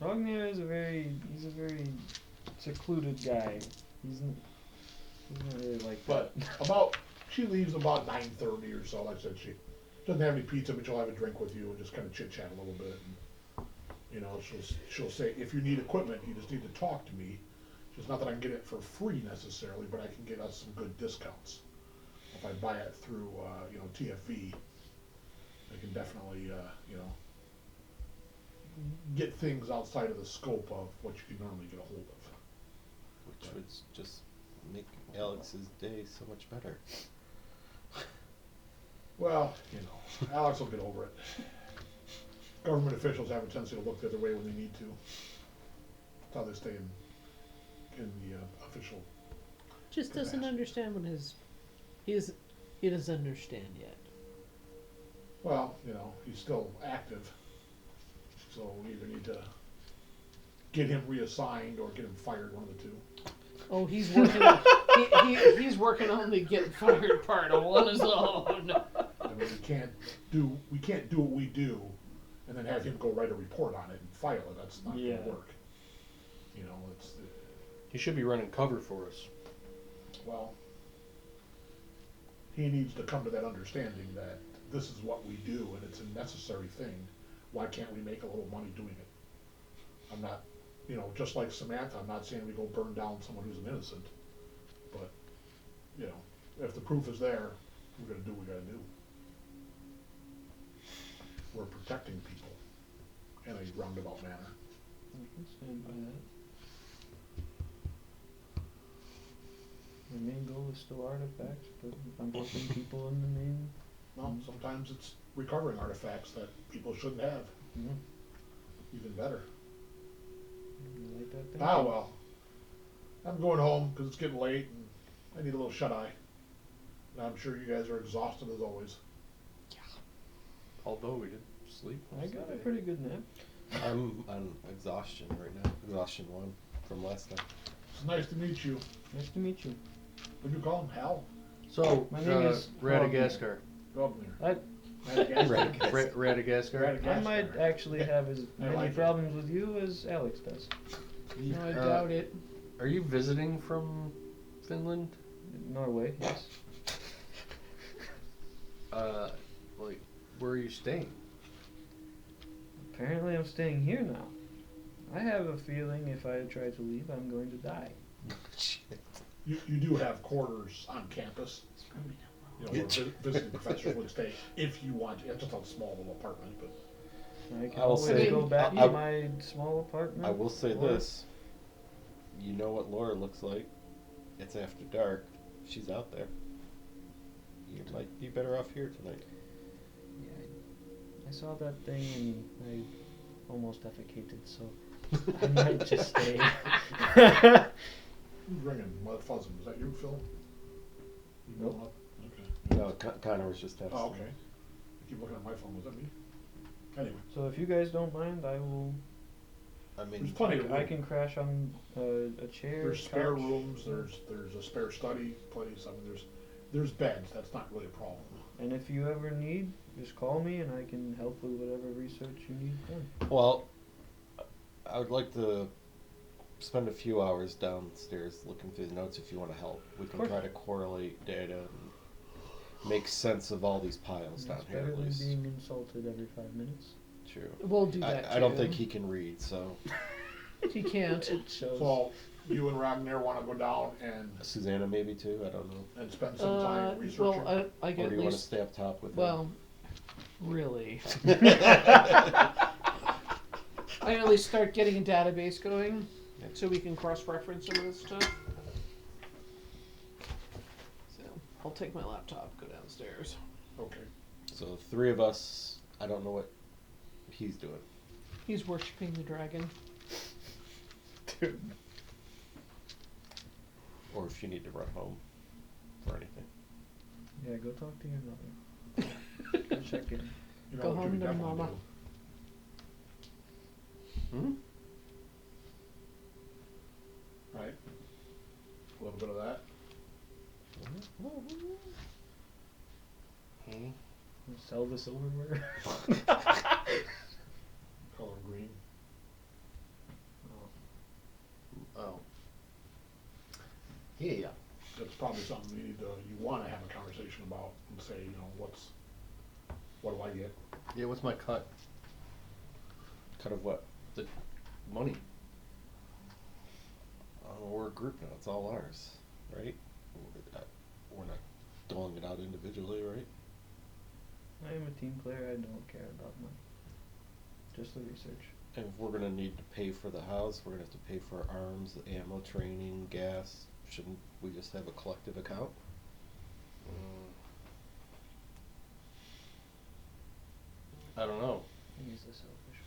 Ragnar is he's a very secluded guy. He's not really like But that. she leaves about 9:30 or so. Like I said, she doesn't have any pizza, but she'll have a drink with you and just kind of chit chat a little bit. And, she'll say, if you need equipment, you just need to talk to me. It's not that I can get it for free necessarily, but I can get us some good discounts. If I buy it through, TFV, I can definitely, get things outside of the scope of what you can normally get a hold of. Which would just make Alex's day so much better. Well, Alex will get over it. Government officials have a tendency to look the other way when they need to. That's how they stay in the official. Just doesn't capacity. understand what he doesn't understand yet. Well, he's still active, so we either need to get him reassigned or get him fired, one of the two. Oh, he's working. He's working on the getting fired part all on his own. I mean, we can't do what we do, and then have him go write a report on it and file it. That's not going to work. It's He should be running cover for us. well. He needs to come to that understanding that this is what we do and it's a necessary thing. Why can't we make a little money doing it? I'm not, just like Samantha, I'm not saying we go burn down someone who's an innocent. But, if the proof is there, we're going to do what we got to do. We're protecting people in a roundabout manner. I can stand by that. My main goal is still artifacts, but if I'm helping people in the main. Well, sometimes it's recovering artifacts that people shouldn't have. Even better. I like that thing. Well. I'm going home because it's getting late and I need a little shut-eye. And I'm sure you guys are exhausted as always. Although we did sleep. I got a pretty good nap. I'm on exhaustion right now. Exhaustion 1 from last night. It's nice to meet you. Nice to meet you. What do you call him? Hal? So, My name is Radagaskar. Governor. Radagaskar. Radagaskar. I might actually have as I many like it. problems with you as Alex does. No, I doubt it. Are you visiting from Finland? Norway, yes. Where are you staying? Apparently I'm staying here now. I have a feeling if I try to leave, I'm going to die. You do have quarters on campus. Where visiting professors would stay if you want. It's just a small little apartment, but I can I will always say- go back I- to my small apartment. I will say or- this. You know what Laura looks like. It's after dark. She's out there. You might be better off here tonight. Yeah, I saw that thing and I almost defecated, so I might just stay. who's ringing? Mother Fuzzin'. Is that you, Phil? You Nope. going up? Okay. No, Connor was just texting. Oh, okay. I keep looking at my phone. Was that me? Anyway, So if you guys don't mind, I will. I there's mean, plenty of room. I can crash on a chair. There's spare couch. rooms. There's a spare study place. I mean, there's beds. That's not really a problem. And if you ever need, just call me and I can help with whatever research you need done. well, I would like to spend a few hours downstairs looking through the notes if you want to help. We can course. try to correlate data and make sense of all these piles down It's here better at than least. being insulted every 5 minutes. True. We'll do that. I don't too. think he can read, so He can't. It shows. So you and Ragnar want to go down and Suzanna maybe too. I don't know. spend some time researching? Well, I Or get do at you want to least. stay up top with Well, really. her? I can at least start getting a database going, so we can cross-reference some of this stuff. So I'll take my laptop, go downstairs. Okay. So 3 of us. I don't know what he's doing. He's worshiping the dragon. Dude. Or if you need to run home for anything. Yeah, go talk to your mother. Go check in. You know Go what home you would to definitely mama. Hmm? do, right? A little bit of that. Hmm? Sell the silverware. Color green. Oh. Yeah. That's probably something you want to have a conversation about and say, what do I get? Yeah, what's my cut? Cut of what? The money. Oh, we're a group now. It's all ours, right? We're not doling it out individually, right? I am a team player. I don't care about money. Just the research. And if we're gonna need to pay for the house, we're gonna have to pay for arms, ammo, training, gas. Shouldn't we just have a collective account? I don't know. He's the selfish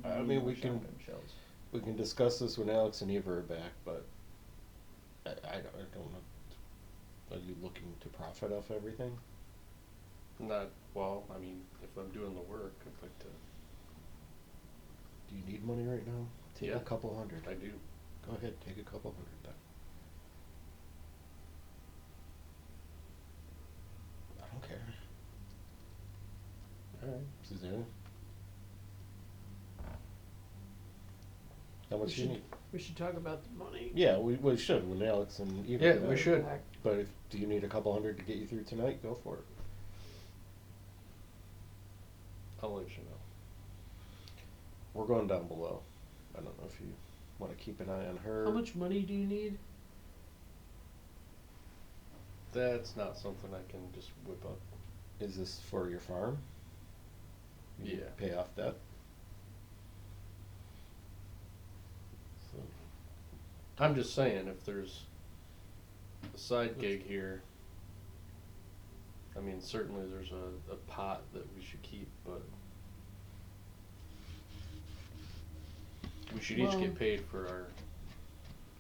one. I mean, we can- Shotgun shells. We can discuss this when Alex and Eva are back, but I don't know. Are you looking to profit off everything? Not, well, I mean, if I'm doing the work, I'd like to. Do you need money right now? Take Yeah. a couple hundred. I do. Go ahead, take a couple hundred then. I don't care. Alright, Suzanna. How much do you need? We should talk about the money. Yeah, we should when Alex and Eva Yeah, are we back. should. But do you need a couple hundred to get you through tonight? Go for it. I'll let you know. We're going down below. I don't know if you want to keep an eye on her. How much money do you need? That's not something I can just whip up. Is this for your farm? You Yeah. Pay off debt? So, I'm just saying, if there's a side gig here, I mean, certainly there's a pot that we should keep, but we should each Well- get paid for our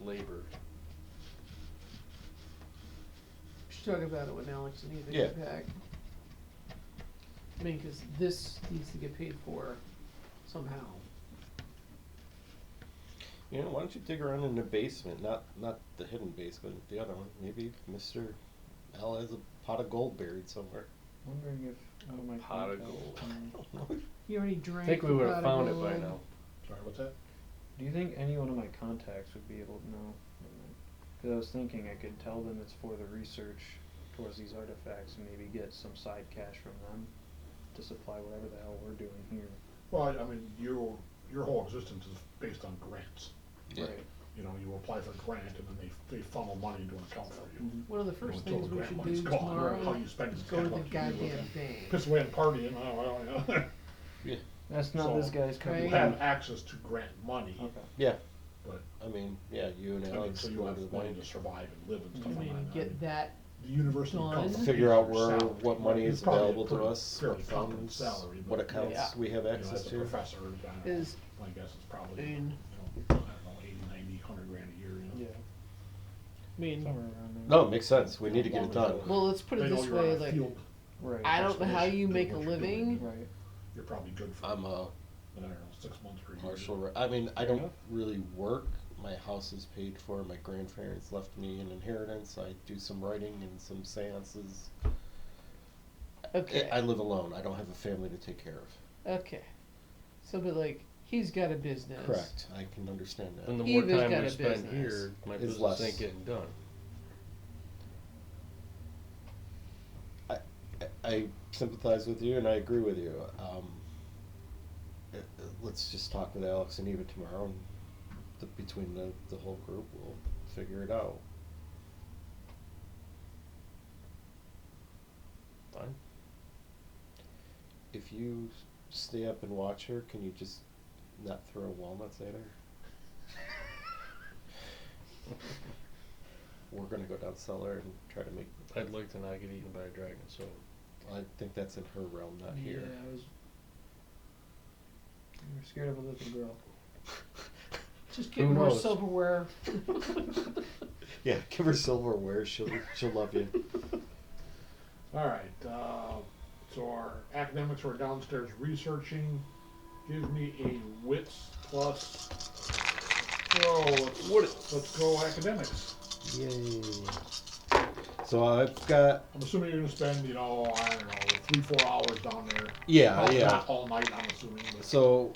labor. We should talk about it when Alex and Eva Yeah. get back. I mean, because this needs to get paid for somehow. you know, why don't you dig around in the basement? Not the hidden basement, the other one. Maybe Mr. L has a pot of gold buried somewhere. Wondering if one of my Pot of contacts gold. can- You already I drank. think we the would have pot of found it by gold. now. Sorry, what's that? Do you think any one of my contacts would be able to know? Because I was thinking I could tell them it's for the research towards these artifacts and maybe get some side cash from them to supply whatever the hell we're doing here. Well, I mean, your whole existence is based on grants. Yeah. Right. You apply for a grant and then they funnel money into an account for you. One of the first Until things the we grant should money's do gone, tomorrow how you spend it is is go to kinda the up to you. goddamn bank. Piss away and partying, oh, well, Yeah. That's not So, this guy's right. company. you have access to grant money, Okay. Yeah. but I mean, yeah, you and Alex so you go to have the money bank. to survive and live and I stuff like mean, that. get that. The university done. comes from Figure out your salary. what money It's is probably a available to pretty us, fairly what competent funds, salary, what but, accounts Yeah. we have as access a to. professor, I don't know, Is- my guess is probably, I mean- I don't know, 80, 90, 100 grand a year, Yeah. I mean, Somewhere around there. No, it makes sense. We need to get it done. well, let's put it They know this you're on way: a like, field, Right. I don't know how you expedition, make a doing what you're living. doing. Right. You're probably good for, I'm a I don't know, 6 months or a year. partial. I mean, I don't really work. My house is paid for. My grandparents left me an inheritance. I do some writing and some seances. Okay. I live alone. I don't have a family to take care of. Okay. So, but like, he's got a business. Correct. I can understand that. And the more Eva's time got we a spend business. here, my Is business less. ain't getting done. I sympathize with you and I agree with you. Let's just talk with Alex and Eva tomorrow, and between the whole group, we'll figure it out. Fine. If you stay up and watch her, can you just not throw walnuts at her? We're gonna go down cellar and try to make. I'd like to not get eaten by a dragon, so I think that's in her realm, not here. Yeah, you were scared of a little girl. Just get Who more knows? silverware. Yeah, give her silverware. She'll love you. All right. So our academics are downstairs researching. Give me a wits plus. Let's go academics. Yay! So I've got. I'm assuming you're going to spend, I don't know, 3-4 hours down there. Yeah, Probably yeah. Not all night, I'm assuming. But So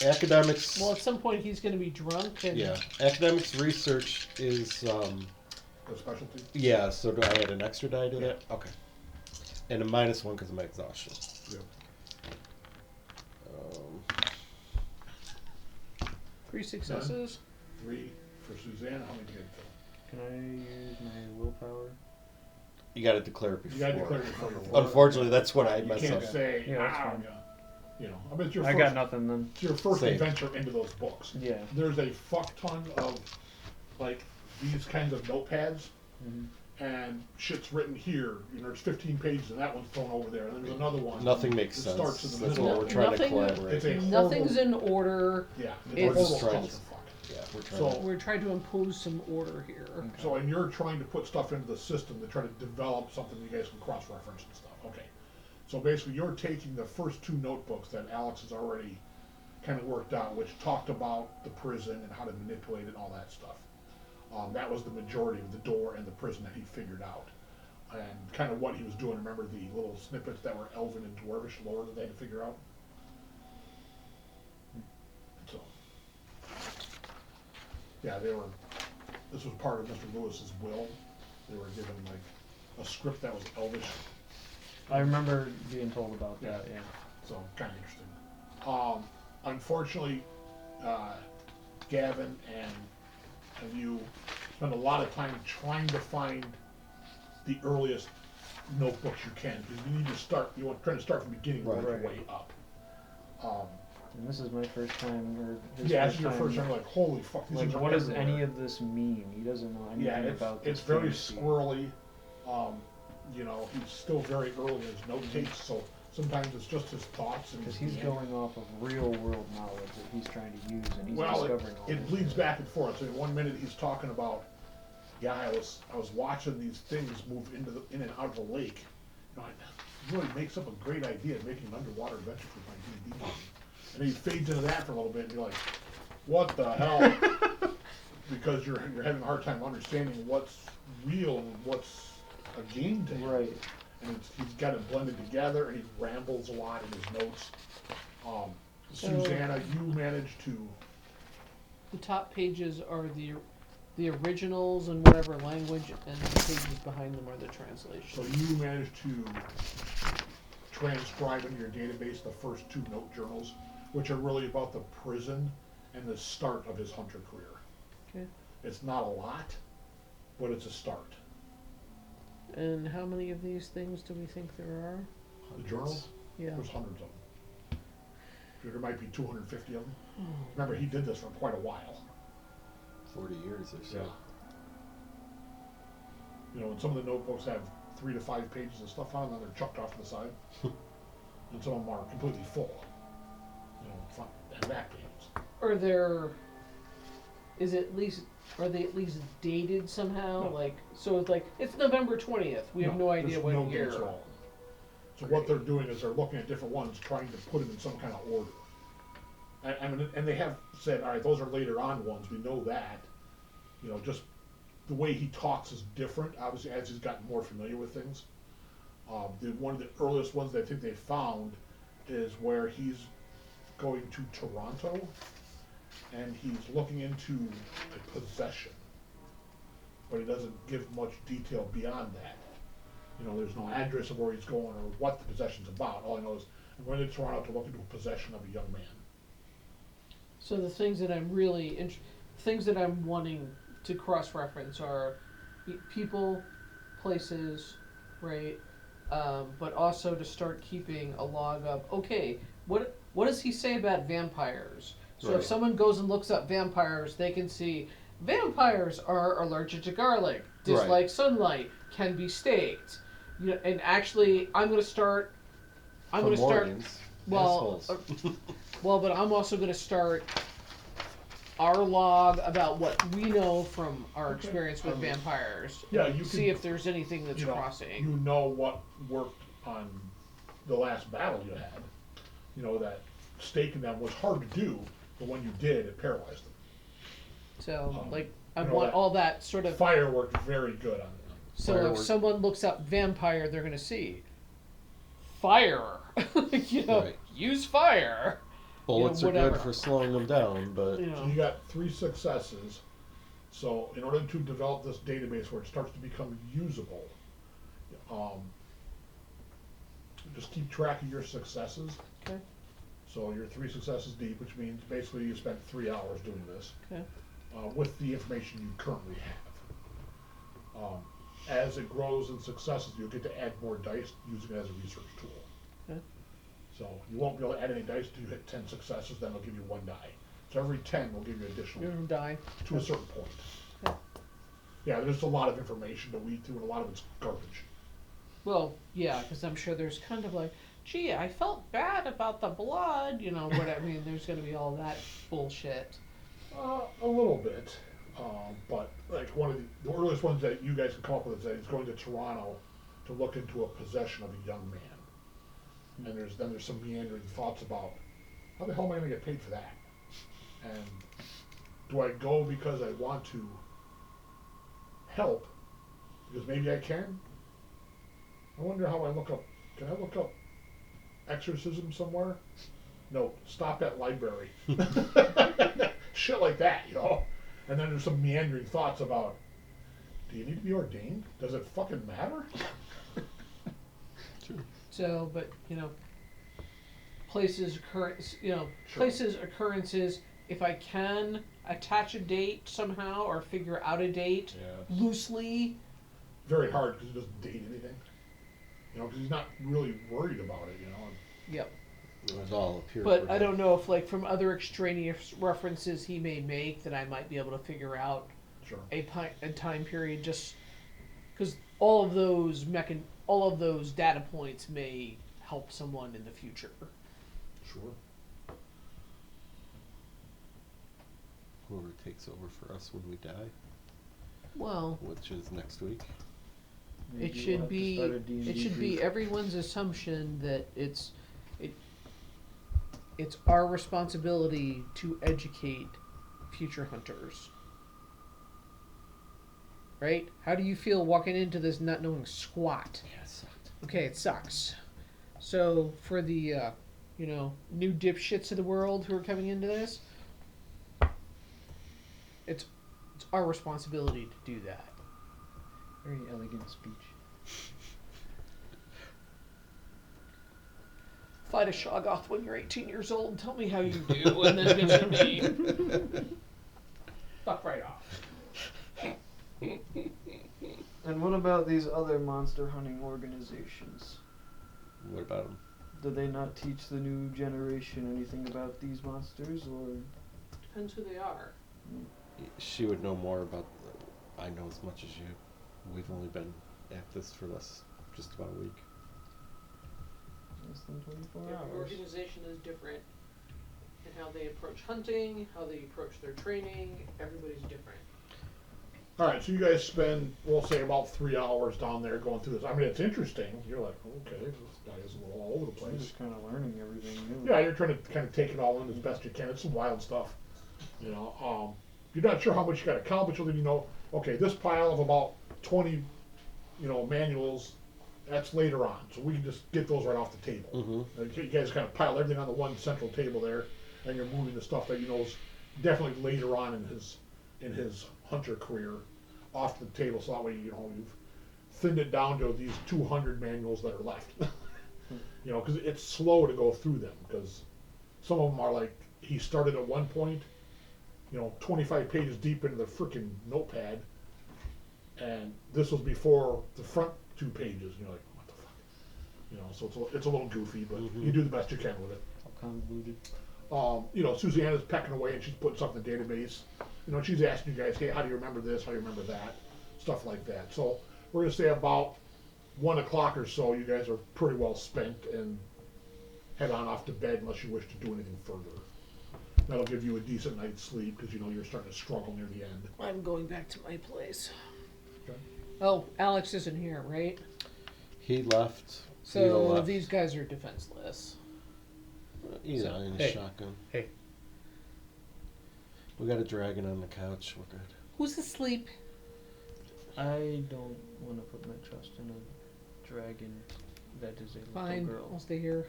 academics. Well, at some point he's going to be drunk. And Yeah, academics research is. a specialty. Yeah. So do I add an extra die to that? Okay. And a -1 because of my exhaustion. Yep. 3 successes. 3 for Suzanna. How many did you get? Can I use my willpower? You got to declare it You before. got to declare it before you roll. Unfortunately, that's what I You mess can't up. say, Yeah, that's fine. I mean, it's your I first, got nothing then. it's your first Same. adventure into those books. Yeah. There's a fuck ton of, like, these kinds of notepads, Mhm. and shit's written here. There's 15 pages, and that one's thrown over there. And there's another one. Nothing makes It sense. starts in the That's middle. what we're trying Nothing- to collaborate. It's a Nothing's horrible, in order. yeah. It's- It's We're just a trying horrible to- clusterfuck. Yeah, we're trying. So- We're trying to impose some order here. So, and you're trying to put stuff into the system to try to develop something you guys can cross-reference and stuff. Okay. So basically, you're taking the first 2 notebooks that Alex has already kind of worked out, which talked about the prison and how to manipulate it and all that stuff. That was the majority of the door and the prison that he figured out. And kind of what he was doing. Remember the little snippets that were Elven and Dwarvish lore that they had to figure out? So, yeah, this was part of Mr. Lewis's will. They were given like a script that was Elvish, I remember being told about that, yeah. so kind of interesting. Unfortunately, Gavin and you spend a lot of time trying to find the earliest notebooks you can, because you need to start. You want trying to start from the beginning, work your Right. way up. And this is my first time, or his Yeah, first this is your first time. Like, holy fuck! These Like, things are what does everywhere. any of this mean? He doesn't know anything Yeah, about this. it's very fantasy. squirrely. He's still very early in his note takes, so sometimes it's just his thoughts. Because he's going off of real world knowledge that he's trying to use, and he's Well, discovering all it this. bleeds back and forth. So in 1 minute he's talking about, yeah, I was watching these things move in and out of the lake. It really makes up a great idea, making an underwater adventure for my D&D game. And then he fades into that for a little bit, and you're like, what the hell? Because you're having a hard time understanding what's real and what's a game to him. Right. And he's got it blended together, and he rambles a lot in his notes. Suzanna, you managed to. The top pages are the originals in whatever language, and the pages behind them are the translations. So you managed to transcribe into your database the first 2 note journals, which are really about the prison and the start of his hunter career. Okay. It's not a lot, but it's a start. And how many of these things do we think there are? The journals, Yeah. there's hundreds of them. There might be 250 of them. Remember, he did this for quite a while. 40 years or so. And some of the notebooks have 3 to 5 pages of stuff on them, and they're chucked off to the side. And some of them are completely full. Front and back pages. Are they at least dated somehow? No. Like, so it's like, it's November 20th. We have no idea there's what no year. dates at all. So what they're doing is they're looking at different ones, trying to put them in some kind of order. And they have said, all right, those are later on ones. We know that. Just the way he talks is different, obviously, as he's gotten more familiar with things. One of the earliest ones that I think they found is where he's going to Toronto, and he's looking into a possession, but he doesn't give much detail beyond that. You know, there's no address of where he's going or what the possession's about. All I know is I'm going to Toronto to look into a possession of a young man. So the things that I'm really things that I'm wanting to cross-reference are people, places, right? But also to start keeping a log of, okay, what does he say about vampires? So Right. if someone goes and looks up vampires, they can see vampires are allergic to garlic, dislike Right. sunlight, can be staked. You know, and actually, I'm going to start. Fomorians, Well, assholes. Well, but I'm also going to start our log about what we know from our Okay. experience with vampires. Yeah, you see can- if there's anything that's You know, crossing. you know what worked on the last battle you had. You know, that staking them was hard to do, but when you did, it paralyzed them. So, I you know, want that all that sort of. Fire worked very good on them. So Firework. if someone looks up vampire, they're going to see fire. You know, Right. use fire. Bullets are whatever. good for slowing them down, but You So know. you got 3 successes. So in order to develop this database where it starts to become usable, just keep track of your successes. Okay. So you're 3 successes deep, which means basically you spent 3 hours doing this. Okay. With the information you currently have. As it grows in successes, you'll get to add more dice using it as a research tool. Okay. So you won't be able to add any dice until you hit 10 successes, then it'll give you 1 die. So every 10 will give you additional You're going to die. to a certain point. Okay. Yeah, there's a lot of information to weed through and a lot of it's garbage. Well, yeah, because I'm sure there's kind of like, gee, I felt bad about the blood, you know, what I mean, there's going to be all that bullshit. A little bit. But like one of the earliest ones that you guys can come up with is that he's going to Toronto to look into a possession of a young man. And there's some meandering thoughts about how the hell am I going to get paid for that? And do I go because I want to help? Because maybe I can? I wonder how I look up. Can I look up exorcism somewhere? No, stop at library. Shit like that, you know? And then there's some meandering thoughts about, do you need to be ordained? Does it fucking matter? So, but, you know, places, Sure. places, occurrences, if I can attach a date somehow or figure out a date Yeah. loosely. Very hard because he doesn't date anything. You know, because he's not really worried about it, you know? Yep. it was all up here. But for I him. don't know if, like, from other extraneous references he may make that I might be able to figure out Sure. a time period, just because all of those data points may help someone in the future. Sure. Whoever takes over for us when we die, Well, which is next week. Maybe it we'll should have to be start a D&D it should be group. everyone's assumption that it's our responsibility to educate future hunters. Right? How do you feel walking into this not knowing squat? Yeah, it sucked. Okay, it sucks. So for the new dipshits of the world who are coming into this, it's our responsibility to do that. Very elegant speech. Fight a Shoggoth when you're 18 years old and tell me how you do, and then mention me. Fuck right off. And what about these other monster hunting organizations? What about him? Do they not teach the new generation anything about these monsters, or? Depends who they are. She would know more about. I know as much as you. We've only been at this for just about a week. Less than 24 Every hours. organization is different in how they approach hunting, how they approach their training. Everybody's different. All right, so you guys spend, we'll say, about 3 hours down there going through this. I mean, it's interesting. You're like, okay, this guy is a little all over the I'm place. just kind of learning everything new. Yeah, you're trying to kind of take it all in as best you can. It's some wild stuff. You know, you're not sure how much you got to accomplish, other than you know, okay, this pile of about 20, manuals, that's later on. So we can just get those right off the table. Mm-hmm. You guys kind of pile everything on the one central table there, and you're moving the stuff that you know is definitely later on in his hunter career off the table. So that way, you've thinned it down to these 200 manuals that are left. You know, because it's slow to go through them, because some of them are like, he started at one point, you know, 25 pages deep into the freaking notepad, and this was before the front 2 pages, and you're like, what the fuck? You know, so it's a little goofy, but you do the best you can with it. All convoluted. You know, Suzanna's pecking away and she's putting stuff in the database. You know, she's asking you guys, hey, how do you remember this? How do you remember that? Stuff like that. So we're going to say about 1 o'clock or so, you guys are pretty well spent and head on off to bed unless you wish to do anything further. That'll give you a decent night's sleep because you know you're starting to struggle near the end. I'm going back to my place. Okay. Oh, Alex isn't here, right? He left. So Eva left. these guys are defenseless. Yeah, So- in a Hey. shotgun. Hey. We got a dragon on the couch. We're good. Who's asleep? I don't want to put my trust in a dragon that is a little Fine, girl. I'll stay here.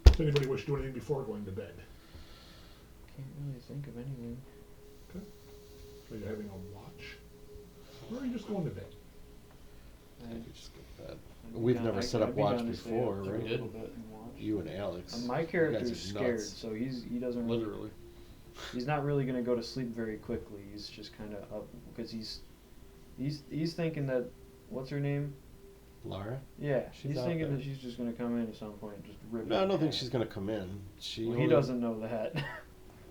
Does anybody wish to do anything before going to bed? Can't really think of anything. Are you having a watch? Or are you just going to bed? I think we just go to bed. I'd be We've down- never I'd- set up I'd be watch down to stay before, up for right? a We little did. bit and watch. You and Alex. My You guys character's are scared, nuts. so he doesn't really, Literally. he's not really gonna go to sleep very quickly. He's just kind of up because he's thinking that what's her name? Laura? Yeah, She's he's out thinking there. that she's just gonna come in at some point and just rip. No, I it don't in think half. she's gonna come in. She. Well, he only- doesn't know that.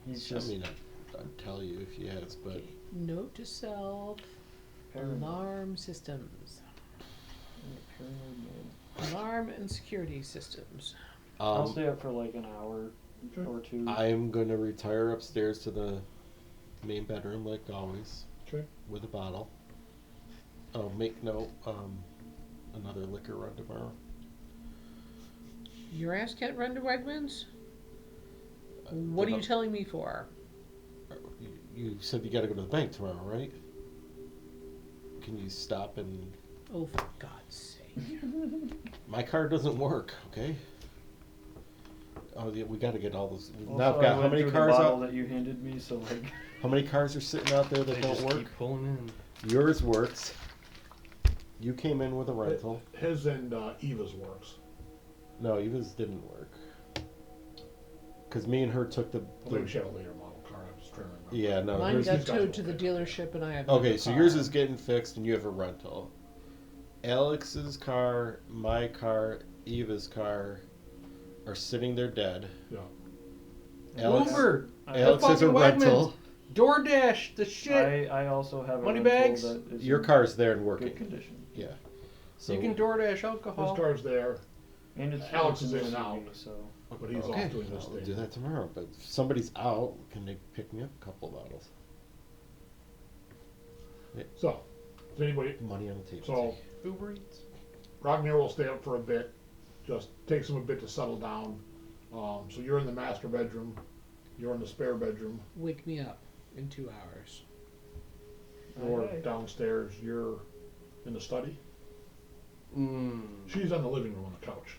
He's I just mean, I'd tell you if he has, but Note to self. paranoid. Alarm systems. Paranoid man. Alarm and security systems. I'll stay up for like an hour Okay. or 2. I'm gonna retire upstairs to the main bedroom like always. Okay. With a bottle. Oh, make note. Another liquor run tomorrow. Your ass can't run to Wegmans? What are you telling me for? You said you got to go to the bank tomorrow, right? Can you stop and? Oh, for God's sake. My card doesn't work. Okay. Oh, yeah, we got to get all those. Also, Now I've I got how went many through cars the bottle out? that you handed me, so like. How many cars are sitting out there that They don't just work? keep pulling in. Yours works. You came in with a rental. His and Eva's works. No, Eva's didn't work. Because me and her took the. Well, maybe she had a later model car. I'm just trying to remember. Yeah, no. Mine hers- got these guys towed are to the okay. dealership and I have Okay, another so car. yours is getting fixed and you have a rental. Alex's car, my car, Eva's car are sitting there dead. Yeah. Alex, Uber! Alex The has a fucking rental. DoorDash! The shit! I also have a Money rental bags? that is Your in car's there and good working. condition. Yeah. So You can DoorDash His alcohol. car's there, And it's Alex it's is an in and SUV, out. So but he's okay, off doing this I'll thing. do that tomorrow. But if somebody's out, can they pick me up a couple of bottles? So, does anybody? Money on the table. So, Uber Eats. Ragnar will stay up for a bit. Just takes him a bit to settle down. So you're in the master bedroom. You're in the spare bedroom. Wake me up in 2 hours. You're Aye, aye. downstairs. You're in the study. She's in the living room on the couch.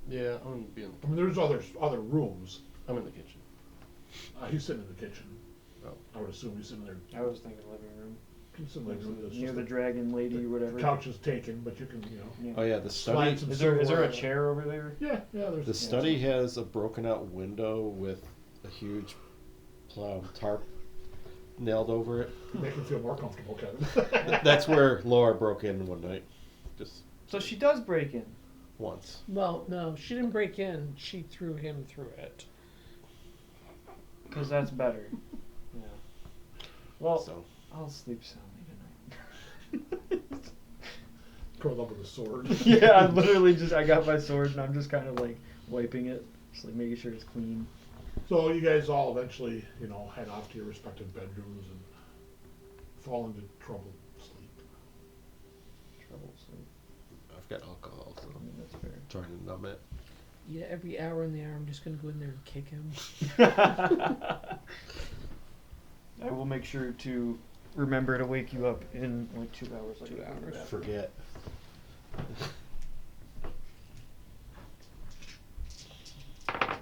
Yeah, I'm gonna be in. I mean, there's other rooms. I'm in the kitchen. He's sitting in the kitchen. Oh. I would assume he's sitting there. I was thinking living room. He's sitting in the living room. It's Near just the the dragon lady or whatever. couch is taken, but you can, Yeah. Oh yeah, the slide study. some Is there a silverware. chair over there? Yeah, there's. The study has a broken out window with a huge tarp nailed over it. Make him feel more comfortable, Kevin. That's where Laura broke in one night, just So she does break in. once. Well, no, she didn't break in. She threw him through it. Because that's better. Yeah. Well, So I'll sleep soundly tonight. Curled up with a sword. Yeah, I literally I got my sword and I'm just kind of like wiping it, just like making sure it's clean. So you guys all eventually, head off to your respective bedrooms and fall into troubled sleep. Trouble sleep. I've got alcohol, so I mean, that's fair. trying to numb it. Yeah, every hour in the hour, I'm just gonna go in there and kick him. I will make sure to remember to wake you up in like 2 hours. Like 2 hours. Forget. I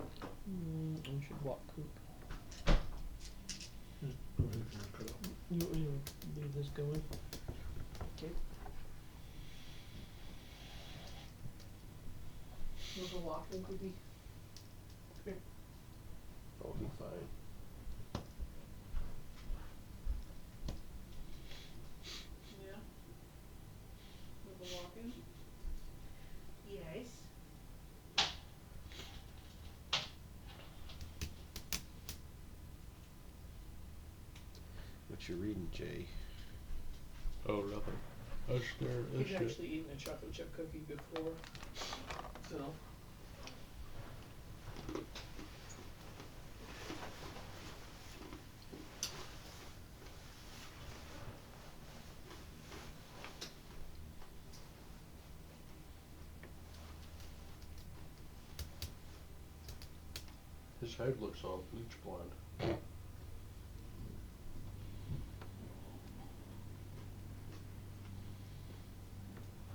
should walk Coop. You leave this going? Okay. Was a walking cookie? I'll be fine. Yeah. Was a walking? Yes. What you reading, Jay? Oh, nothing. I was scared. He's Shit. actually eaten a chocolate chip cookie before. So. His head looks all bleach blonde.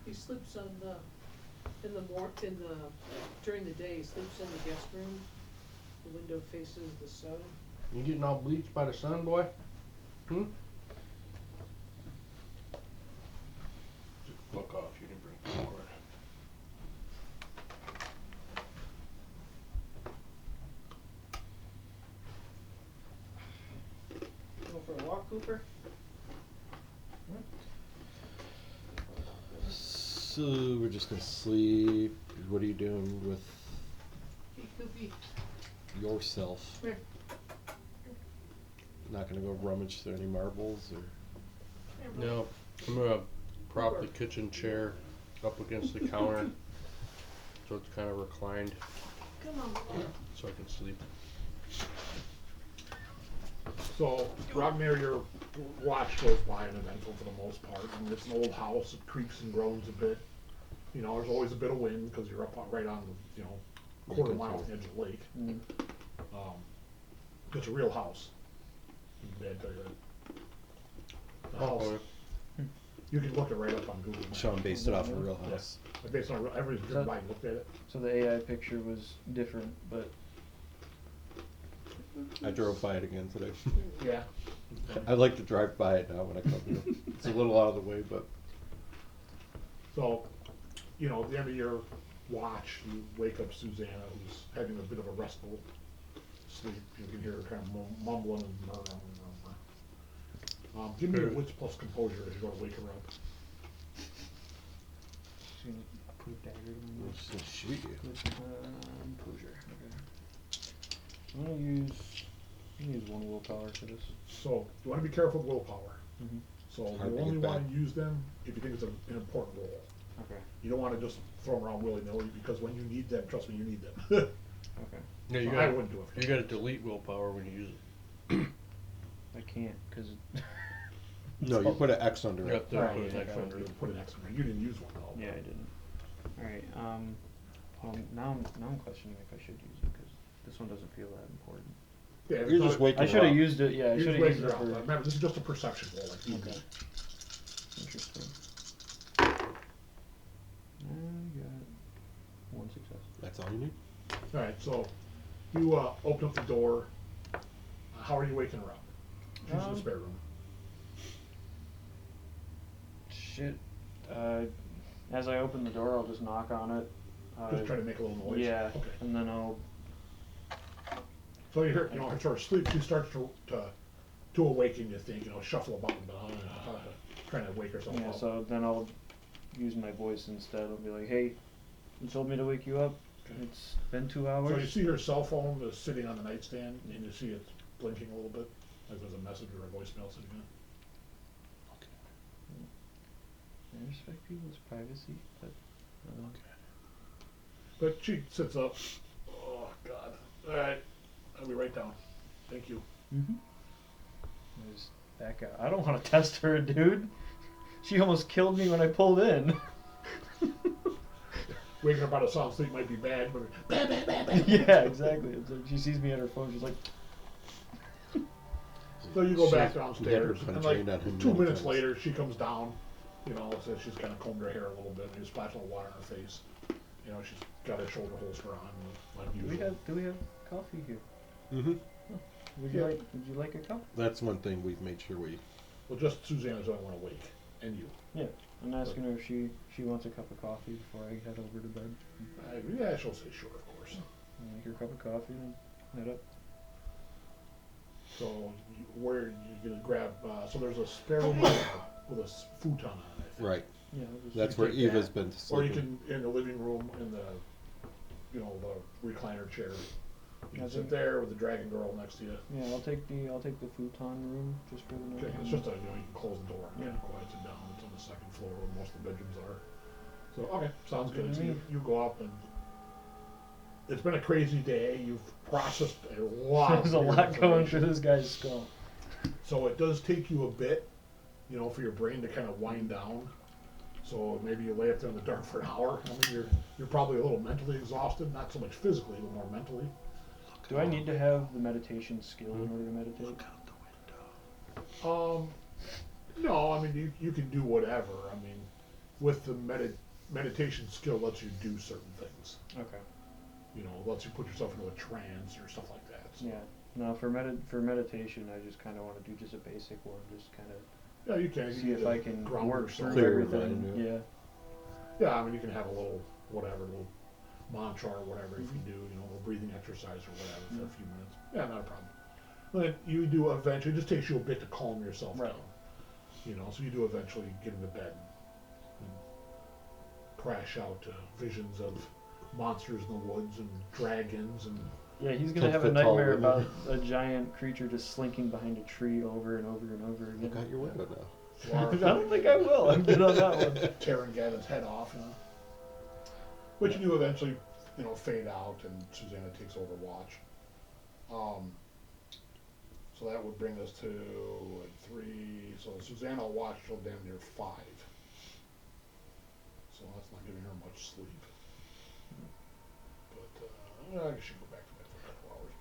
He sleeps on the during the day. He sleeps in the guest room. The window faces the sun. You getting all bleached by the sun, boy? Hmm? Fuck off, you didn't bring popcorn. Go for a walk, Cooper. So we're just gonna sleep. What are you doing with Hey, Coopy. yourself? Come here. Not gonna go rummage through any marbles or Come here, bud. No, I'm gonna prop the kitchen chair up against the counter so it's kind of reclined Come on, boy. so I can sleep. So, right near your watch goes by uneventful for the most part. I mean, it's an old house. It creaks and groans a bit. You know, there's always a bit of wind because you're up on, right on the, you know, quarter mile on the edge of the lake. Mm. It's a real house. Dad tell you that. The house. Okay. You can look it right up on Google Maps. Sean based it off a real Yes. house. Based on everybody's driven by and looked at it. So the AI picture was different, but I drove by it again today. Yeah. I like to drive by it now when I come here. It's a little out of the way, but So, you know, at the end of your watch, you wake up Suzanna, who's having a bit of a restful sleep. You can hear her kind of mumbling and murmuring. Give me a wits plus composure as you go to wake her up. she's gonna put a dagger in my it's gonna shoot you. composure. Okay. I'm gonna use one willpower for this. So, you want to be careful with willpower. Mm-hmm. So, Hard you to only get want back. to use them if you think it's an important role. Okay. You don't want to just throw them around willy-nilly because when you need them, trust me, you need them. Okay. Yeah, you I gotta, wouldn't do it. you gotta delete willpower when you use it. I can't because No, you put an X under You it. have to Alright, put an yeah, X yeah. under it. Put an X in there. You didn't use one though. yeah, I didn't. All right. Now I'm questioning if I should use it because this one doesn't feel that important. Yeah, You're just waking I her should have up. used it. Yeah, I You're should just have waking used her it up. for. Remember, this is just a perception roll. Like you Okay. Interesting. I got one success. That's all you need? All right, so you open up the door. How are you waking her up? She's in the spare room. Shit. As I open the door, I'll just knock on it. Just try to make a little noise. Yeah, Okay. and then I'll. So you hear, you know, her sort of sleep. She starts to awaken. You think, you know, shuffle about and trying to wake herself Yeah, up. so then I'll use my voice instead. I'll be like, "Hey, you told me to wake you up. Okay. It's been 2 hours." So you see her cell phone is sitting on the nightstand, and you see it's blinking a little bit, like there's a message or a voicemail sitting in it. I respect people's privacy, but. But she sits up. Oh God! All right, I'll be right down. Thank you. Mm-hmm. Just back out. I don't want to test her, dude. She almost killed me when I pulled in. Waking up out of sound sleep might be bad, but Yeah, exactly. It's like she sees me on her phone. She's like, So you go back You downstairs, had her and contained like on him 2 many minutes times. later, she comes down. You know, says she's kind of combed her hair a little bit, and you splash a little water on her face. You know, she's got her shoulder holster on, like "Do usual. we have coffee here? Mm-hmm. Would Yeah. you like a cup?" That's one thing we've made sure we. Well, just Suzanna's the only one awake, and you. Yeah, I'm asking her if she wants a cup of coffee before I head over to bed. Yeah, she'll say sure, of course. I'll make her a cup of coffee and head up. So where you gonna grab? So there's a spare room with a futon on it. I think. Right. Yeah, I'll just That's You where take Eva's that, been Or you sleeping. can in the living room in the, the recliner chair. You can I sit think- there with the dragon girl next to you. Yeah, I'll take the futon room just for the night. Okay, it's just you can close the door and Yeah. quiet it down. It's on the second floor where most of the bedrooms are. So okay, sounds Good good. to So me. you go up and it's been a crazy day. You've processed a lot. There's a of lot going information. through this guy's skull. So it does take you a bit, for your brain to kind of wind down. So maybe you lay up there in the dark for an hour. I mean, you're probably a little mentally exhausted, not so much physically, but more mentally. Do I need to have the meditation skill in order to meditate? No, I mean you can do whatever. I mean, with the meditation skill lets you do certain things. Okay. Lets you put yourself into a trance or stuff like that. So, Yeah. No, for meditation, I just kind of want to do just a basic one, just kind of yeah, you can. see You if need I to can ground work yourself. through Clear your everything. mind, Yeah. Yeah, I mean you can have a little little mantra or whatever if you do, a little breathing exercise or whatever for a few minutes. Yeah, not a problem. Then you do eventually. It just takes you a bit to calm yourself Right. down. So you do eventually get into bed and crash out to visions of monsters in the woods and dragons and Yeah, he's gonna 10 have a foot tall nightmare women. about a giant creature just slinking behind a tree over and over and over again. Look out your window now. I don't think I will. I'm good on that one. tearing Gavin's head off, Which you do eventually, fade out and Suzanna takes over watch. So that would bring us to 3. So Suzanna will watch till damn near 5. So that's not giving her much sleep. But I guess she can go back to bed for a couple hours.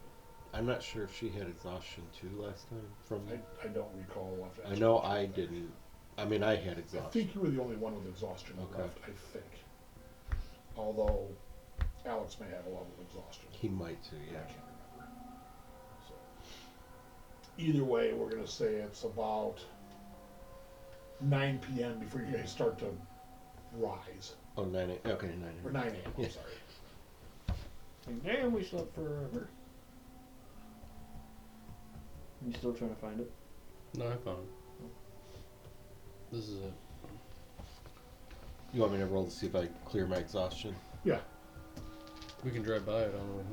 I'm not sure if she had exhaustion too last time. But I don't recall. I know I didn't. I mean, I had I exhaustion. think you were the only one with exhaustion Okay. left, I think. Although Alex may have a level of exhaustion. He might too, I yeah. can't remember. So either way, we're gonna say it's about 9 p.m. before you guys start to rise, Oh, 9 a.m. Okay, 9 a.m. or 9 a.m. Yeah. I'm sorry. Damn, we slept forever. You still trying to find it? No, I found it. This is it. You want me to roll to see if I clear my exhaustion? Yeah. We can drive by it on the way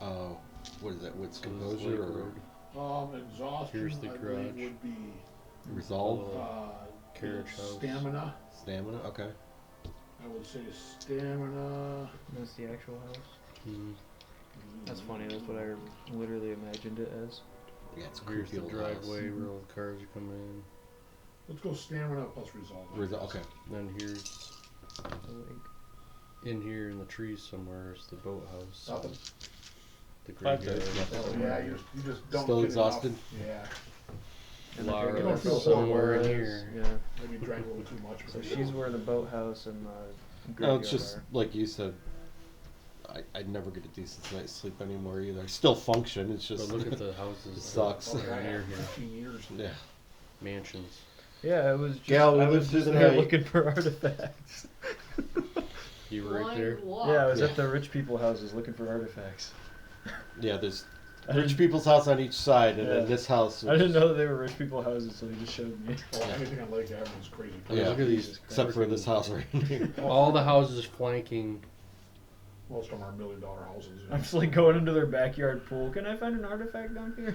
home. What is that? Wits So this is composure Lake or Road. Exhaustion. Here's the I garage. believe would be resolve? Carriage house. stamina. Stamina? Okay. I would say stamina. That's the actual house. Hmm. That's funny. That's what I literally imagined it as. Yeah, it's a Here's creepy the old house. driveway where all the cars are coming in. Let's go stamina plus resolve. Okay. Then here's The lake. in here in the trees somewhere is the boathouse. Nothing. The Five graveyard. days. Oh, yeah, you just don't Still get exhausted? enough. Yeah. And the Lara dragon don't feel house somewhere in was- here. Yeah. Maybe drank a little too much. So she's where the boathouse and the No, graveyard it's just are. like you said. I'd never get a decent night's sleep anymore either. I still function. It's But just look at the houses. It sucks. Oh, that yeah, are near here. 15 years. yeah. Mansions. Yeah, it was just, Gail, we I was lived through just the there night. looking for artifacts. You were right there. Yeah, I was Yeah. at the rich people houses looking for artifacts. Yeah, there's I rich didn't, people's house on each side, and Yeah. then this house. I didn't know that they were rich people houses, so they just showed me. Well, anything on Lake Avenue is crazy. Yeah. Look at these. Jesus Christ. Except for this house right here. All the houses flanking. Most of them are $1 million houses. I'm just like going into their backyard pool. Can I find an artifact down here?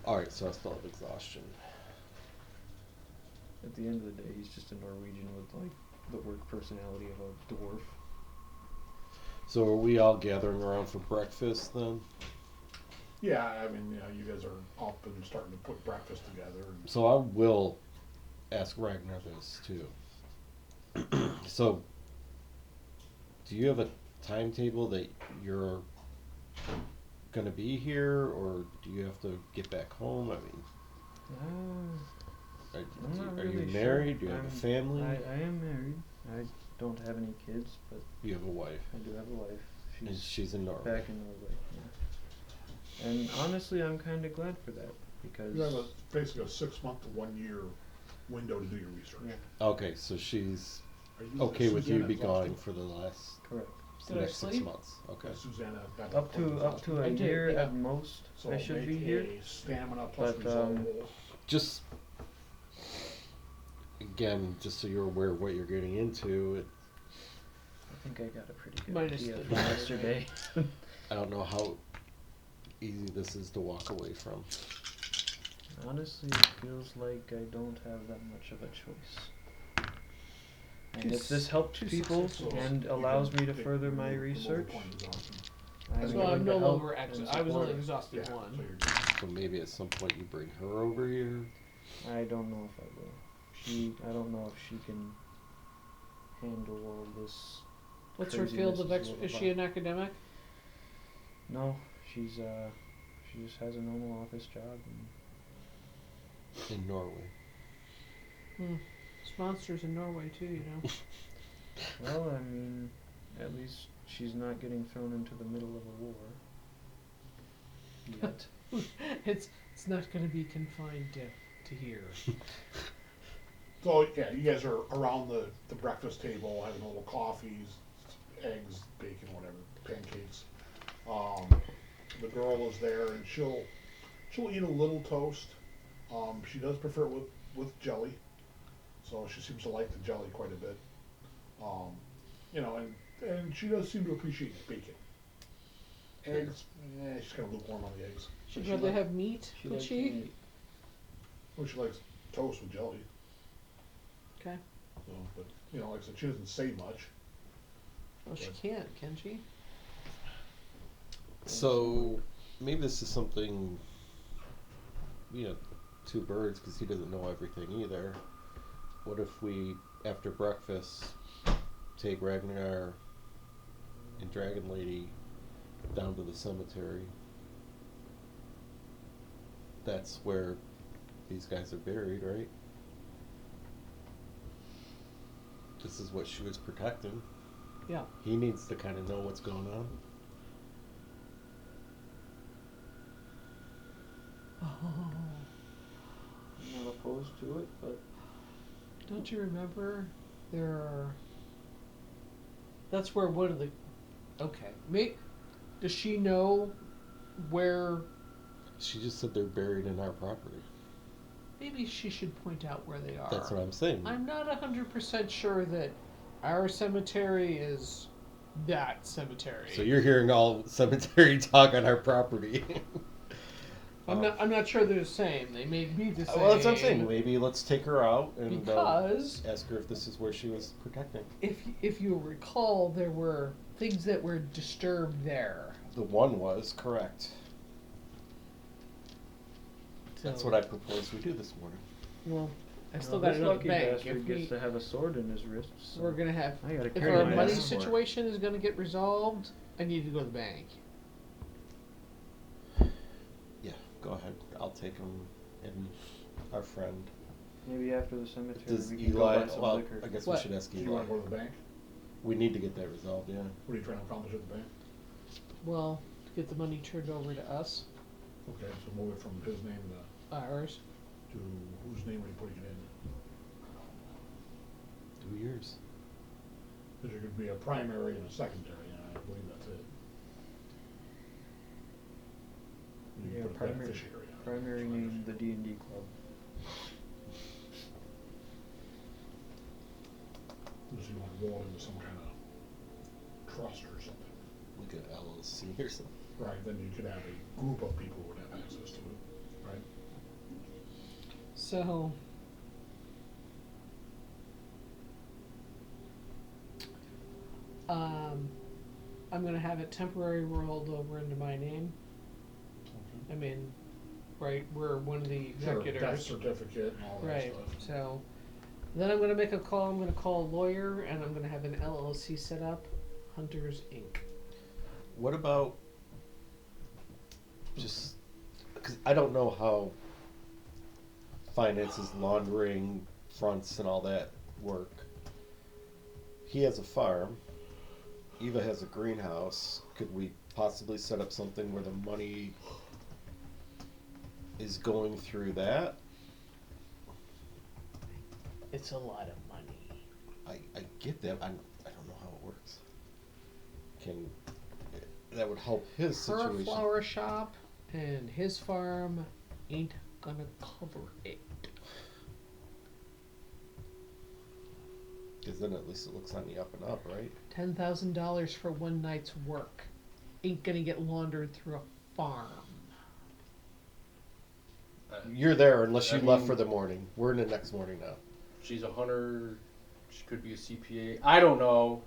Alright, so I still have exhaustion. At the end of the day, he's just a Norwegian with like the work personality of a dwarf. So are we all gathering around for breakfast then? Yeah, I mean, you guys are up and starting to put breakfast together. And So I will ask Ragnar this too. So, do you have a timetable that you're gonna be here, or do you have to get back home? I mean, I'm not are really you sure. married? Do you have a I'm- family? I am married. I don't have any kids, but You have a wife, I do have a wife. and She's she's in Norway. back in Norway. Yeah. And honestly, I'm kind of glad for that. because You have basically a 6 month to 1 year window to do your research. Yeah. Okay, so she's Are you okay with you Suzanna be exhausted? going for the last correct. Did I next 6 sleep? months. Okay. Suzanna back Up to I a did, year yeah. at most. So I should make be here. a stamina plus But, resolve roll. Just again, just so you're aware of what you're getting into. I think I got a pretty good Minus idea the from yesterday. I don't know how easy this is to walk away from. Honestly, it feels like I don't have that much of a choice. And if this helps two people successes. and You allows can me to take further my remove research, point exhaustion. I'm So willing I'm to no help longer and I was support. only exhausted Yeah, one. so you're good. So maybe at some point you bring her over here. I don't know if I will. I don't know if she can handle all this. What's her field craziness of is all is she an academic? No, she just has a normal office job. And In Norway. There's monsters in Norway too, you know. well, I mean, at least she's not getting thrown into the middle of a war. Yet. It's not going to be confined to here. So yeah, you guys are around the breakfast table having a little coffees, eggs, bacon, whatever, pancakes. The girl is there and she'll eat a little toast. She does prefer it with jelly, so she seems to like the jelly quite a bit. You know, and she does seem to appreciate bacon. Eggs, she's kind of lukewarm on the eggs. She'd But rather like- have meat, would likes she? meat. Well, she likes toast with jelly. Okay. So, but you know, like I said, she doesn't say much. Well, she can't, can she? So maybe this is something, two birds, because he doesn't know everything either. What if we, after breakfast, take Ragnar and Dragon Lady down to the cemetery? That's where these guys are buried, right? This is what she was protecting. Yeah. He needs to kind of know what's going on. I'm not opposed to it, but Don't you remember there are... That's where one of the... Okay. Does she know where... She just said they're buried in our property. Maybe she should point out where they are. That's what I'm saying. I'm not 100% sure that our cemetery is that cemetery. So you're hearing all cemetery talk on our property. I'm not sure they're the same. They may be the same. Well, that's what I'm saying. Maybe let's take her out and Because ask her if this is where she was protecting. if you recall, there were things that were disturbed there. The one was correct. That's what I proposed we do this morning. Well, I still well, got this another lucky bank. bastard If gets to have a sword in his wrist. So we're gonna have, I gotta if carry our my money ass for it. situation is gonna get resolved, I need to go to the bank. Yeah, go ahead. I'll take him and our friend. Maybe after the cemetery Does we can go Eli? buy some Well, liquor. I guess What? we should ask Do you Eli. want to go to the bank? We need to get that resolved. Yeah. What are you trying to accomplish at the bank? Well, to get the money turned over to us, Okay, so move it from his name ours. to whose name are you putting it in? 2 years. Because there could be a primary and a secondary, and I believe that's it. You Yeah, can put a primary- beneficiary on it. Primary name, the D&D club. Unless you want to roll into some kind of trust or something. Look at LLC or something. Right, then you could have a group of people who would have access to it, right? So, I'm gonna have it temporary rolled over into my name. I mean, right, we're one of the Sure, death executors. certificate and all that Right, stuff. so then I'm gonna make a call. I'm gonna call a lawyer, and I'm gonna have an LLC set up, Hunters Inc. What about just because I don't know how finances, laundering, fronts, and all that work. He has a farm. Eva has a greenhouse. Could we possibly set up something where the money is going through that. It's a lot of money. I get that. I don't know how it works. That would help his Her situation. flower shop and his farm ain't gonna cover it. Because then at least it looks on the up and up, right? $10,000 for one night's work ain't gonna get laundered through a farm. You're there unless you I left mean- for the morning. We're in the next morning now. She's a hunter. She could be a CPA. I don't know.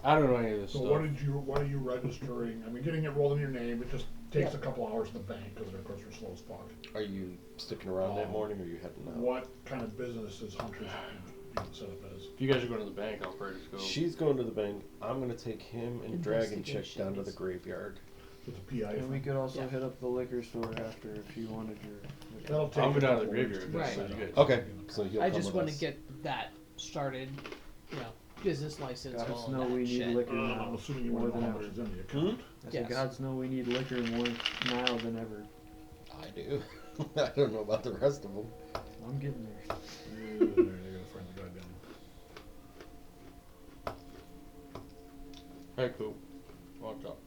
I don't know any of this So stuff. what are you registering? I mean, getting it rolled in your name, it just takes a couple hours in the bank because of course we're slow as fuck. Are you sticking around that morning or are you heading out? What kind of business is Hunters being set up as? If you guys are going to the bank, I'll probably just go. She's going to the bank. I'm going to take him and Dragon Chick down to the Investigations. graveyard. With the PI. And we could also Yeah. hit up the liquor store after if you wanted your. That'll take I'll go a down to the couple weeks graveyard, to right. set so you up. guys- Okay, so he'll I come just with want to us. get that started, you know, business license, Gotta all know that we need shit. liquor I'm now assuming you more want to than know how ever. much is in the account. I said, Yes. Gods know we need liquor more now than ever. I do. I don't know about the rest of them. I'm getting there. Yeah, they gotta find the goddamn. Hey, cool. What's up?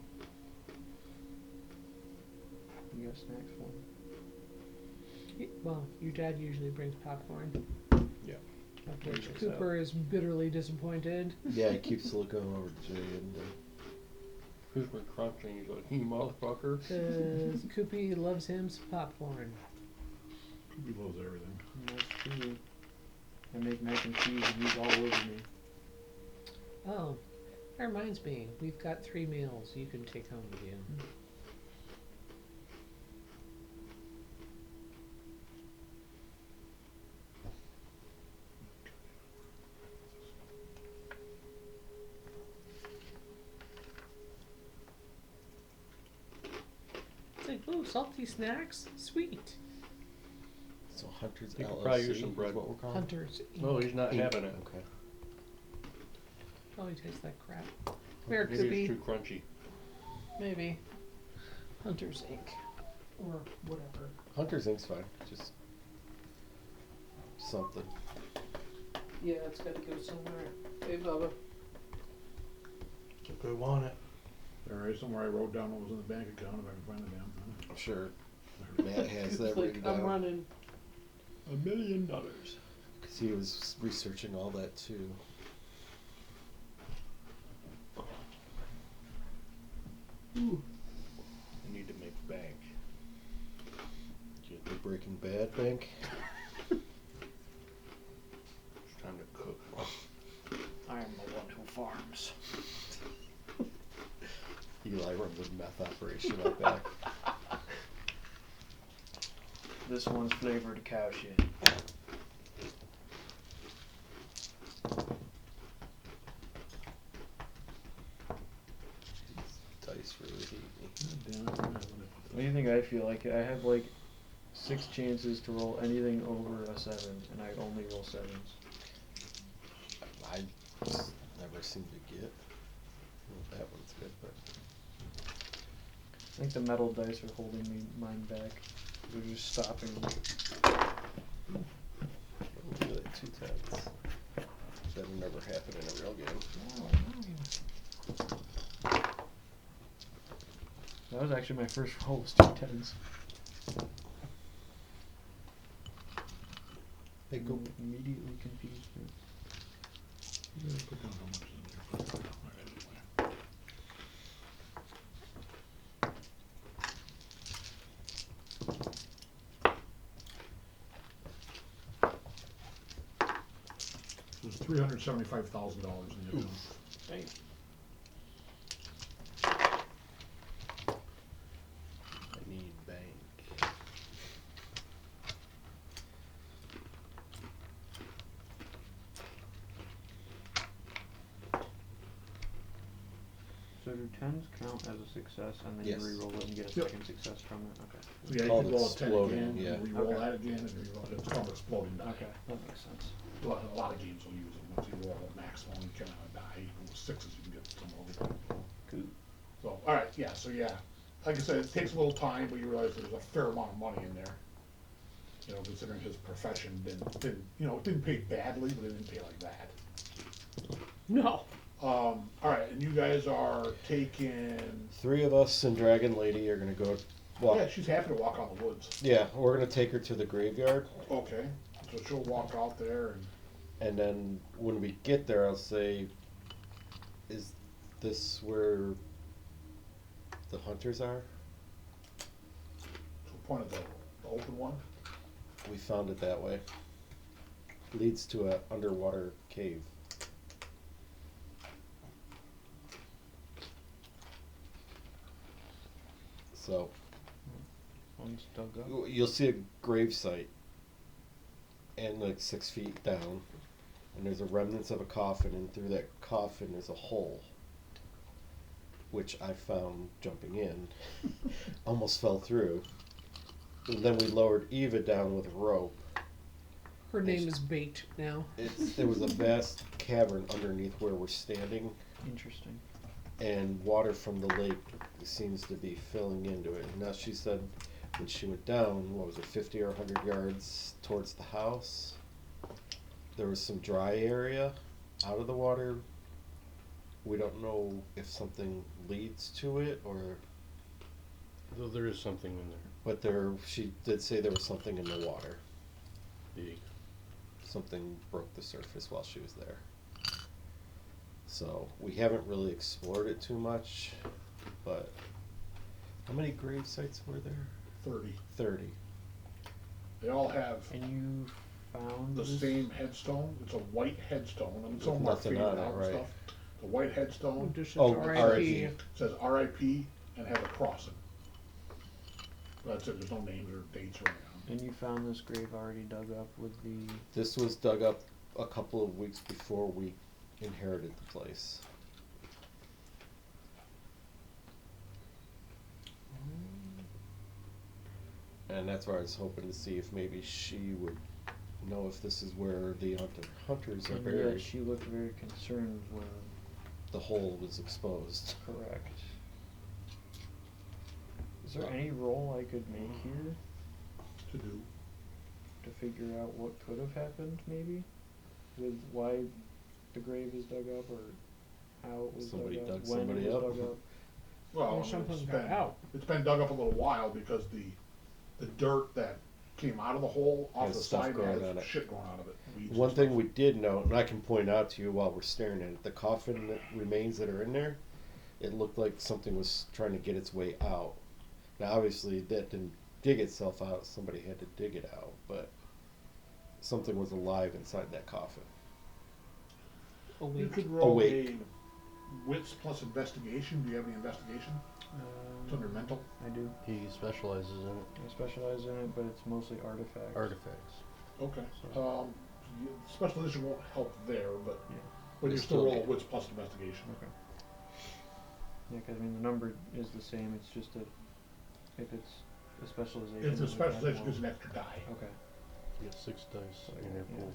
You got snacks for me? Well, your dad usually brings popcorn. Yeah. Of which Usually Cooper is bitterly disappointed. Yeah, he keeps looking over to Jay and Who's been crunching? He's like, you motherfucker. Because Koopy loves him some popcorn. He loves everything. That's true. I make mac and cheese and he's all over me. Oh, that reminds me, we've got 3 meals you can take home with you. It's like, ooh, salty snacks? Sweet. so Hunters You could LLC probably use some is bread. what we're calling Hunters. No, he's not having it. Okay. Probably tastes like crap. Where Maybe Koopy? it's too crunchy. Maybe. Hunters Inc. Or whatever. Hunters Inc.'s fine. Just something. Yeah, it's got to go somewhere. Hey, Bubba. If they want it. Alright, somewhere I wrote down what was in the bank account if I can find the damn thing. I'm sure Matt has that It's like, written I'm down. running. $1 million. Because he was researching all that too. I need to make bank. The Breaking Bad bank. It's time to cook. I am the one who farms. Eli runs a meth operation out back. This one's flavored cow shit. Dice really hate me. God damn it, where did I put What do you think I feel like? I have like 6 chances to roll anything over a 7, and I only roll 7s. I just never seem to get. Well, that one's good, but I think the metal dice are holding mine back. They're just stopping me. look at that 2 10s. That'll never happen in a real game. That was actually my first roll was 2 10s. Hey, go. Immediately confused me. Yeah, put down how much is in there. Alright, anyway. There's $375,000 in the account. Right. I need bank. So do 10s count as a success, and then Yes. you re-roll it and get a Yep. second success from it? Okay. So yeah, you Called can roll a 10 exploding, again, yeah. and re-roll Okay. that again, and re-roll it. It's called exploding die. Okay, that makes sense. A lot of games will use it. Once you roll a maximum, you can have a die. Even with 6s, you can get some over. Cool. So, alright, yeah, so yeah. like I said, it takes a little time, but you realize there's a fair amount of money in there. You know, considering his profession it didn't pay badly, but it didn't pay like that. No. All right, and you guys are taking. 3 of us and Dragon Lady are gonna go walk. Yeah, she's happy to walk out in the woods. Yeah, we're gonna take her to the graveyard, Okay, so she'll walk out there, and then when we get there, I'll say, "Is this where the hunters are?" she'll point at the open one. We found it that way. Leads to an underwater cave. So One's dug up. you'll see a grave site, and like 6 feet down, and there's a remnants of a coffin, and through that coffin is a hole, which I found jumping in. Almost fell through. And then we lowered Eva down with a rope. Her name is Bait now. There was a vast cavern underneath where we're standing, Interesting. and water from the lake seems to be filling into it. Now she said when she went down, what was it, 50 or 100 yards towards the house, there was some dry area out of the water. We don't know if something leads to it, or Though there is something in there. but she did say there was something in the water. Big. Something broke the surface while she was there. So we haven't really explored it too much, but how many grave sites were there? 30. 30. They all have And you found the this? same headstone. It's a white headstone. I mean, some With are nothing faded on it, out and right. stuff. The white headstone Just Oh, R.I.P. R.I.P. says R.I.P. and has a crossing. That's it. There's no names or dates or anything. And you found this grave already dug up with the. This was dug up a couple of weeks before we inherited the place. And that's where I was hoping to see if maybe she would know if this is where the hunters are And buried. yet she looked very concerned when The hole was exposed. correct. Is there any roll I could make here To do. to figure out what could have happened, maybe? With why the grave is dug up, or how it was Somebody dug up, dug when somebody it was up. dug up? Well, Or I mean, something got out. it's been dug up a little while because the dirt that came out of the hole off Has the stuff side growing has on it. shit growing out of it. Weeds One and thing stuff. we did note, and I can point out to you while we're staring at it, the coffin that remains that are in there, it looked like something was trying to get its way out. Now, obviously, that didn't dig itself out. Somebody had to dig it out, but something was alive inside that coffin. A You week. could roll Awake. a wits plus investigation. Do you have any investigation? It's under mental. I do. He specializes in it. I specialize in it, but it's mostly artifacts. Artifacts. Okay. So- Specialization won't help there, but Yeah. but you It's still still roll a good. wits plus investigation. Okay. Yeah, because I mean the number is the same. It's just that if it's a specialization. If the it would add specialization more. gives an extra die. Okay. You get 6 dice So, in your yeah. pool.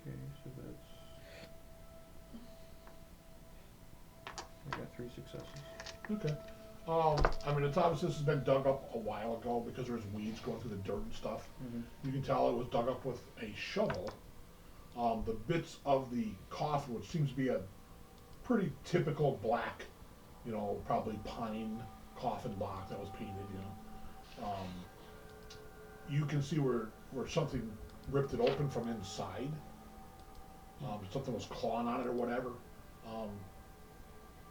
Okay, so that's. I got 3 successes. Okay. I mean, it's obvious this has been dug up a while ago because there's weeds going through the dirt and stuff. Mm-hmm. You can tell it was dug up with a shovel. The bits of the coffin, which seems to be a pretty typical black, probably pine coffin box that was painted, you can see where something ripped it open from inside. Something was clawing on it or whatever.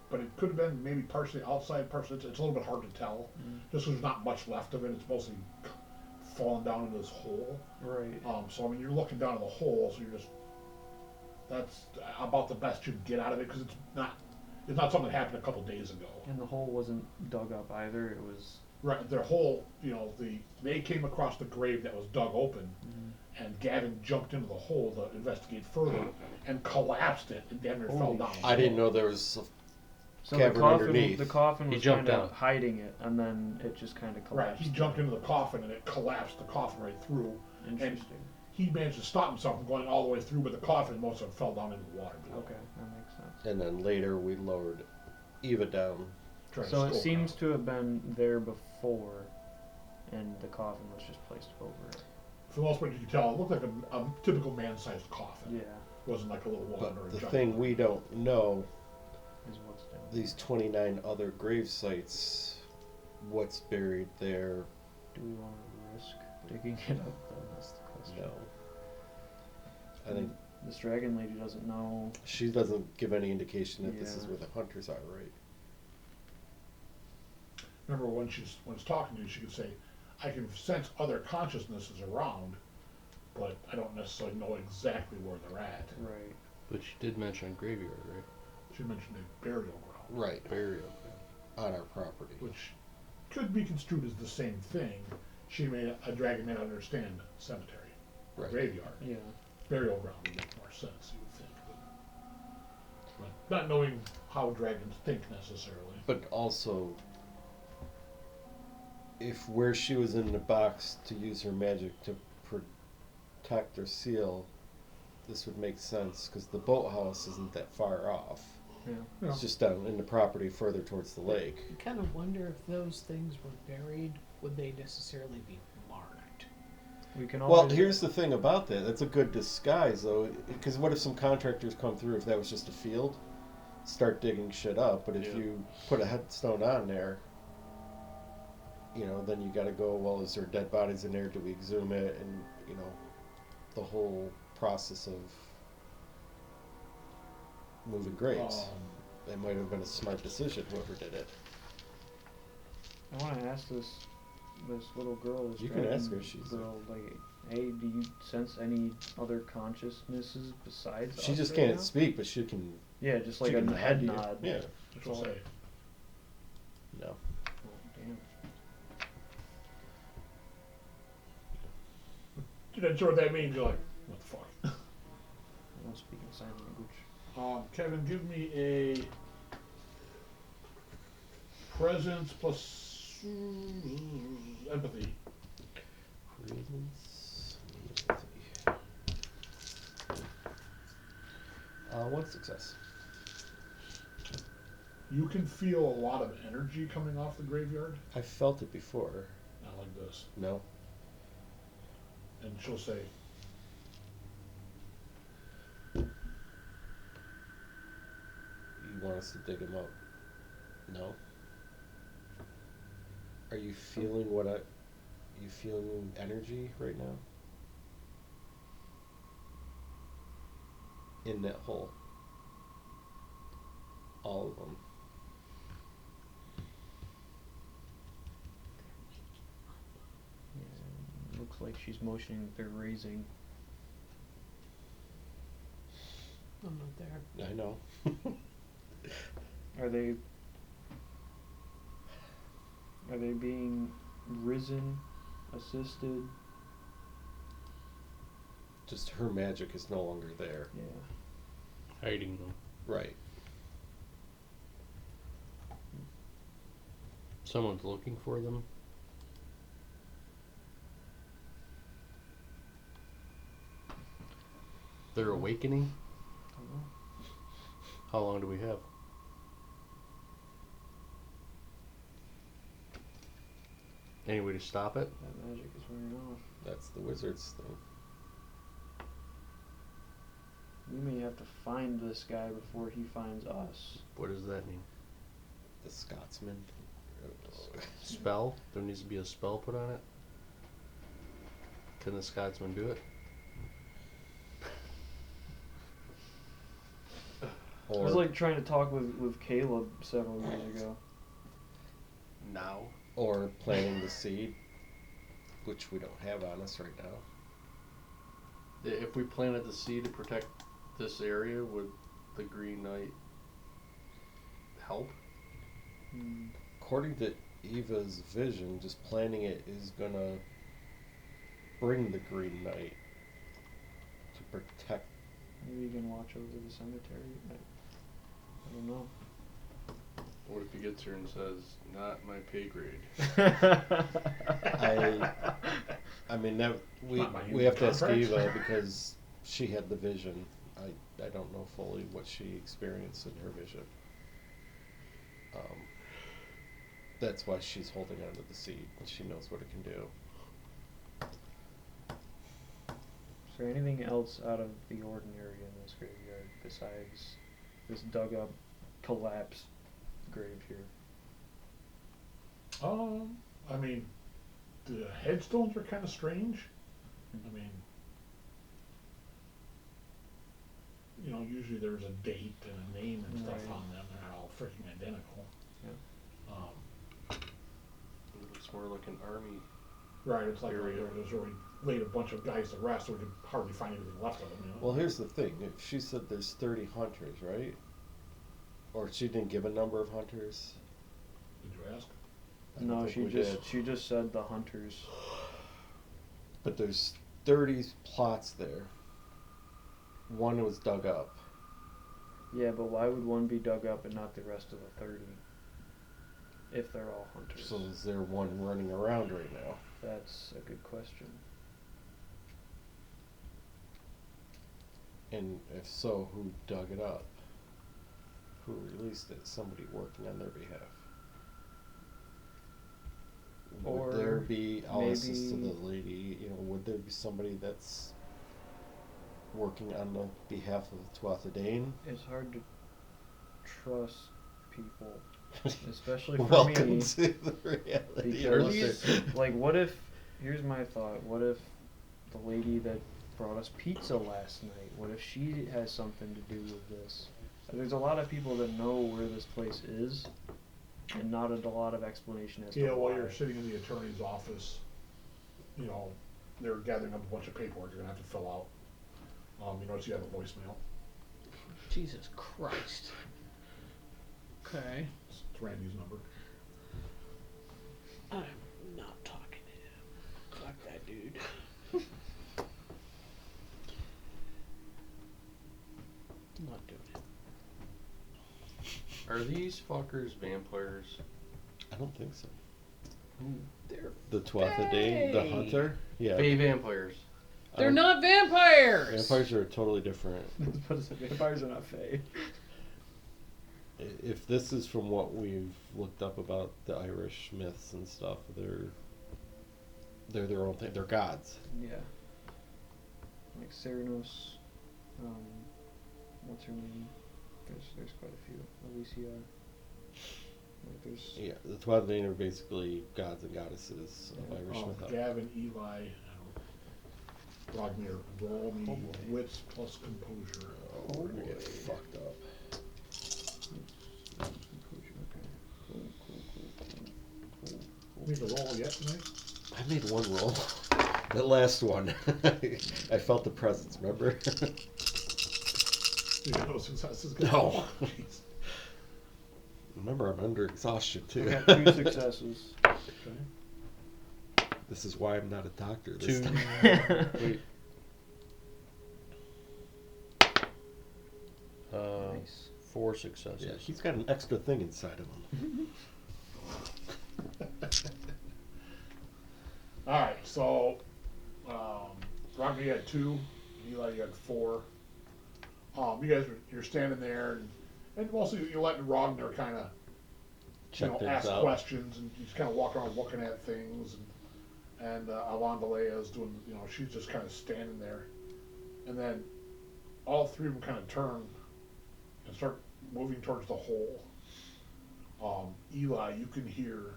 But it could have been maybe partially outside, partially. It's a little bit hard to tell. Mm-hmm. Just 'cause there's not much left of it. It's mostly fallen down into this hole. Right. So I mean, you're looking down in the hole, so that's about the best you can get out of it because it's not something that happened a couple days ago. And the hole wasn't dug up either. It was. Right, their hole, they came across the grave that was dug open, and Gavin jumped into the hole to investigate further and collapsed it and damn near fell Holy down. I didn't know there was So Cavern the coffin, underneath. the coffin He was jumped kind of down. hiding it, and then it just kind of Right, collapsed. he jumped into the coffin and it collapsed the coffin right through. Interesting. He managed to stop himself from going all the way through, but the coffin most of it fell down into the water below. Okay, that makes sense. And then later we lowered Eva down. Trying to So it stoke seems out. to have been there before, and the coffin was just placed over it. For the most part, you can tell it looked like a typical man-sized coffin. Yeah, It wasn't like a little one or a But the giant thing one. we don't know, is what's down. these 29 other grave sites, what's buried there, Do we want to risk digging it up? Though that's the question. no. I think This dragon lady doesn't know. she doesn't give any indication that this is Yeah. where the hunters are, right? Remember when she's talking to you, she could say, "I can sense other consciousnesses around, but I don't necessarily know exactly where they're at." Right. But she did mention a graveyard, right? She mentioned a burial ground, Right, Burial. on our property. which could be construed as the same thing. A dragon may not understand cemetery, Right. graveyard. Yeah. Burial ground would make more sense, you would think. But not knowing how dragons think necessarily. But also, if where she was in the box to use her magic to protect or seal, this would make sense because the boathouse isn't that far off. Yeah. Yeah. It's just down in the property further towards the lake. You kind of wonder if those things were buried, would they necessarily be marked? We can Well, always. here's the thing about that. That's a good disguise, though, because what if some contractors come through, if that was just a field, start digging shit up, but if Yeah. you put a headstone on there, you know, then you gotta go, well, is there dead bodies in there? Do we exhume it? And, you know, the whole process of moving graves. That might have been a smart decision, whoever did it. I want to ask this little girl. This You can dragon ask her, she's girl, like, hey, do you sense any other consciousnesses besides She us just right can't now? speak, but she can. Yeah, just she like a can head to you. nod. Yeah. Which will say, No. Oh, damn. "You're not sure what that means." You're like, "What the fuck?" I don't speak in sign language. Kevin, give me a presence plus empathy. Presence. One success. You can feel a lot of energy coming off the graveyard. I felt it before. Not like this. No. And she'll say, You want us to dig him up? No. Are you feeling you feeling energy right now? In that hole. All of them. Yeah, looks like she's motioning that they're raising. I'm not there. I know. Are they being risen, assisted? Just her magic is no longer there. Yeah. Hiding them. Right. Someone's looking for them. They're awakening. I don't know. How long do we have? Any way to stop it? That magic is wearing off. That's the wizard's thing. We may have to find this guy before he finds us. What does that mean? The Scotsman. Spell? There needs to be a spell put on it? Can the Scotsman do it? I was like trying to talk with Caleb several years ago. Now? Or planting the seed, which we don't have on us right now. If we planted the seed to protect this area, would the Green Knight help? According to Eva's vision, just planting it is gonna bring the Green Knight to protect. Maybe you can watch over the cemetery. I don't know. What if he gets here and says, "Not my pay grade"? I mean, that we Not my have to ask contract. Eva because she had the vision. I don't know fully what she experienced in her vision. That's why she's holding on to the seed. She knows what it can do. Is there anything else out of the ordinary in this graveyard besides this dug up, collapsed grave here? I mean, the headstones are kind of strange. I mean, you know, usually there's a date and a name and stuff Right. on them. They're not all freaking identical. It looks more like an army. Right, it's like Area. there's already laid a bunch of guys to rest, so we can hardly find anything left of them. You know? Well, here's the thing. If she said there's 30 hunters, right? Or she didn't give a number of hunters. Did you ask? I don't No, think we did. she just said the hunters. But there's 30 plots there. One was dug up. Yeah, but why would one be dug up and not the rest of the 30? If they're all hunters. So is there one running around right now? That's a good question. And if so, who dug it up? Who released it? Somebody working on their behalf. Or would there be, I'll ask this to the maybe- lady, you know, would there be somebody that's working on the behalf of Tuathadane? It's hard to trust people, especially for Welcome me. to the reality. Because, like, what if, here's my thought, what if the lady that brought us pizza last night, what if she has something to do with this? There's a lot of people that know where this place is, and not a lot of explanation as to Yeah, while why. you're sitting in the attorney's office, you know, they're gathering up a bunch of paperwork you're gonna have to fill out. You notice you have a voicemail. Jesus Christ. Okay. It's Randy's number. I'm not talking to him. Fuck that dude. I'm not doing it. Are these fuckers vampires? I don't think so. They're The Tuathadane, the Fae. hunter? Yeah. Fey vampires. They're not vampires. Vampires are totally different. But vampires are not fey. If this is from what we've looked up about the Irish myths and stuff, they're their own thing. They're gods. Yeah. Like Ceranos, what's her name? There's quite a few. Alicia. Like there's Yeah, the Tuathadane are basically gods and goddesses of Irish mythology. Gavin, Eli, Rogmir, roll me Oh boy. wits plus composure. Oh, we're gonna get fucked up. Okay. Cool. Make a roll yet tonight? I made one roll. The last one. I felt the presence, remember? You got no successes? No. Jeez. Remember, I'm under exhaustion I too. got 2 successes. Okay. This is why I'm not a doctor this 2. time. Wait. Nice. 4 successes. Yeah, he's got an extra thing inside of him. Alright, so Rogmir, you had 2, Eli, you had 4. You guys you're standing there and mostly you're letting Rogner kind of Check things ask out. questions, and you just kind of walk around looking at things, and Alondalea is doing, she's just kind of standing there, and then all 3 of them kind of turn and start moving towards the hole. Eli, you can hear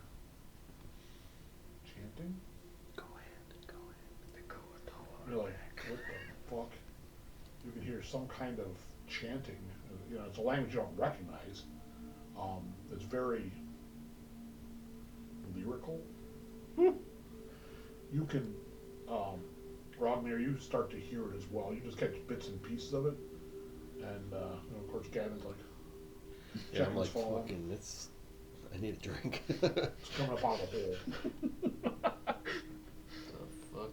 chanting. Go ahead. You're like, what the fuck? You can hear some kind of chanting. It's a language you don't recognize. It's very lyrical. You can, Rogmir, you start to hear it as well. You just catch bits and pieces of it. And, of course, Gavin's like, Yeah, I'm checking's like, falling. fucking, I need a drink. It's coming up out of the hole. The fuck?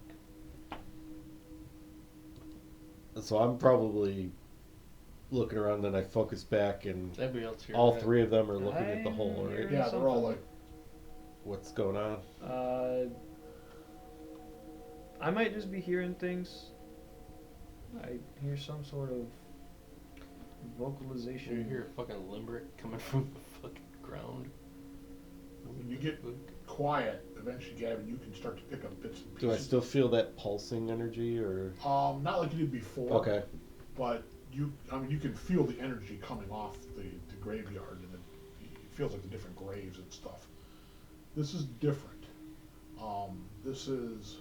So I'm probably looking around, then I focus back, and Everybody else here. all 3 of them are looking at the hole, I- right? Yeah, they're all like, What's going on? I might just be hearing things. I hear some sort of vocalization. You hear a fucking limerick coming from the fucking ground. When you get quiet, eventually, Gavin, you can start to pick up bits and pieces. Do I still feel that pulsing energy, or? Not like you did before. Okay. But you can feel the energy coming off the graveyard, and it feels like the different graves and stuff. This is different. This is.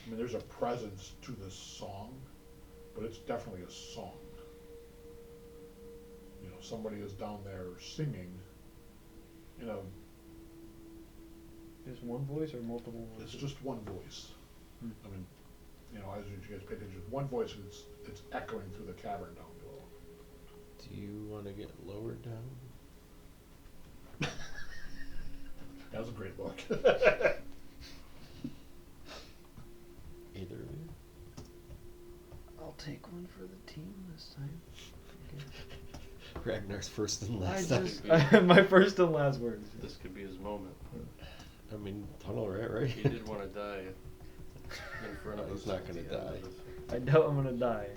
I mean, there's a presence to this song, but it's definitely a song. You know, somebody is down there singing. You know, Is one voice or multiple voices? it's just one voice. I mean, you know, as you guys pay attention, one voice, and it's echoing through the cavern down below. Do you want to get lowered down? That was a great look. Either of you. I'll take one for the team this time. Ragnar's first and I last. just- My first and last words. This could be his moment. I mean, tunnel rat, right? He did want to die in front of us. He's not at gonna the end of die. the- I doubt I'm gonna die.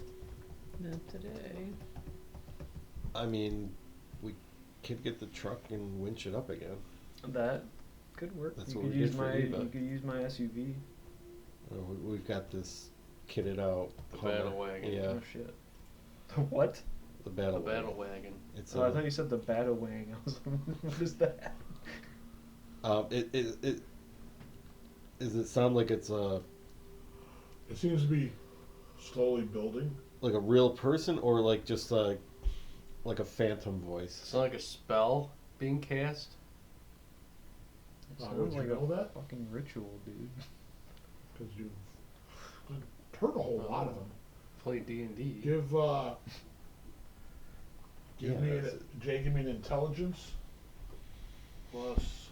Not today. I mean, we could get the truck and winch it up again. That could work. That's you what could we use did for my Eva. you could use my SUV. We've got this kitted out. The Hummer. battle wagon. Yeah, Oh shit. What? the battle. The battle wagon. wagon. It's Oh, I thought you said the Batawang. I was like, what is that? Does it sound like it's It seems to be slowly building. like a real person, or like just like a phantom voice? It's not like a spell being cast. It Would sounds you like know a that? fucking ritual, dude. Because you've heard a whole lot of them. Play D&D. Give Yeah, me that's Jay, give me an intelligence plus.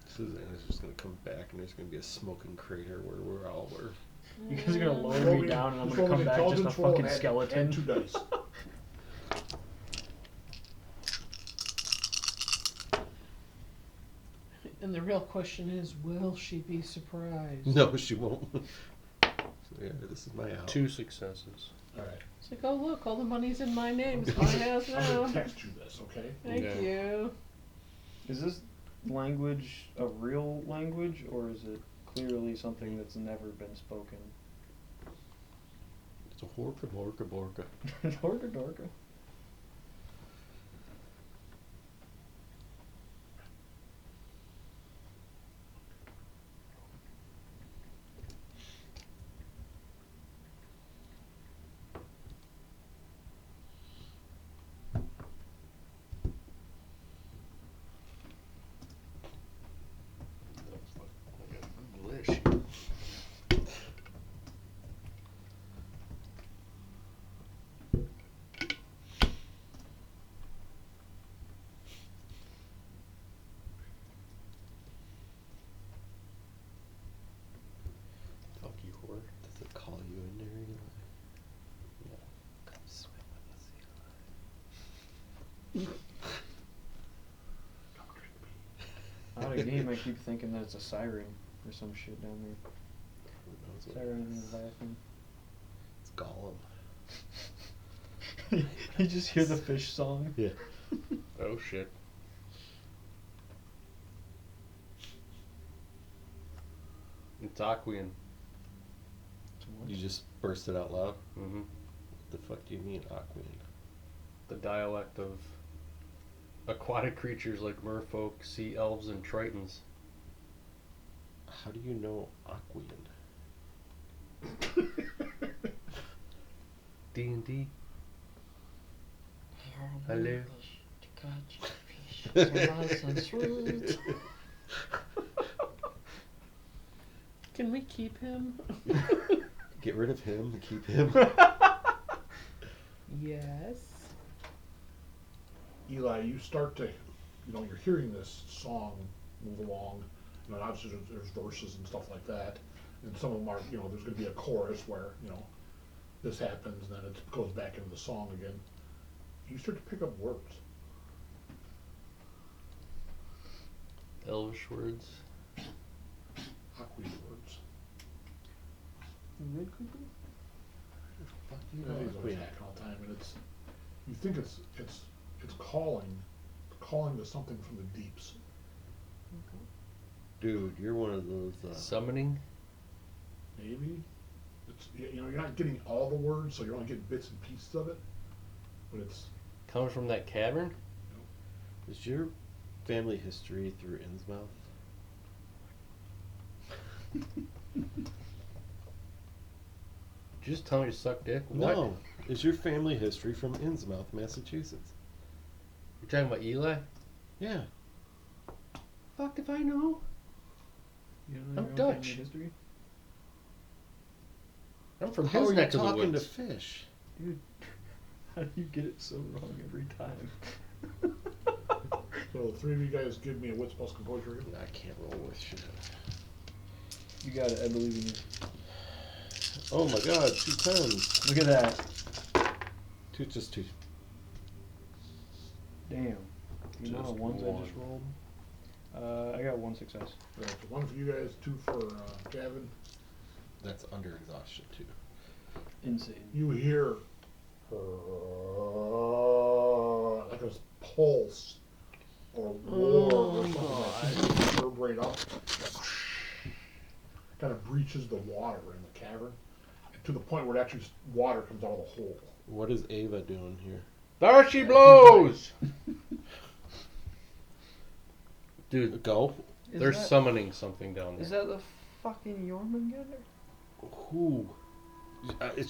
Suzanna's just gonna come back, and there's gonna be a smoking crater where we're all were. You guys are gonna lower Roll me me- down and I'm just gonna roll come an back just a intelligence roll fucking and skeleton. add 2 dice. And the real question is, will she be surprised? No, she won't. So, yeah, this is my out. 2 successes. All right. It's like, oh look, all the money's in my name. It's my house I'm now. gonna text you this, okay? Thank Okay. you. Is this language a real language or is it clearly something that's never been spoken? It's a horka borka borka. Dorka dorka. Delish. Fuck you, whore. Does it call you in there, Eli? No. Come swim with us, Eli. Out of game, I keep thinking that it's a siren or some shit down there. Who knows what Siren it and is? laughing. It's Gollum. You just hear the fish song. Yeah. Oh shit. It's Aquian. You just burst it out loud? Mm-hmm. What the fuck do you mean, Aquaman? The dialect of aquatic creatures like merfolk, sea elves, and tritons. How do you know Aquaman? D&D. Hello. Can we keep him? Get rid of him and keep him. Yes. Eli, you start to, you're hearing this song move along. Obviously there's verses and stuff like that. And some of them are, there's going to be a chorus where, this happens and then it goes back into the song again. You start to pick up words. Elvish words. Aqueous words. Red creeper? Fuck you, Yeah, he's always hacking all the time, and it's. You think it's calling to something from the deeps. Dude, you're one of those. Summoning? Maybe. It's you're not getting all the words, so you're only getting bits and pieces of it. But it's. Coming from that cavern? Is your family history through Innsmouth? Did you just tell me to suck dick? What? No. Is your family history from Innsmouth, Massachusetts? You're talking about Eli? Yeah. Fuck if I know. You don't I'm know your own Dutch. family history? I'm from How his are you neck of the talking to woods. fish? Dude, how do you get it so wrong every time? So the three of you guys give me a wits plus composure. I can't roll with shit. You got it, I believe in you. Oh my god, 2 10s. Look at that. Just two. Damn. The amount Just of ones I one. just rolled. I got 1 success. Right, so 1 for you guys, 2 for Gavin. That's under exhaustion too. Insane. You hear like a pulse or roar or something that seems to reverberate up. Kind of breaches the water in the cavern to the point where it actually water comes out of the hole. What is Ava doing here? There she blows! Dude, Go? they're summoning something down there. Is that the fucking Jormungandr? Who? Is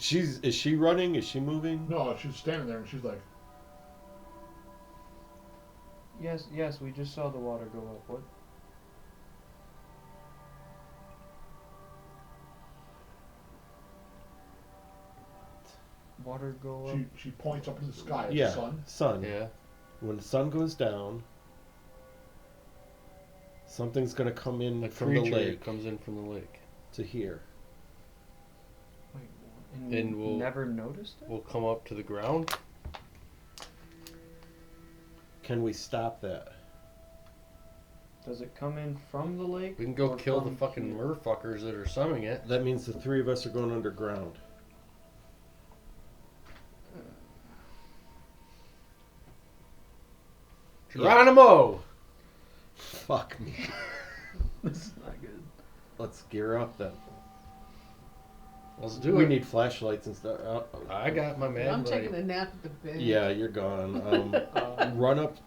she running? Is she moving? No, she's standing there and she's like, Yes, we just saw the water go up. What? Water go up? she points up in the sky at Yeah, the sun. sun. Yeah. When the sun goes down, something's gonna come in A from the creature lake comes in from the lake. to here. Wait, And we'll- never noticed it? We'll come up to the ground. Can we stop that? Does it come in from the lake? We can go or kill the from fucking here? merfuckers that are summoning it. That means the 3 of us are going underground. Geronimo! Fuck me. This is not good. Let's gear up then. Let's do We it. need flashlights and stuff. I got my man. I'm taking a nap at the bed. Yeah, you're gone. Run up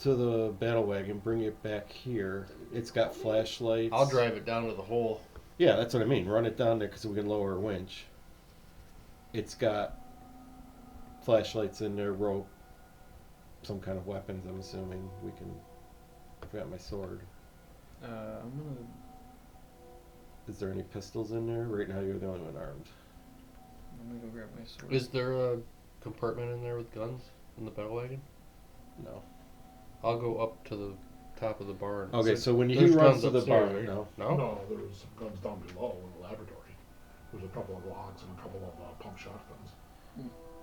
to the battle wagon, bring it back here. It's got flashlights. I'll drive it down to the hole. Yeah, that's what I mean. Run it down there because we can lower a winch. It's got flashlights in there, rope, some kind of weapons. I'm assuming we can. I forgot my sword. I'm gonna. Is there any pistols in there? Right now, you're the only one armed. Go grab my sword. Is there a compartment in there with guns in the battle wagon? No. I'll go up to the top of the barn. Okay, so when he there's runs guns to the upstairs, barn, right? no. No? No, there was some guns down below in the laboratory. There's a couple of logs and a couple of pump shotguns.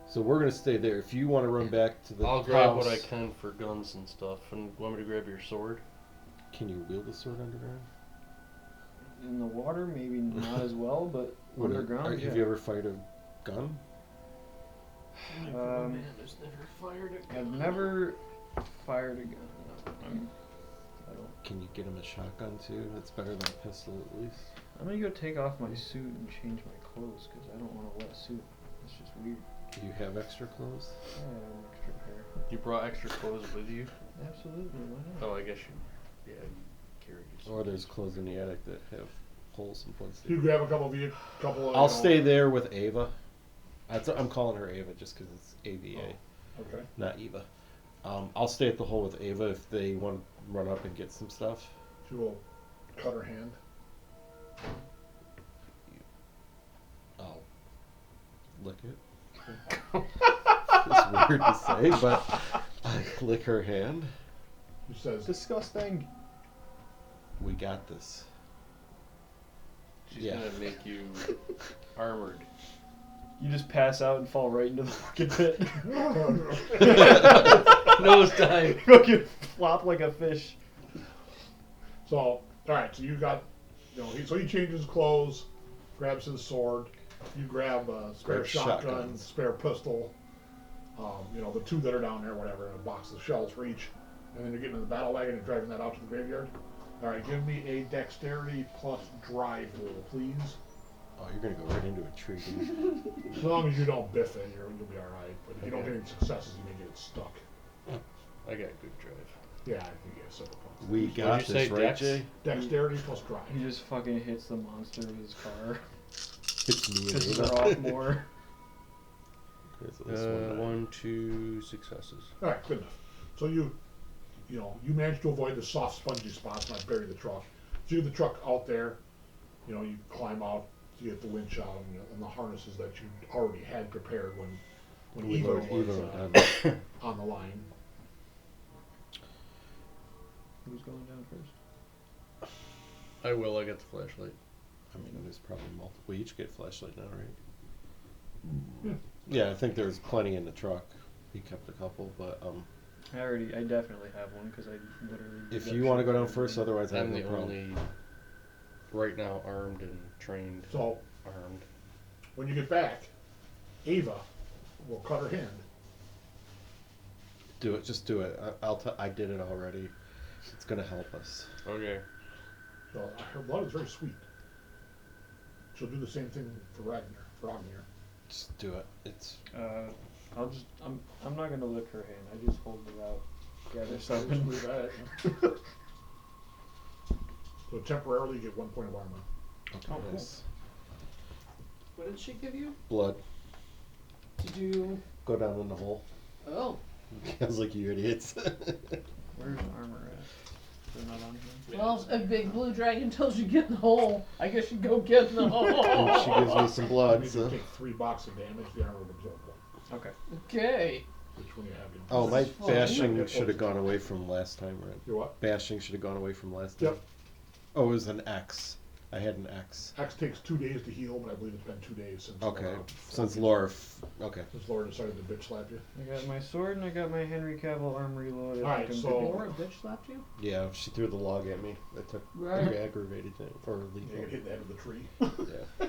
So we're gonna stay there. If you want to run back to the I'll grab house, what I can for guns and stuff. And want me to grab your sword? Can you wield a sword underground? In the water, maybe not as well, but Would it- underground. Have you ever fired a gun? Um, There's never fired a I've gun. never fired a gun. No, I don't. Can you get him a shotgun too? It's better than a pistol at least. I'm gonna go take off my suit and change my clothes because I don't want a wet suit. It's just weird. Do you have extra clothes? I have an extra pair. You brought extra clothes with you? Absolutely, why not? Oh, I guess you. Yeah, you carried your Or there's clothes in the attic that have holes in places. You grab a couple of. I'll stay there with Ava. I'm calling her Ava just because it's AVA, Okay. not Eva. I'll stay at the hole with Ava if they want to run up and get some stuff. She will cut her hand. I'll lick it. It's weird to say, but I lick her hand. She says, Disgusting. We got this. She's Yeah. gonna make you armored. You just pass out and fall right into the fucking pit. Nose dive. Fucking flop like a fish. So, all right. So you got, so he changes clothes, grabs his sword. You grab a spare Grab shotgun, shotguns. spare pistol. The two that are down there, whatever, and a box of shells for each. And then you're getting in the battle wagon and driving that out to the graveyard. All right, give me a dexterity plus drive roll, please. Oh, you're gonna go right into a tree, dude. As long as you don't biff it, you'll be all right. But if you don't get any successes, you may get stuck. I got good drive. Yeah, I think you have several points. We What'd got you this, say, right, Dex? Jay? Dexterity plus drive. He just fucking hits the monster with his car. Hits me Pisses and her off more. Okay, so this one, 1, 2 successes. All right, good enough. So you managed to avoid the soft, spongy spots, not bury the truck. So you get the truck out there. You climb out. You get the winch out and the harnesses that you already had prepared when Eva was on the line. Who's going down first? I will. I got the flashlight. I mean, there's probably multiple. We each get flashlight now, right? Yeah. Yeah, I think there's plenty in the truck. He kept a couple, but I definitely have one because I literally. did if that you want to shit go down every first, day. otherwise I have I'm no the problem. only right now armed and trained. So Armed. when you get back, Ava will cut her hand. Do it. Just do it. I did it already. It's gonna help us. Okay. So her blood is very sweet. She'll do the same thing for Ragnar. Just do it. It's I'm not gonna lick her hand. I just hold it out. Gather Just leave something. that. So temporarily you get 1 point of armor. okay. Oh, cool. Nice. What did she give you? Blood. Did you? Go down in the hole. Oh. I was like, you idiots. Where's the armor at? They're not on here. Well, a big blue dragon tells you get in the hole. I guess you go get in the And hole. she gives me some blood. You So. take 3 boxes of damage, the armor would absorb 1. Okay. Okay. Which one you have in? Oh, my Oh, bashing yeah. should have gone away from last time, right? Your what? Bashing should have gone away from last time. Yep. Oh, it was an X. I had an X. X takes 2 days to heal, but I believe it's been 2 days since. Okay. Since Laura. Okay. Since Laura decided to bitch slap you. I got my sword and I got my Henry Cavill arm reloaded. Alright, I think I'm so- good to go. Laura bitch slapped you? Yeah, she threw the log at me. That took Right. very aggravated thing or You get lethal. hit in the head of the tree. Yeah.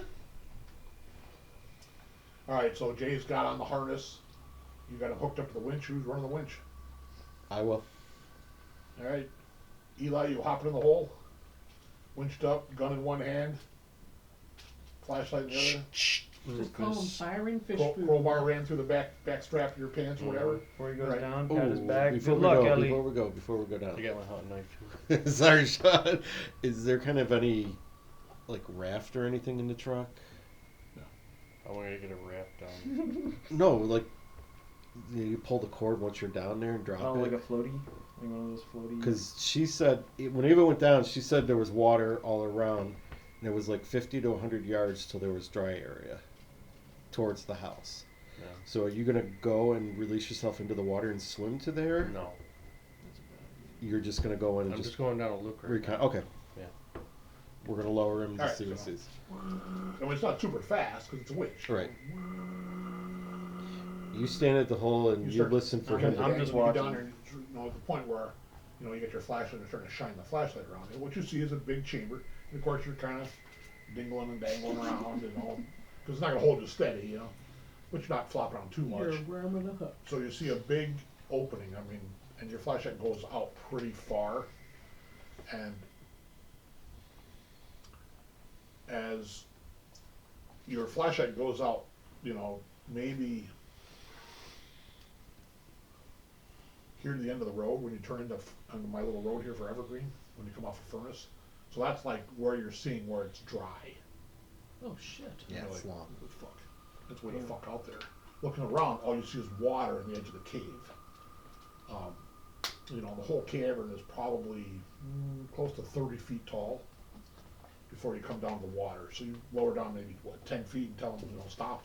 Alright, so Jay's got on the harness. You got him hooked up to the winch. Who's running the winch? I will. Alright. Eli, you hop in the hole. Winched up, gun in one hand. Flashlight in the other. Just call them firing fish food. Crowbar ran through the back strap of your pants or whatever. Before he goes Right. down, pat his Ooh, back. before Good we luck, go, Ellie. before we go down. I got my hunting knife too. Sorry, Shawn. Is there kind of any like raft or anything in the truck? I want to get a raft down. No, like you pull the cord once you're down there and drop Oh, it. like a floaty? Like one of those floaty. Because she said when Eva went down, she said there was water all around, and it was like 50 to 100 yards till there was dry area towards the house. No. So are you gonna go and release yourself into the water and swim to there? No. You're just gonna go in and I'm just just going down a look right recon. now. Okay. Yeah. We're gonna lower him to Alright, see what so- he sees. I mean, it's not super fast because it's a winch. Right. You stand at the hole and You you start- listen for I'm him. just When you get watching. down there, at the point where you get your flashlight and starting to shine the flashlight around. And what you see is a big chamber. And of course, you're kind of dingling and dangling around, because it's not going to hold you steady, but you're not flopping around too much. You're a worm with a hook. So you see a big opening. I mean, and your flashlight goes out pretty far, and as your flashlight goes out, maybe here to the end of the road when you turn into on my little road here for Evergreen when you come off a furnace. So that's like where you're seeing where it's dry. Oh shit. Yeah, You're it's like, long. "What the fuck? That's way the fuck out there." Looking around, all you see is water in the edge of the cave. The whole cavern is probably close to 30 feet tall before you come down to the water. So you lower down maybe 10 feet and tell them stop.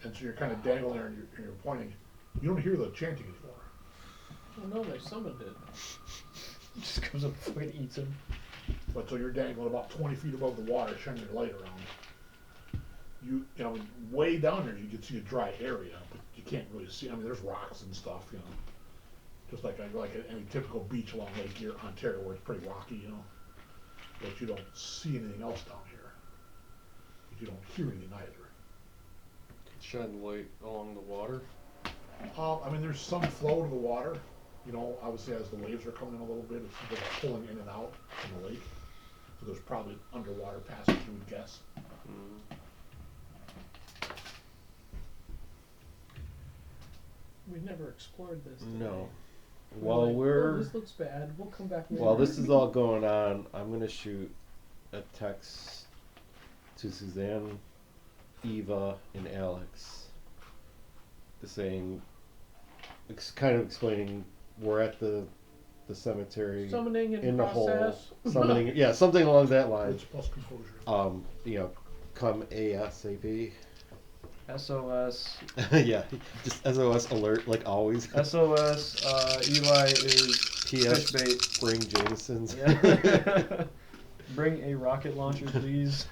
And so you're kind of dangling there and you're pointing. You don't hear the chanting anymore. Oh no, they summoned it. Just comes up and eats him. But so you're dangling about 20 feet above the water, shining your light around. Way down there you can see a dry area, but you can't really see. I mean, there's rocks and stuff, Just like any typical beach along Lake Ontario where it's pretty rocky, you know. But you don't see anything else down here. But you don't hear anything either. Shine light along the water. I mean, there's some flow to the water. You know, obviously as the waves are coming in a little bit, it's sort of pulling in and out from the lake. So there's probably underwater passage, you would guess. We've never explored this. No. We're like, While this looks bad. We'll come back later. while this is all going on, I'm gonna shoot a text to Suzanne, Eva, and Alex, saying, kind of explaining we're at the cemetery Summoning in the hole, process. summoning, yeah, something along that line. It's plus composure. You know, come ASAP. SOS. Yeah, just SOS alert like always. SOS. Eli is PS, fish bait. bring Jameson's. Yeah. Bring a rocket launcher, please.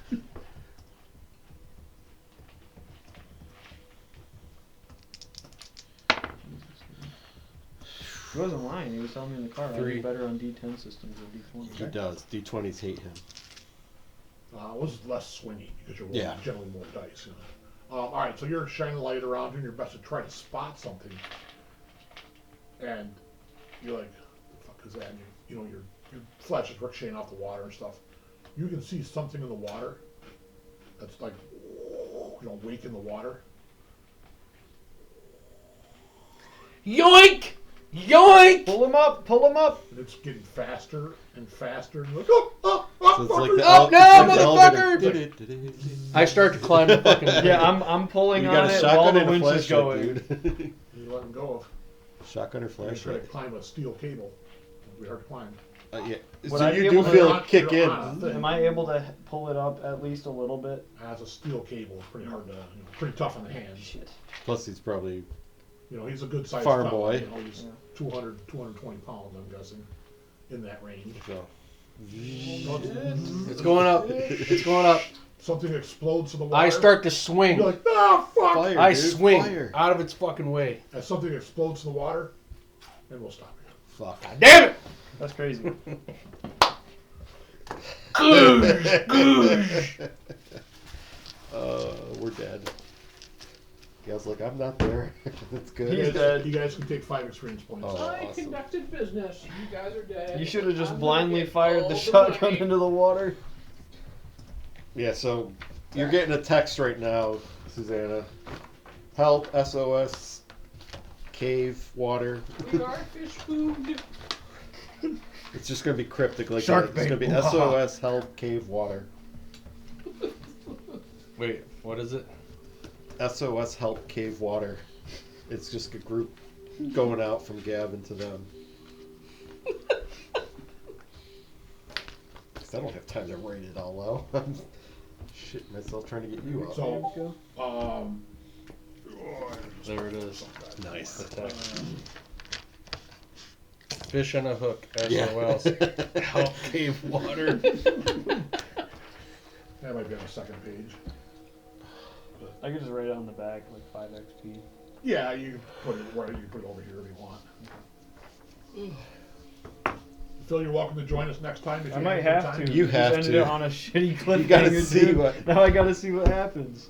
He wasn't lying. He was telling me in the car. I 3. do better on D10 systems than D20. He does. D20s hate him. It was less swingy because you're Yeah. rolling generally more dice. You know. All right, so you're shining light around, doing your best to try to spot something, and you're like, "The fuck is that?" And you know, your flash is ricocheting off the water and stuff. You can see something in the water that's like, you know, wake in the water. Yoink! Yoink! Pull him up! Pull him up! And it's getting faster and faster. And you're like, oh, So it's like fucker." the Oh, no, motherfucker! I start to climb the fucking. Yeah, I'm pulling You on got a it while shotgun the and a winch is flashlight, going. dude. You let him go. Shotgun or You try to flashlight? climb a steel cable. It'll be hard to climb. Yeah. Would So I you be do able to- feel You're it kick you're in. on a thing. Am I able to pull it up at least a little bit? As a steel cable, it's pretty hard to, you know, pretty tough on the hands. Shit. Plus, he's probably You know, he's a good sized Farm fella. boy. You know, he's 200, 220 pounds, I'm guessing, in that range. so. It's going up. It's going up. Something explodes to the water. I start to swing. You're like, ah, fuck! Fire, I dude, swing fire. out of its fucking way. As something explodes to the water, and we'll stop you. Fuck. God damn it! That's crazy. We're dead. Gail's like, I'm not there. That's good. He's You guys, dead. you guys can take 5 experience points. Oh. I Awesome. conducted business. You guys are dead. You should have just I'm blindly gonna get fired all the the shotgun money. into the water. Yeah, so you're getting a text right now, Susanna. Help, SOS, cave, water. We are fish food. It's just going to be cryptic. Like Shark it's bait. going to be SOS, help, cave, water. Wait, what is it? SOS, help, cave, water. It's just a group going out from Gavin to them. 'Cause I don't have time to write it all out. I'm shitting myself trying to get you out. So, There it is. Nice. Attack. Fish on a hook. Yeah. SOS. Help cave water. that might be on the second page. I could just write it on the back, like 5 XP. Yeah, you can put it right. You can put it over here if you want. Phil, you're welcome to join us next time. If I you might have a good have time. to. You Just have ended to. it on a shitty cliffhanger. You gotta see too. what- Now I gotta see what happens.